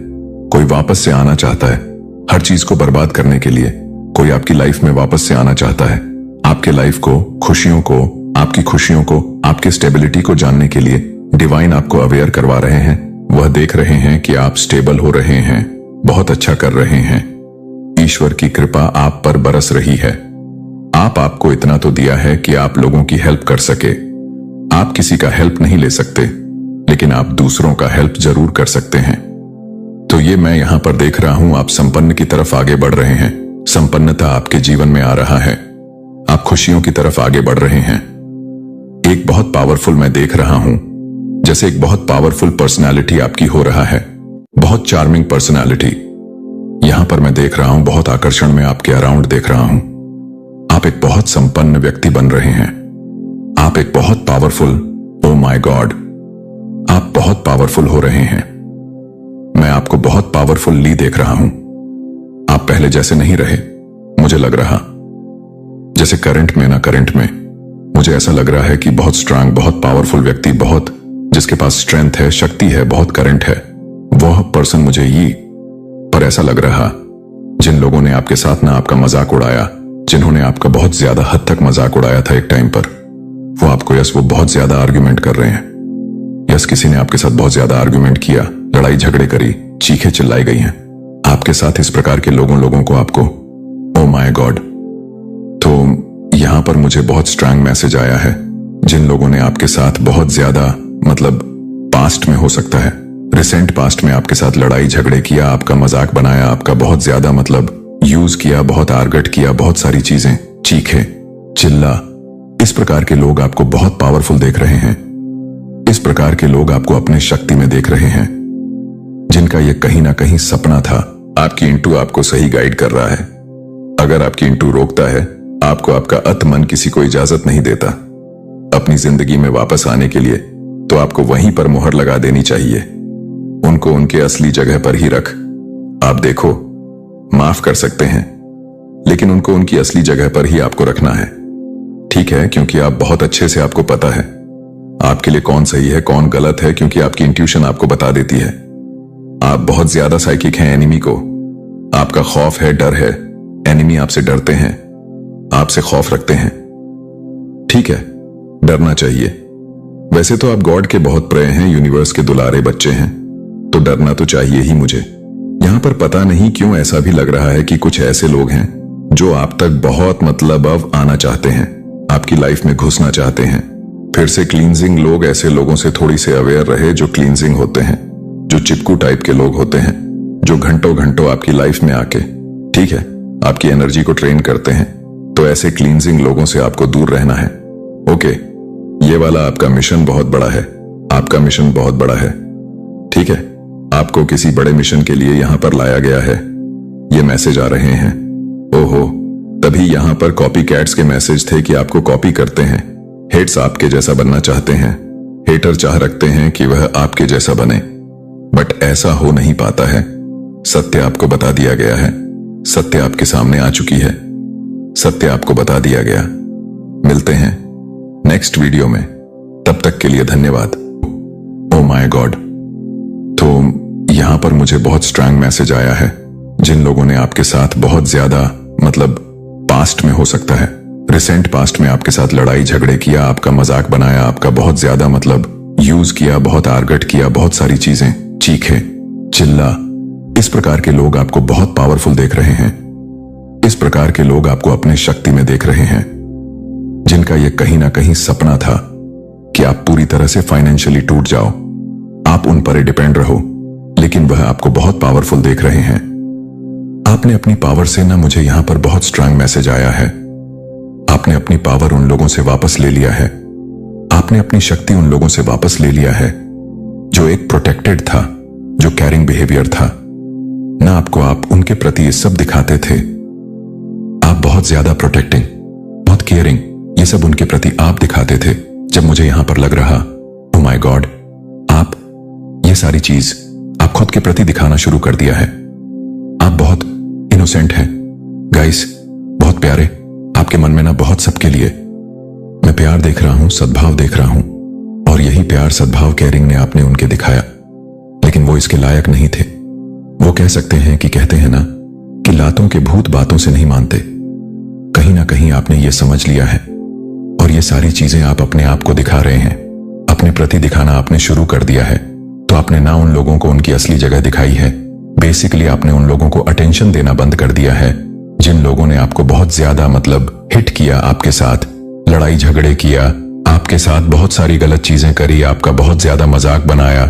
कोई वापस से आना चाहता है हर चीज को बर्बाद करने के लिए। कोई आपकी लाइफ में वापस से आना चाहता है, आपके लाइफ को, खुशियों को, आपकी खुशियों को, आपकी स्टेबिलिटी को जानने के लिए डिवाइन आपको अवेयर करवा रहे हैं। वह देख रहे हैं कि आप स्टेबल हो रहे हैं, बहुत अच्छा कर रहे हैं। ईश्वर की कृपा आप पर बरस रही है। आपको इतना तो दिया है कि आप लोगों की हेल्प कर सके। आप किसी का हेल्प नहीं ले सकते, लेकिन आप दूसरों का हेल्प जरूर कर सकते हैं। तो ये मैं यहां पर देख रहा हूं, आप संपन्न की तरफ आगे बढ़ रहे हैं। संपन्नता आपके जीवन में आ रहा है, आप खुशियों की तरफ आगे बढ़ रहे हैं। एक बहुत पावरफुल मैं देख रहा हूं, जैसे एक बहुत पावरफुल पर्सनालिटी आपकी हो रहा है, बहुत चार्मिंग पर्सनालिटी। यहां पर मैं देख रहा हूं, बहुत आकर्षण में आपके अराउंड देख रहा हूं। आप एक बहुत संपन्न व्यक्ति बन रहे हैं। आप एक बहुत पावरफुल, ओ माय गॉड, आप बहुत पावरफुल हो रहे हैं। मैं आपको बहुत पावरफुली देख रहा हूं। आप पहले जैसे नहीं रहे, मुझे लग रहा जैसे करंट में मुझे ऐसा लग रहा है कि बहुत स्ट्रांग, बहुत पावरफुल व्यक्ति, बहुत जिसके पास स्ट्रेंथ है, शक्ति है, बहुत करंट है, वह पर्सन मुझे ये पर ऐसा लग रहा। जिन लोगों ने आपके साथ ना आपका मजाक उड़ाया, जिन्होंने आपका बहुत ज्यादा हद तक मजाक उड़ाया था एक टाइम पर, वो आपको वो बहुत ज्यादा आर्ग्यूमेंट कर रहे हैं। किसी ने आपके साथ बहुत ज्यादा आर्ग्यूमेंट किया, लड़ाई झगड़े करी, चीखें चिल्लाई गई हैं आपके साथ। इस प्रकार के लोगों को आपको, ओ माय गॉड। तो यहां पर मुझे बहुत स्ट्रांग मैसेज आया है। जिन लोगों ने आपके साथ बहुत ज्यादा मतलब पास्ट में हो सकता है, रिसेंट पास्ट में आपके साथ लड़ाई झगड़े किया, आपका मजाक बनाया, आपका बहुत ज्यादा मतलब यूज किया, बहुत आर्गट किया, बहुत सारी चीजें, चीखे, चिल्ला। इस प्रकार के लोग आपको बहुत पावरफुल देख रहे हैं। इस प्रकार के लोग आपको अपने शक्ति में देख रहे हैं, जिनका यह कहीं ना कहीं सपना था। आपकी इंटू आपको सही गाइड कर रहा है। अगर आपकी इंटू रोकता है, आपको आपका अत मन किसी को इजाजत नहीं देता अपनी जिंदगी में वापस आने के लिए, तो आपको वहीं पर मुहर लगा देनी चाहिए। उनको उनके असली जगह पर ही रख। आप देखो, माफ कर सकते हैं, लेकिन उनको उनकी असली जगह पर ही आपको रखना है, ठीक है? क्योंकि आप बहुत अच्छे से, आपको पता है आपके लिए कौन सही है कौन गलत है, क्योंकि आपकी इंट्यूशन आपको बता देती है। आप बहुत ज्यादा साइकिक हैं एनिमी को। आपका खौफ है, डर है, एनिमी आपसे डरते हैं, आपसे खौफ रखते हैं। ठीक है, डरना चाहिए। वैसे तो आप गॉड के बहुत प्रिय हैं, यूनिवर्स के दुलारे बच्चे हैं, तो डरना तो चाहिए ही मुझे। यहां पर पता नहीं क्यों ऐसा भी लग रहा है कि कुछ ऐसे लोग हैं जो आप तक बहुत मतलब अब आना चाहते हैं, आपकी लाइफ में घुसना चाहते हैं। फिर से क्लींजिंग लोग, ऐसे लोगों से थोड़ी से अवेयर रहे जो क्लींजिंग होते हैं, जो चिपकू टाइप के लोग होते हैं, जो घंटों घंटों आपकी लाइफ में आके, ठीक है, आपकी एनर्जी को ट्रेन करते हैं। तो ऐसे क्लींजिंग लोगों से आपको दूर रहना है। ओके, ये वाला आपका मिशन बहुत बड़ा है, आपका मिशन बहुत बड़ा है, ठीक है? आपको किसी बड़े मिशन के लिए यहां पर लाया गया है। ये मैसेज आ रहे हैं, ओहो, तभी यहां पर कॉपी कैट्स के मैसेज थे कि आपको कॉपी करते हैं। हेट्स आपके जैसा बनना चाहते हैं, हेटर चाह रखते हैं कि वह आपके जैसा बने, बट ऐसा हो नहीं पाता है। सत्य आपको बता दिया गया है, सत्य आपके सामने आ चुकी है, सत्य आपको बता दिया गया। मिलते हैं नेक्स्ट वीडियो में, तब तक के लिए धन्यवाद। ओ माय गॉड, तो यहां पर मुझे बहुत स्ट्रांग मैसेज आया है। जिन लोगों ने आपके साथ बहुत ज्यादा मतलब पास्ट में हो सकता है, रिसेंट पास्ट में आपके साथ लड़ाई झगड़े किया, आपका मजाक बनाया, आपका बहुत ज्यादा मतलब यूज किया, बहुत आर्गट किया, बहुत सारी चीजें, चीखे, चिल्ला। इस प्रकार के लोग आपको बहुत पावरफुल देख रहे हैं। इस प्रकार के लोग आपको अपने शक्ति में देख रहे हैं, जिनका यह कहीं ना कहीं सपना था कि आप पूरी तरह से फाइनेंशियली टूट जाओ, आप उन पर डिपेंड रहो, लेकिन वह आपको बहुत पावरफुल देख रहे हैं। आपने अपनी पावर से ना, मुझे यहां पर बहुत स्ट्रांग मैसेज आया है, आपने अपनी पावर उन लोगों से वापस ले लिया है। आपने अपनी शक्ति उन लोगों से वापस ले लिया है जो एक प्रोटेक्टेड था, जो कैरिंग बिहेवियर था ना। आपको आप उनके प्रति ये सब दिखाते थे, आप बहुत ज्यादा प्रोटेक्टिंग, बहुत केयरिंग, ये सब उनके प्रति आप दिखाते थे। जब मुझे यहां पर लग रहा, ओ माय गॉड, आप ये सारी चीज आप खुद के प्रति दिखाना शुरू कर दिया है। आप बहुत इनोसेंट हैं गाइस, बहुत प्यारे। आपके मन में ना बहुत सबके लिए मैं प्यार देख रहा हूं, सद्भाव देख रहा हूं, और यही प्यार, सद्भाव, केयरिंग ने आपने उनके दिखाया, लेकिन वो इसके लायक नहीं थे। वो कह सकते हैं कि कहते हैं ना कि लातों के भूत बातों से नहीं मानते। कहीं ना कहीं आपने ये समझ लिया है, और ये सारी चीजें आप अपने आप को दिखा रहे हैं, अपने प्रति दिखाना आपने शुरू कर दिया है। तो आपने ना उन लोगों को उनकी असली जगह दिखाई है, बेसिकली आपने उन लोगों को अटेंशन देना बंद कर दिया है जिन लोगों ने आपको बहुत ज्यादा मतलब हिट किया, आपके साथ लड़ाई झगड़े किया, आपके साथ बहुत सारी गलत चीजें करी, आपका बहुत ज्यादा मजाक बनाया,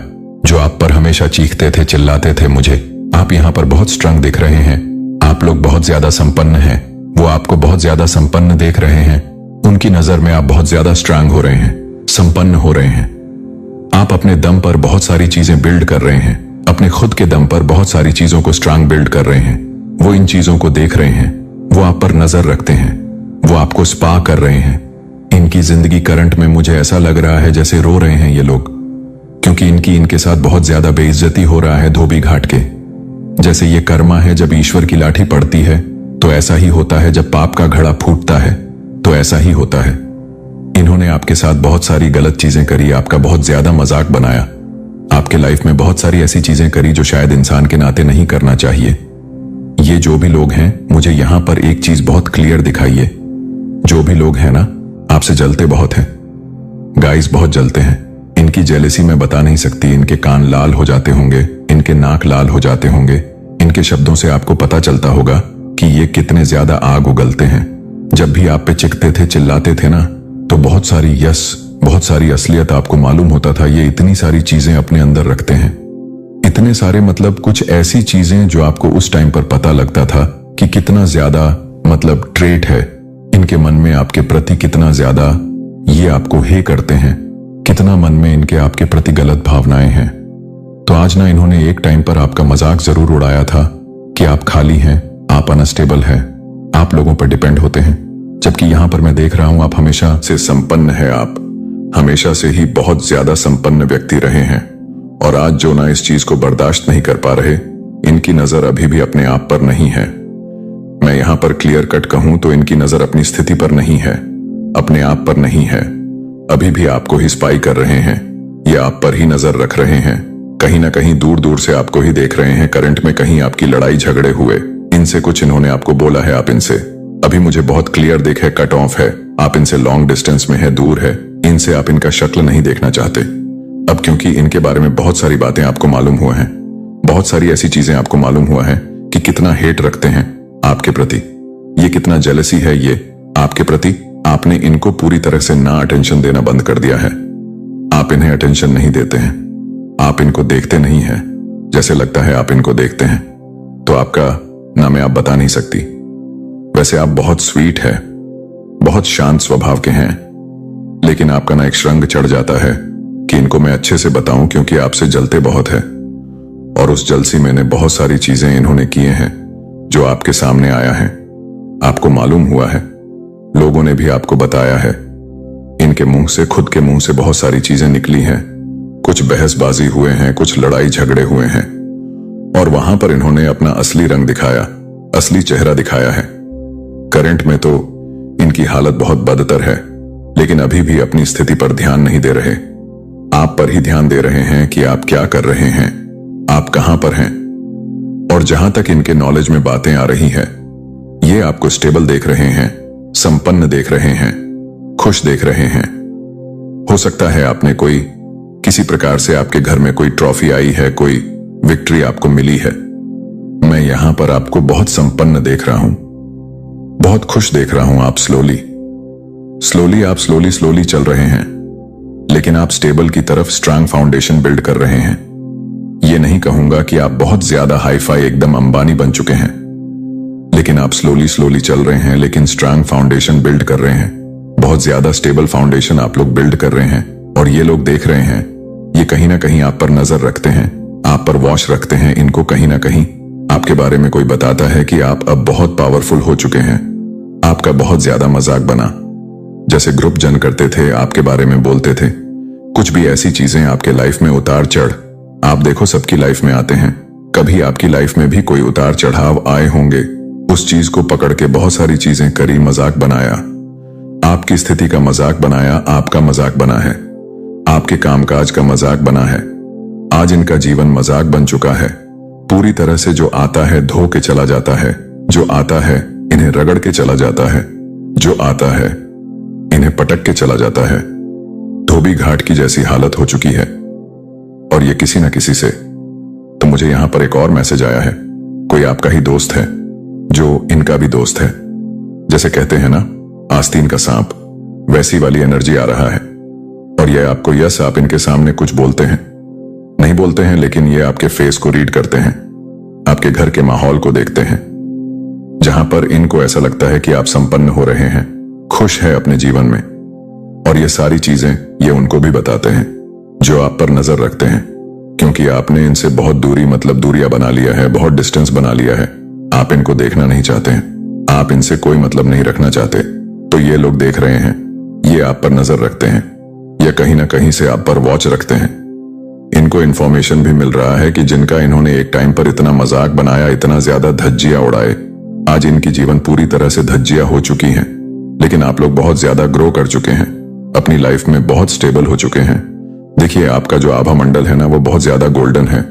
जो आप पर हमेशा चीखते थे, चिल्लाते थे। मुझे आप यहां पर बहुत स्ट्रांग दिख रहे हैं। आप लोग बहुत ज्यादा संपन्न हैं, वो आपको बहुत ज्यादा संपन्न देख रहे हैं। उनकी नजर में आप बहुत ज्यादा स्ट्रांग हो रहे हैं, संपन्न हो रहे हैं। आप अपने दम पर बहुत सारी चीजें बिल्ड कर रहे हैं, अपने खुद के दम पर बहुत सारी चीजों को स्ट्रांग बिल्ड कर रहे हैं। वो इन चीजों को देख रहे हैं, वो आप पर नजर रखते हैं, वो आपको स्पा कर रहे हैं। इनकी जिंदगी करंट में मुझे ऐसा लग रहा है जैसे रो रहे हैं ये लोग, क्योंकि इनके साथ बहुत ज्यादा बेइज्जती हो रहा है धोबी घाट के। जैसे ये कर्मा है, जब ईश्वर की लाठी पड़ती है तो ऐसा ही होता है, जब पाप का घड़ा फूटता है तो ऐसा ही होता है। इन्होंने आपके साथ बहुत सारी गलत चीजें करी, आपका बहुत ज्यादा मजाक बनाया, आपके लाइफ में बहुत सारी ऐसी चीजें करी जो शायद इंसान के नाते नहीं करना चाहिए। ये जो भी लोग हैं, मुझे यहां पर एक चीज बहुत क्लियर दिखाइए, जो भी लोग हैं ना, आपसे जलते बहुत हैं गाइस, बहुत जलते हैं। इनकी जेलेसी मैं बता नहीं सकती। इनके कान लाल हो जाते होंगे, इनके नाक लाल हो जाते होंगे। इनके शब्दों से आपको पता चलता होगा कि ये कितने ज्यादा आग उगलते हैं। जब भी आप पे चिखते थे, चिल्लाते थे ना, तो बहुत सारी यस बहुत सारी असलियत आपको मालूम होता था ये इतनी सारी चीजें अपने अंदर रखते हैं। इतने सारे मतलब कुछ ऐसी चीजें जो आपको उस टाइम पर पता लगता था कि कितना ज्यादा मतलब ट्रेट है इनके मन में आपके प्रति, कितना ज्यादा ये आपको हे करते हैं, कितना मन में इनके आपके प्रति गलत भावनाएं हैं। तो आज ना इन्होंने एक टाइम पर आपका मजाक जरूर उड़ाया था कि आप खाली हैं, आप अनस्टेबल हैं, आप लोगों पर डिपेंड होते हैं, जबकि यहां पर मैं देख रहा हूं आप हमेशा से संपन्न है, आप हमेशा से ही बहुत ज्यादा संपन्न व्यक्ति रहे हैं। और आज जो ना इस चीज को बर्दाश्त नहीं कर पा रहे, इनकी नजर अभी भी अपने आप पर नहीं है। मैं यहां पर क्लियर कट कहूं तो इनकी नजर अपनी स्थिति पर नहीं है, अपने आप पर नहीं है। अभी भी आपको ही स्पाई कर रहे हैं, ये आप पर ही नजर रख रहे हैं, कहीं ना कहीं दूर दूर से आपको ही देख रहे हैं। करंट में कहीं आपकी लड़ाई झगड़े हुए, इनसे कुछ इन्होंने आपको बोला है, आप इनसे अभी मुझे बहुत क्लियर देख है, कट ऑफ है, आप इनसे लॉन्ग डिस्टेंस में है, दूर है, इनसे आप इनका शक्ल नहीं देखना चाहते। अब क्योंकि इनके बारे में बहुत सारी बातें आपको मालूम हुआ है, बहुत सारी ऐसी चीजें आपको मालूम हुआ है कि कितना हेट रखते हैं आपके प्रति, ये कितना जेलसी है ये आपके प्रति। आपने इनको पूरी तरह से ना अटेंशन देना बंद कर दिया है। आप इन्हें अटेंशन नहीं देते हैं, आप इनको देखते नहीं हैं, जैसे लगता है आप इनको देखते हैं। तो आपका ना मैं आप बता नहीं सकती। वैसे आप बहुत स्वीट है, बहुत शांत स्वभाव के हैं, लेकिन आपका ना एक श्रृंग चढ़ जाता है कि इनको मैं अच्छे से बताऊं, क्योंकि आपसे जलते बहुत है। और उस जलसी में ने बहुत सारी चीजें इन्होंने किए हैं जो आपके सामने आया है, आपको मालूम हुआ है, लोगों ने भी आपको बताया है। इनके मुंह से, खुद के मुंह से बहुत सारी चीजें निकली हैं, कुछ बहसबाजी हुए हैं, कुछ लड़ाई झगड़े हुए हैं, और वहां पर इन्होंने अपना असली रंग दिखाया, असली चेहरा दिखाया है। करंट में तो इनकी हालत बहुत बदतर है, लेकिन अभी भी अपनी स्थिति पर ध्यान नहीं दे रहे। आप पर ही ध्यान दे रहे हैं कि आप क्या कर रहे हैं, आप कहां पर हैं। और जहां तक इनके नॉलेज में बातें आ रही है, ये आपको स्टेबल देख रहे हैं, संपन्न देख रहे हैं, खुश देख रहे हैं। हो सकता है आपने कोई किसी प्रकार से आपके घर में कोई ट्रॉफी आई है, कोई विक्ट्री आपको मिली है। मैं यहां पर आपको बहुत संपन्न देख रहा हूं, बहुत खुश देख रहा हूं। आप आप स्लोली चल रहे हैं, लेकिन आप स्टेबल की तरफ स्ट्रांग फाउंडेशन बिल्ड कर रहे हैं। ये नहीं कहूंगा कि आप बहुत ज्यादा हाई फाई एकदम अंबानी बन चुके हैं, लेकिन आप स्लोली चल रहे हैं, लेकिन स्ट्रांग फाउंडेशन बिल्ड कर रहे हैं। बहुत ज्यादा स्टेबल फाउंडेशन आप लोग बिल्ड कर रहे हैं, और ये लोग देख रहे हैं, ये कहीं ना कहीं आप पर नजर रखते हैं, आप पर वॉच रखते हैं। इनको कहीं ना कहीं आपके बारे में कोई बताता है कि आप अब बहुत पावरफुल हो चुके हैं। आपका बहुत ज्यादा मजाक बना, जैसे ग्रुप जन करते थे, आपके बारे में बोलते थे, कुछ भी ऐसी चीजें आपके लाइफ में उतार चढ़, आप देखो सबकी लाइफ में आते हैं, कभी आपकी लाइफ में भी कोई उतार चढ़ाव आए होंगे। उस चीज को पकड़ के बहुत सारी चीजें करी, मजाक बनाया, आपकी स्थिति का मजाक बनाया, आपका मजाक बना है, आपके कामकाज का मजाक बना है। आज इनका जीवन मजाक बन चुका है पूरी तरह से। जो आता है धो के चला जाता है, जो आता है इन्हें रगड़ के चला जाता है, जो आता है इन्हें पटक के चला जाता है। धोबी घाट की जैसी हालत हो चुकी है, और ये किसी न किसी से। तो मुझे यहां पर एक और मैसेज आया है, कोई आपका ही दोस्त है जो इनका भी दोस्त है। जैसे कहते हैं ना आस्तीन का सांप, वैसी वाली एनर्जी आ रहा है। और ये आपको यस आप इनके सामने कुछ बोलते हैं, नहीं बोलते हैं, लेकिन ये आपके फेस को रीड करते हैं, आपके घर के माहौल को देखते हैं, जहां पर इनको ऐसा लगता है कि आप संपन्न हो रहे हैं, खुश है अपने जीवन में। और ये सारी चीजें ये उनको भी बताते हैं जो आप पर नजर रखते हैं, क्योंकि आपने इनसे बहुत दूरी मतलब दूरियां बना लिया है, बहुत डिस्टेंस बना लिया है। आप इनको देखना नहीं चाहते हैं, आप इनसे कोई मतलब नहीं रखना चाहते। तो ये लोग देख रहे हैं, ये आप पर नजर रखते हैं, या कहीं ना कहीं से आप पर वॉच रखते हैं। इनको इन्फॉर्मेशन भी मिल रहा है कि जिनका इन्होंने एक टाइम पर इतना मजाक बनाया, इतना ज्यादा धज्जियां उड़ाए, आज इनकी जीवन पूरी तरह से धज्जियां हो चुकी हैं। लेकिन आप लोग बहुत ज्यादा ग्रो कर चुके हैं, अपनी लाइफ में बहुत स्टेबल हो चुके हैं। देखिए आपका जो आभा मंडल है ना, वो बहुत ज्यादा गोल्डन है,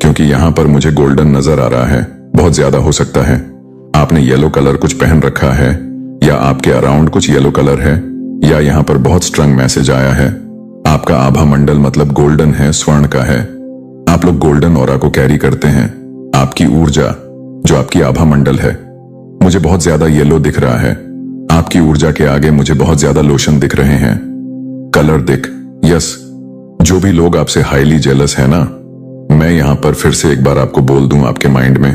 क्योंकि यहां पर मुझे गोल्डन नजर आ रहा है। बहुत ज्यादा हो सकता है आपने येलो कलर कुछ पहन रखा है, या आपके अराउंड कुछ येलो कलर है, या यहाँ पर बहुत स्ट्रॉन्ग मैसेज आया है। आपका आभा मंडल मतलब गोल्डन है, स्वर्ण का है। आप लोग गोल्डन ऑरा को कैरी करते हैं। आपकी ऊर्जा जो आपकी आभा मंडल है, मुझे बहुत ज्यादा येलो दिख रहा है। आपकी ऊर्जा के आगे मुझे बहुत ज्यादा लोशन दिख रहे हैं। कलर दिख। यस, जो भी लोग आपसे हाईली जेलस है ना, मैं यहां पर फिर से एक बार आपको बोल दूं, आपके माइंड में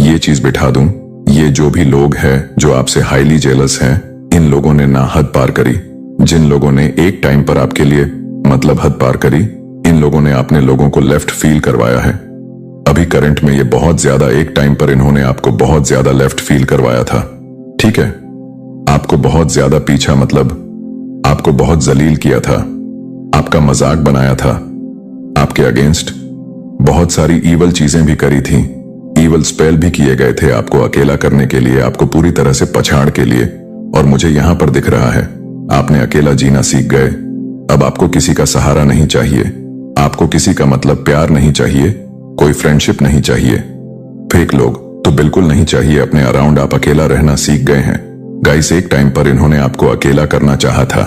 ये चीज बिठा दूं, ये जो भी लोग हैं जो आपसे हाईली जेलस हैं, इन लोगों ने ना हद पार करी। जिन लोगों ने एक टाइम पर आपके लिए मतलब हद पार करी, इन लोगों ने अपने लोगों को लेफ्ट फील करवाया है। अभी करंट में ये बहुत ज्यादा, एक टाइम पर इन्होंने आपको बहुत ज्यादा लेफ्ट फील करवाया था। ठीक है, आपको बहुत ज्यादा पीछा मतलब आपको बहुत जलील किया था, आपका मजाक बनाया था, आपके अगेंस्ट बहुत सारी ईवल चीजें भी करी थी, ईवल स्पेल भी किए गए थे आपको अकेला करने के लिए, आपको पूरी तरह से पछाड़ के लिए। और मुझे यहां पर दिख रहा है आपने अकेला जीना सीख गए। अब आपको किसी का सहारा नहीं चाहिए, आपको किसी का मतलब प्यार नहीं चाहिए, कोई फ्रेंडशिप नहीं चाहिए, फेक लोग तो बिल्कुल नहीं चाहिए अपने अराउंड। आप अकेला रहना सीख गए हैं। गाइस, एक टाइम पर इन्होंने आपको अकेला करना चाहा था,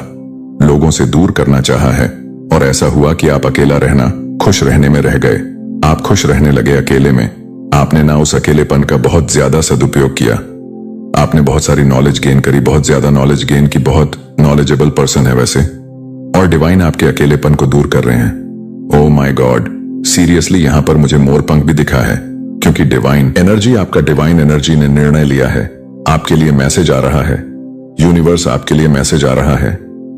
लोगों से दूर करना चाहा है, और ऐसा हुआ कि आप अकेला रहना, खुश रहने में रह गए। आप खुश रहने लगे अकेले में। आपने ना उस अकेलेपन का बहुत ज्यादा सदुपयोग किया, आपने बहुत सारी नॉलेज गेन करी, बहुत ज्यादा नॉलेज गेन की, बहुत नॉलेजेबल पर्सन है वैसे, और डिवाइन आपके अकेलेपन को दूर कर रहे हैं। ओह माय गॉड, सीरियसली यहां पर मुझे मोर पंख भी दिखा है, क्योंकि डिवाइन एनर्जी, आपका डिवाइन एनर्जी ने निर्णय लिया है। आपके लिए मैसेज आ रहा है, यूनिवर्स आपके लिए मैसेज आ रहा है।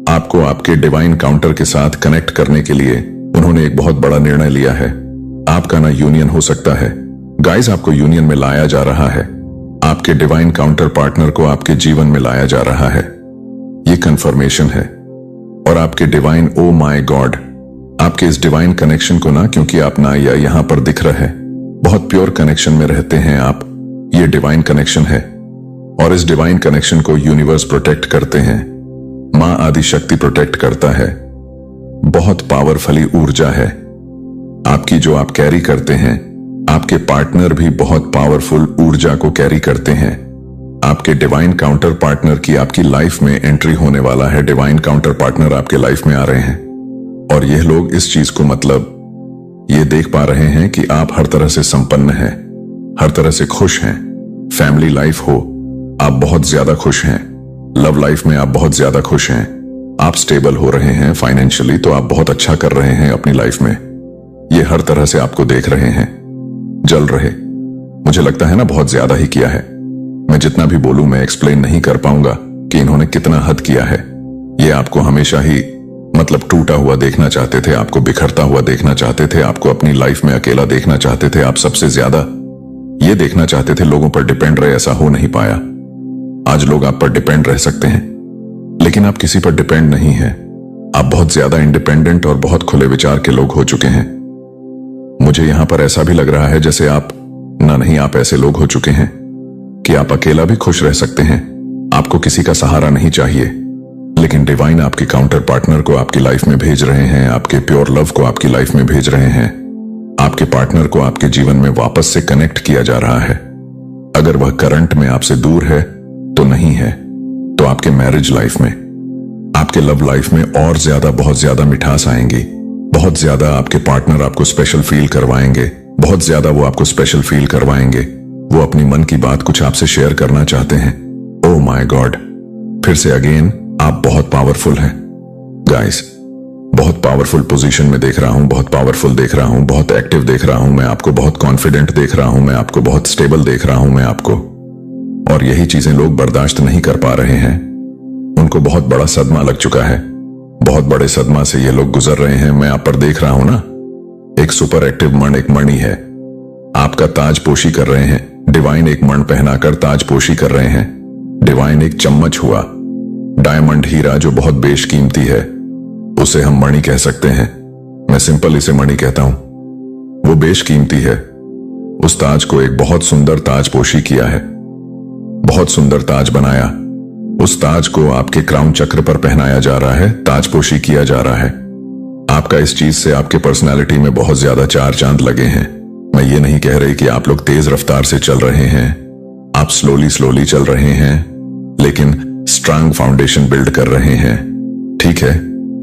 आपको आपके डिवाइन काउंटर के साथ कनेक्ट करने के लिए उन्होंने एक बहुत बड़ा निर्णय लिया है। आपका ना यूनियन हो सकता है गाइस, आपको यूनियन में लाया जा रहा है। आपके डिवाइन काउंटर पार्टनर को आपके जीवन में लाया जा रहा है, ये कंफर्मेशन है। और आपके डिवाइन, ओ माय गॉड, आपके इस डिवाइन कनेक्शन को ना, क्योंकि आप ना या यहां पर दिख रहा है, बहुत प्योर कनेक्शन में रहते हैं आप, ये डिवाइन कनेक्शन है। और इस डिवाइन कनेक्शन को यूनिवर्स प्रोटेक्ट करते हैं, मां आदि शक्ति प्रोटेक्ट करता है। बहुत पावरफुली ऊर्जा है आपकी जो आप कैरी करते हैं। आपके पार्टनर भी बहुत पावरफुल ऊर्जा को कैरी करते हैं। आपके डिवाइन काउंटर पार्टनर की आपकी लाइफ में एंट्री होने वाला है। डिवाइन काउंटर पार्टनर आपके लाइफ में आ रहे हैं, और यह लोग इस चीज को मतलब ये देख पा रहे हैं कि आप हर तरह से संपन्न हैं, हर तरह से खुश हैं। फैमिली लाइफ हो, आप बहुत ज्यादा खुश हैं। लव लाइफ में आप बहुत ज्यादा खुश हैं। आप स्टेबल हो रहे हैं फाइनेंशियली, तो आप बहुत अच्छा कर रहे हैं अपनी लाइफ में। ये हर तरह से आपको देख रहे हैं, जल रहे। मुझे लगता है ना बहुत ज्यादा ही किया है। मैं जितना भी बोलूं मैं एक्सप्लेन नहीं कर पाऊंगा कि इन्होंने कितना हद किया है। ये आपको हमेशा ही मतलब टूटा हुआ देखना चाहते थे, आपको बिखरता हुआ देखना चाहते थे, आपको अपनी लाइफ में अकेला देखना चाहते थे। आप सबसे ज्यादा ये देखना चाहते थे लोगों पर डिपेंड रहे, ऐसा हो नहीं पाया। आज लोग आप पर डिपेंड रह सकते हैं, लेकिन आप किसी पर डिपेंड नहीं हैं। आप बहुत ज्यादा इंडिपेंडेंट और बहुत खुले विचार के लोग हो चुके हैं। मुझे यहां पर ऐसा भी लग रहा है जैसे आप नहीं, आप ऐसे लोग हो चुके हैं कि आप अकेला भी खुश रह सकते हैं। आपको किसी का सहारा नहीं चाहिए, लेकिन डिवाइन आपके काउंटर पार्टनर को आपकी लाइफ में भेज रहे हैं, आपके प्योर लव को आपकी लाइफ में भेज रहे हैं। आपके पार्टनर को आपके जीवन में वापस से कनेक्ट किया जा रहा है। अगर वह करंट में आपसे दूर है तो नहीं है, तो आपके मैरिज लाइफ में, आपके लव लाइफ में और ज्यादा, बहुत ज्यादा मिठास आएंगी। बहुत ज्यादा आपके पार्टनर आपको स्पेशल फील करवाएंगे, बहुत ज्यादा वो आपको स्पेशल फील करवाएंगे। वो अपनी मन की बात कुछ आपसे शेयर करना चाहते हैं। ओह माय गॉड, फिर से अगेन आप बहुत पावरफुल हैं गाइस, बहुत पावरफुल पोजीशन में देख रहा हूं, बहुत पावरफुल देख रहा हूं, बहुत एक्टिव देख रहा हूं मैं आपको, बहुत कॉन्फिडेंट देख रहा हूं मैं आपको, बहुत स्टेबल देख रहा हूं मैं आपको। और यही चीजें लोग बर्दाश्त नहीं कर पा रहे हैं। उनको बहुत बड़ा सदमा लग चुका है, बहुत बड़े सदमा से ये लोग गुजर रहे हैं। मैं आप पर देख रहा हूं ना, एक सुपर एक्टिव मण, एक मणि है, आपका ताजपोशी कर रहे हैं। डिवाइन एक मण पहनाकर ताजपोशी कर रहे हैं। डिवाइन एक चम्मच हुआ, डायमंड हीरा जो बहुत बेशकीमती है, उसे हम मणि कह सकते हैं। मैं सिंपल इसे मणि कहता हूं, वो बेशकीमती है। उस ताज को एक बहुत सुंदर ताजपोशी किया है, बहुत सुंदर ताज बनाया। उस ताज को आपके क्राउन चक्र पर पहनाया जा रहा है, ताजपोशी किया जा रहा है। आपका इस चीज से आपके पर्सनालिटी में बहुत ज्यादा चार चांद लगे हैं। मैं ये नहीं कह रही कि आप लोग तेज रफ्तार से चल रहे हैं, आप स्लोली स्लोली चल रहे हैं, लेकिन स्ट्रांग फाउंडेशन बिल्ड कर रहे हैं। ठीक है,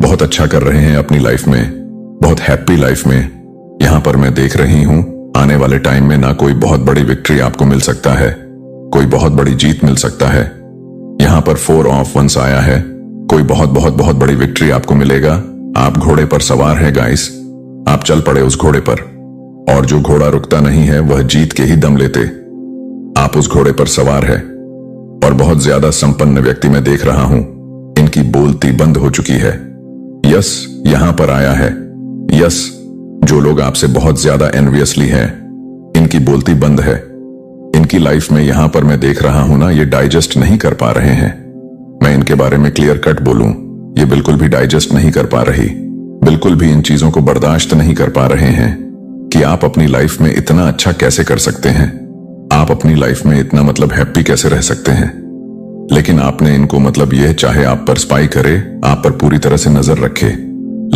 बहुत अच्छा कर रहे हैं अपनी लाइफ में, बहुत हैप्पी लाइफ में। यहां पर मैं देख रही हूं आने वाले टाइम में ना कोई बहुत बड़ी विक्ट्री आपको मिल सकता है, कोई बहुत बड़ी जीत मिल सकता है। यहां पर 4 ऑफ वंस आया है, कोई बहुत बहुत बहुत बड़ी विक्ट्री आपको मिलेगा। आप घोड़े पर सवार हैं गाइस, आप चल पड़े उस घोड़े पर, और जो घोड़ा रुकता नहीं है वह जीत के ही दम लेते। आप उस घोड़े पर सवार है, और बहुत ज्यादा संपन्न व्यक्ति मैं देख रहा हूं, इनकी बोलती बंद हो चुकी है। यस यहां पर आया है। यस, जो लोग आपसे बहुत ज्यादा एनवियसली हैं, इनकी बोलती बंद है। इनकी लाइफ में यहां पर मैं देख रहा हूं ना, ये डाइजेस्ट नहीं कर पा रहे हैं। मैं इनके बारे में क्लियर कट बोलूं, ये बिल्कुल भी डाइजेस्ट नहीं कर पा रही, बिल्कुल भी इन चीजों को बर्दाश्त नहीं कर पा रहे हैं कि आप अपनी लाइफ में इतना अच्छा कैसे कर सकते हैं, आप अपनी लाइफ में इतना मतलब हैप्पी कैसे रह सकते हैं। लेकिन आपने इनको मतलब यह, चाहे आप पर स्पाई करे, आप पर पूरी तरह से नजर रखे,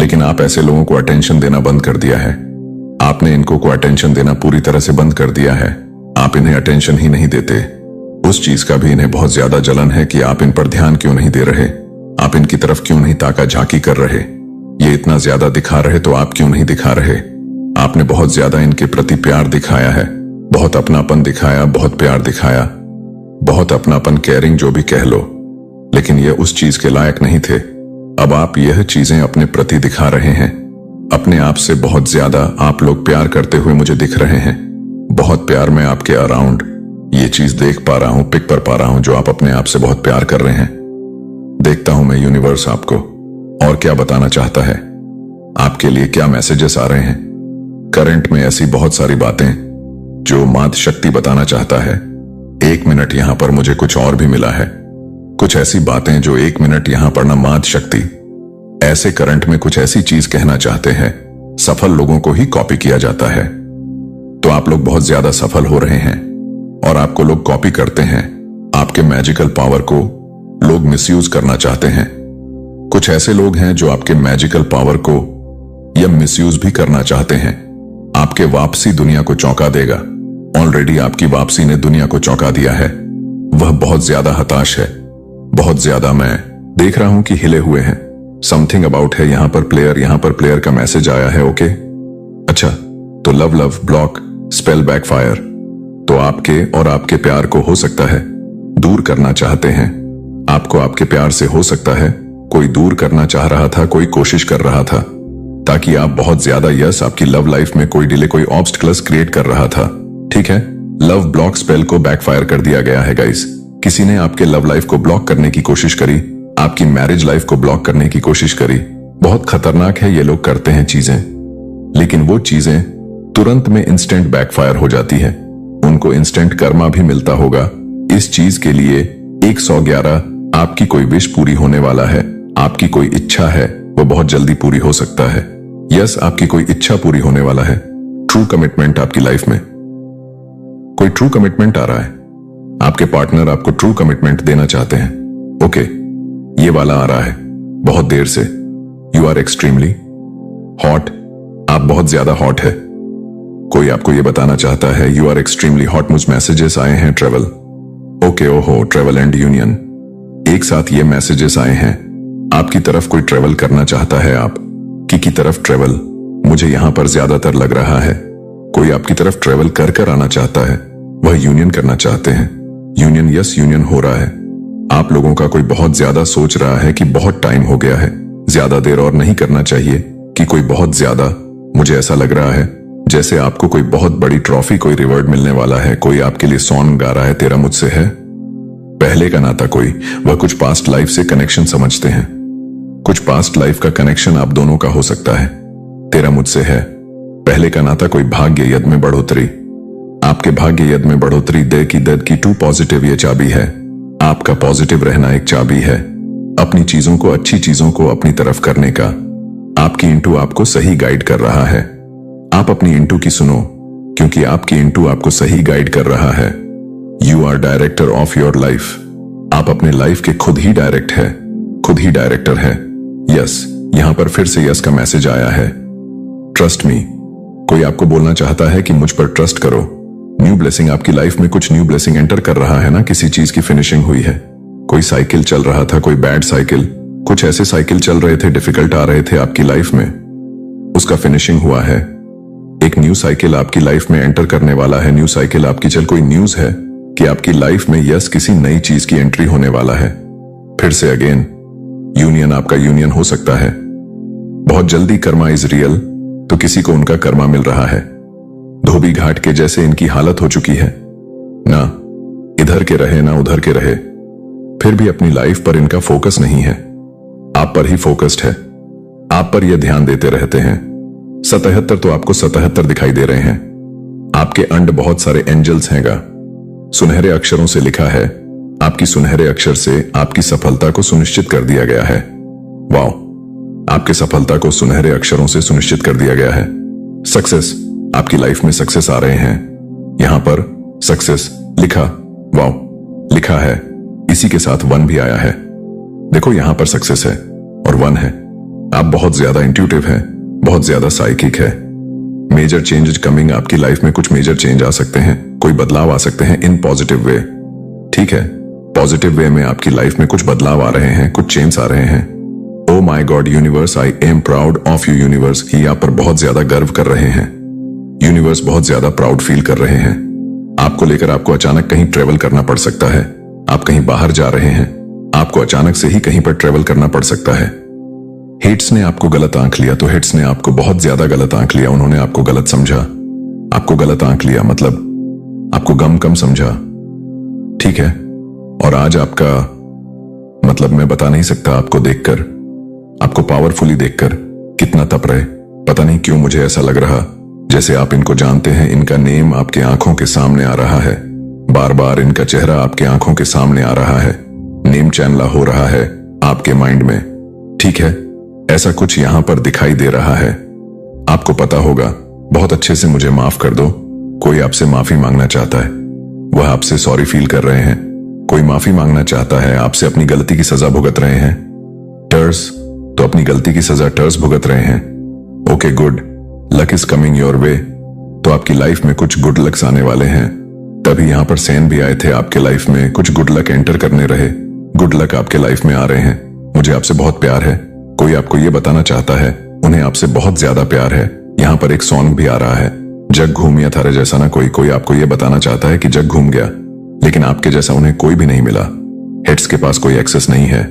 लेकिन आप ऐसे लोगों को अटेंशन देना बंद कर दिया है। आपने इनको को अटेंशन देना पूरी तरह से बंद कर दिया है। आप इन्हें अटेंशन ही नहीं देते। उस चीज का भी इन्हें बहुत ज्यादा जलन है कि आप इन पर ध्यान क्यों नहीं दे रहे, आप इनकी तरफ क्यों नहीं ताका झांकी कर रहे। ये इतना ज्यादा दिखा रहे तो आप क्यों नहीं दिखा रहे। आपने बहुत ज्यादा इनके प्रति प्यार दिखाया है, बहुत अपनापन दिखाया, बहुत प्यार दिखाया, बहुत अपनापन, केयरिंग जो भी कह लो, लेकिन ये उस चीज के लायक नहीं थे। अब आप यह चीजें अपने प्रति दिखा रहे हैं। अपने आप से बहुत ज्यादा आप लोग प्यार करते हुए मुझे दिख रहे हैं। बहुत प्यार मैं आपके अराउंड ये चीज देख पा रहा हूं, पिक कर पा रहा हूं, जो आप अपने आप से बहुत प्यार कर रहे हैं। देखता हूं मैं यूनिवर्स आपको और क्या बताना चाहता है, आपके लिए क्या मैसेजेस आ रहे हैं। करंट में ऐसी बहुत सारी बातें जो मात शक्ति बताना चाहता है। 1 मिनट यहां पर मुझे कुछ और भी मिला है, कुछ ऐसी बातें जो 1 मिनट यहां पर ना मात शक्ति ऐसे करंट में कुछ ऐसी चीज कहना चाहते हैं। सफल लोगों को ही कॉपी किया जाता है, तो आप लोग बहुत ज्यादा सफल हो रहे हैं और आपको लोग कॉपी करते हैं। आपके मैजिकल पावर को लोग मिसयूज करना चाहते हैं। कुछ ऐसे लोग हैं जो आपके मैजिकल पावर को या मिसयूज भी करना चाहते हैं। आपके वापसी दुनिया को चौंका देगा। ऑलरेडी आपकी वापसी ने दुनिया को चौंका दिया है। वह बहुत ज्यादा हताश है, बहुत ज्यादा मैं देख रहा हूं कि हिले हुए हैं। समथिंग अबाउट है, यहां पर प्लेयर का मैसेज आया है। ओके, अच्छा, तो लव ब्लॉक स्पेल बैकफायर, तो आपके और आपके प्यार को हो सकता है दूर करना चाहते हैं। आपको आपके प्यार से हो सकता है कोई दूर करना चाह रहा था, कोई कोशिश कर रहा था, ताकि आप बहुत ज्यादा यस आपकी लव लाइफ में कोई डिले, कोई ऑब्स्टिकल्स क्रिएट कर रहा था। ठीक है, लव ब्लॉक स्पेल को बैकफायर कर दिया गया है गाइस। किसी ने आपके लव लाइफ को ब्लॉक करने की कोशिश करी, आपकी मैरिज लाइफ को ब्लॉक करने की कोशिश करी। बहुत खतरनाक है, ये लोग करते हैं चीजें, लेकिन वो चीजें तुरंत में इंस्टेंट बैकफायर हो जाती है। उनको इंस्टेंट कर्मा भी मिलता होगा इस चीज के लिए। 111 आपकी कोई विश पूरी होने वाला है, आपकी कोई इच्छा है वो बहुत जल्दी पूरी हो सकता है। यस, आपकी कोई इच्छा पूरी होने वाला है। ट्रू कमिटमेंट आपकी लाइफ में, कोई ट्रू कमिटमेंट आ रहा है। आपके पार्टनर आपको ट्रू कमिटमेंट देना चाहते हैं। ओके, ये वाला आ रहा है बहुत देर से। यू आर एक्सट्रीमली हॉट, आप बहुत ज्यादा हॉट है। कोई आपको ये बताना चाहता है यू आर एक्सट्रीमली हॉट। मुझ मैसेजेस आए हैं ट्रेवल। ओके, ओहो, ट्रेवल एंड यूनियन, एक साथ ये मैसेजेस आए हैं। आपकी तरफ कोई ट्रेवल करना चाहता है, आप की तरफ ट्रेवल मुझे यहां पर ज्यादातर लग रहा है। कोई आपकी तरफ ट्रेवल कर आना चाहता है, वह यूनियन करना चाहते हैं। यूनियन, यस, यूनियन हो रहा है। आप लोगों का कोई बहुत ज्यादा सोच रहा है कि बहुत टाइम हो गया है, ज्यादा देर और नहीं करना चाहिए, कि कोई बहुत ज्यादा, मुझे ऐसा लग रहा है जैसे आपको कोई बहुत बड़ी ट्रॉफी, कोई रिवॉर्ड मिलने वाला है। कोई आपके लिए सॉन्ग गा रहा है, तेरा मुझसे है पहले का नाता। कोई वह कुछ पास्ट लाइफ से कनेक्शन समझते हैं, कुछ पास्ट लाइफ का कनेक्शन आप दोनों का हो सकता है। तेरा मुझसे है पहले का नाता, कोई भाग्य यद में बढ़ोतरी, आपके भाग्य यद में बढ़ोतरी। दे की दद की 2 पॉजिटिव ये चाबी है। आपका पॉजिटिव रहना एक चाबी है, अपनी चीजों को, अच्छी चीजों को अपनी तरफ करने का। आपकी इंटू आपको सही गाइड कर रहा है। आप अपनी इंटू की सुनो, क्योंकि आपकी इंटू आपको सही गाइड कर रहा है। You are director of your life. आप अपने लाइफ के खुद ही डायरेक्ट है, खुद ही डायरेक्टर है। यस, यहां पर फिर से यस का मैसेज आया है। ट्रस्ट मी, कोई आपको बोलना चाहता है कि मुझ पर ट्रस्ट करो। न्यू ब्लेसिंग आपकी लाइफ में, कुछ न्यू ब्लेसिंग एंटर कर रहा है ना, किसी चीज की फिनिशिंग हुई है। कोई साइकिल चल रहा था, कोई बैड साइकिल, कुछ ऐसे साइकिल चल रहे थे, डिफिकल्ट आ रहे थे आपकी लाइफ में, उसका फिनिशिंग हुआ है। एक न्यू साइकिल आपकी लाइफ में एंटर करने वाला है। न्यू साइकिल आपकी, चल कोई न्यूज है कि आपकी लाइफ में यस किसी नई चीज की एंट्री होने वाला है। फिर से अगेन यूनियन आपका यूनियन हो सकता है। बहुत जल्दी कर्मा इज रियल, तो किसी को उनका कर्मा मिल रहा है। धोबी घाट के जैसे इनकी हालत हो चुकी है, ना इधर के रहे ना उधर के रहे, फिर भी अपनी लाइफ पर इनका फोकस नहीं है। आप पर ही फोकस्ड है, आप पर यह ध्यान देते रहते हैं। 77 तो आपको 77 दिखाई दे रहे हैं। आपके अंड बहुत सारे एंजल्स हैंगा। सुनहरे अक्षरों से लिखा है, आपकी सुनहरे अक्षर से आपकी सफलता को सुनिश्चित कर दिया गया है। वाओ, आपके सफलता को सुनहरे अक्षरों से सुनिश्चित कर दिया गया है। सक्सेस, आपकी लाइफ में सक्सेस आ रहे हैं। यहां पर सक्सेस लिखा, वाओ लिखा है, इसी के साथ 1 भी आया है। देखो यहां पर सक्सेस है और 1 है। आप बहुत ज्यादा इंट्यूटिव है, बहुत ज्यादा साइकिक है। मेजर चेंजेस कमिंग, आपकी लाइफ में कुछ मेजर चेंज आ सकते हैं, कोई बदलाव आ सकते हैं इन पॉजिटिव वे। ठीक है, पॉजिटिव वे में आपकी लाइफ में कुछ बदलाव आ रहे हैं, कुछ चेंज आ रहे हैं। Oh my God universe, I am proud of you universe. ही आप पर बहुत ज्यादा गर्व कर रहे हैं। यूनिवर्स बहुत ज्यादा प्राउड फील कर रहे हैं। आपको लेकर आपको अचानक कहीं ट्रेवल करना पड़ सकता है। आप कहीं बाहर जा रहे हैं, आपको अचानक से ही कहीं पर ट्रेवल करना पड़ सकता है। हेट्स ने आपको गलत आंक लिया, तो हेट्स ने आपको बहुत ज्यादा गलत आंक लिया। उन्होंने आपको गलत समझा, आपको गलत आंक लिया, मतलब आपको गम कम समझा। ठीक है, और आज आपका मतलब मैं बता नहीं सकता आपको देखकर, आपको पावरफुली देखकर कितना तप रहे। पता नहीं क्यों मुझे ऐसा लग रहा जैसे आप इनको जानते हैं। इनका नेम आपके आंखों के सामने आ रहा है, बार बार इनका चेहरा आपके आंखों के सामने आ रहा है। नेम चैनला हो रहा है आपके माइंड में। ठीक है, ऐसा कुछ यहां पर दिखाई दे रहा है। आपको पता होगा, बहुत अच्छे से मुझे माफ कर दो। कोई आपसे माफी मांगना चाहता है, वह आपसे सॉरी फील कर रहे हैं। कोई माफी मांगना चाहता है, आपसे अपनी गलती की सजा भुगत रहे हैं। टर्स, तो अपनी गलती की सजा टर्स भुगत रहे हैं। Okay good, luck is coming your way, तो आपकी लाइफ में कुछ गुड लक्स आने वाले हैं। तभी यहां पर सेन भी आए थे आपके लाइफ में, कुछ गुड लक एंटर करने रहे। गुड लक आपके लाइफ में आ रहे हैं। मुझे आपसे बहुत प्यार है। कोई आपको यह बताना चाहता है उन्हें आपसे बहुत ज्यादा प्यार है। यहां पर एक सॉन्ग भी आ रहा है, जग घूमिया थारे जैसा ना कोई। कोई आपको यह बताना चाहता है कि जग घूम गया, लेकिन आपके जैसा उन्हें कोई भी नहीं मिला। हेड्स के पास कोई एक्सेस नहीं है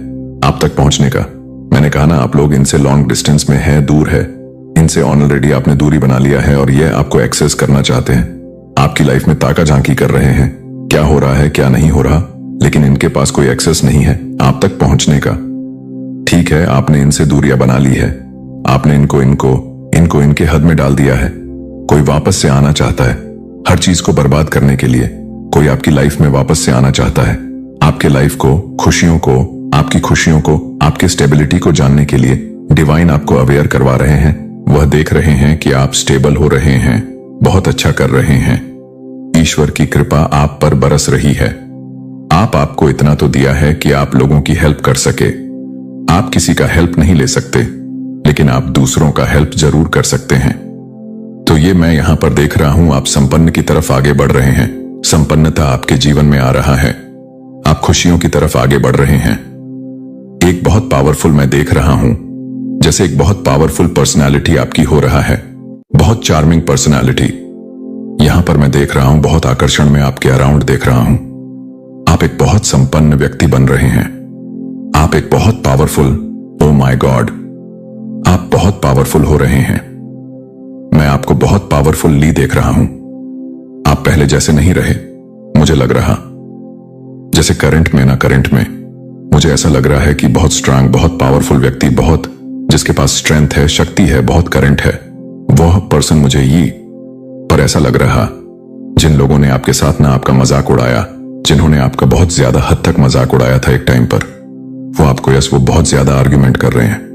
आप तक पहुंचने का। मैंने कहा ना, आप लोग इनसे लॉन्ग डिस्टेंस में है, दूर है। इनसे ऑलरेडी आपने दूरी बना लिया है और ये आपको एक्सेस करना चाहते हैं। आपकी लाइफ में ताका झांकी कर रहे हैं, क्या हो रहा है क्या नहीं हो रहा, लेकिन इनके पास कोई एक्सेस नहीं है आप तक पहुंचने का। ठीक है, आपने इनसे दूरियां बना ली है, आपने इनको इनके हद में डाल दिया है। कोई वापस से आना चाहता है हर चीज को बर्बाद करने के लिए। कोई आपकी लाइफ में वापस से आना चाहता है, आपके लाइफ को, खुशियों को, आपकी खुशियों को, आपके स्टेबिलिटी को जानने के लिए। डिवाइन आपको अवेयर करवा रहे हैं। वह देख रहे हैं कि आप स्टेबल हो रहे हैं, बहुत अच्छा कर रहे हैं। ईश्वर की कृपा आप पर बरस रही है। आपको इतना तो दिया है कि आप लोगों की हेल्प कर सके। आप किसी का हेल्प नहीं ले सकते, लेकिन आप दूसरों का हेल्प जरूर कर सकते हैं। तो ये मैं यहां पर देख रहा हूं, आप संपन्न की तरफ आगे बढ़ रहे हैं। संपन्नता आपके जीवन में आ रहा है, आप खुशियों की तरफ आगे बढ़ रहे हैं। एक बहुत पावरफुल मैं देख रहा हूं, जैसे एक बहुत पावरफुल पर्सनालिटी आपकी हो रहा है, बहुत चार्मिंग पर्सनालिटी। यहां पर मैं देख रहा हूं, बहुत आकर्षण में आपके अराउंड देख रहा हूं। आप एक बहुत संपन्न व्यक्ति बन रहे हैं। आप एक बहुत पावरफुल, ओ माय गॉड, आप बहुत पावरफुल हो रहे हैं। मैं आपको बहुत पावरफुली देख रहा हूं। आप पहले जैसे नहीं रहे, मुझे लग रहा जैसे करंट में मुझे ऐसा लग रहा है कि बहुत स्ट्रांग, बहुत पावरफुल व्यक्ति, बहुत जिसके पास स्ट्रेंथ है, शक्ति है, बहुत करंट है, वह पर्सन मुझे पर ऐसा लग रहा जिन लोगों ने आपके साथ ना आपका मजाक उड़ाया, जिन्होंने आपका बहुत ज्यादा हद तक मजाक उड़ाया था एक टाइम पर, वो आपको वो बहुत ज्यादा आर्ग्यूमेंट कर रहे हैं।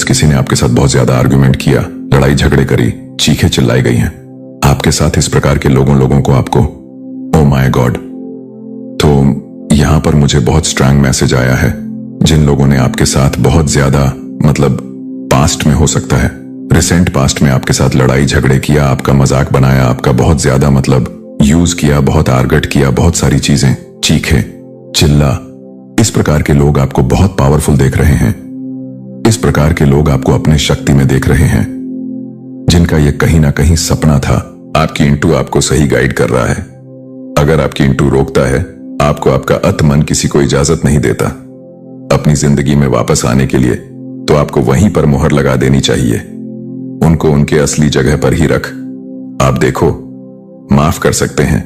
किसी ने आपके साथ बहुत ज्यादा आर्ग्यूमेंट किया, लड़ाई झगड़े करी, चीखें चिल्लाई गई हैं आपके साथ। इस प्रकार के लोगों को आपको, ओ माय गॉड। तो यहां पर मुझे बहुत स्ट्रांग मैसेज आया है, जिन लोगों ने आपके साथ बहुत ज्यादा, मतलब पास्ट में हो सकता है, रिसेंट पास्ट में आपके साथ लड़ाई झगड़े किया, आपका मजाक बनाया, आपका बहुत ज्यादा मतलब यूज किया, बहुत आर्गट किया, बहुत सारी चीजें, चीखे चिल्ला, इस प्रकार के लोग आपको बहुत पावरफुल देख रहे हैं। इस प्रकार के लोग आपको अपने शक्ति में देख रहे हैं, जिनका यह कहीं ना कहीं सपना था। आपकी इंटू आपको सही गाइड कर रहा है। अगर आपकी इंटू रोकता है, आपको आपका अत मन किसी को इजाजत नहीं देता। अपनी जिंदगी में वापस आने के लिए, तो आपको वहीं पर मुहर लगा देनी चाहिए। उनको उनके असली जगह पर ही रख। आप देखो, माफ कर सकते हैं,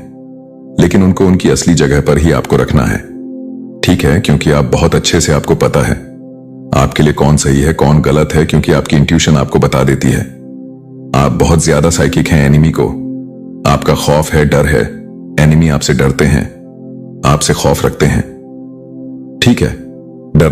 लेकिन उनको उनकी असली जगह पर ही आपको रखना है। ठीक है, क्योंकि आप बहुत अच्छे से आपको पता है आपके लिए कौन सही है कौन गलत है, क्योंकि आपकी इंट्यूशन आपको बता देती है। आप बहुत ज्यादा साइकिक हैं एनिमी को। आपका खौफ है, डर है। एनिमी आपसे डरते हैं, आपसे खौफ रखते हैं। ठीक है,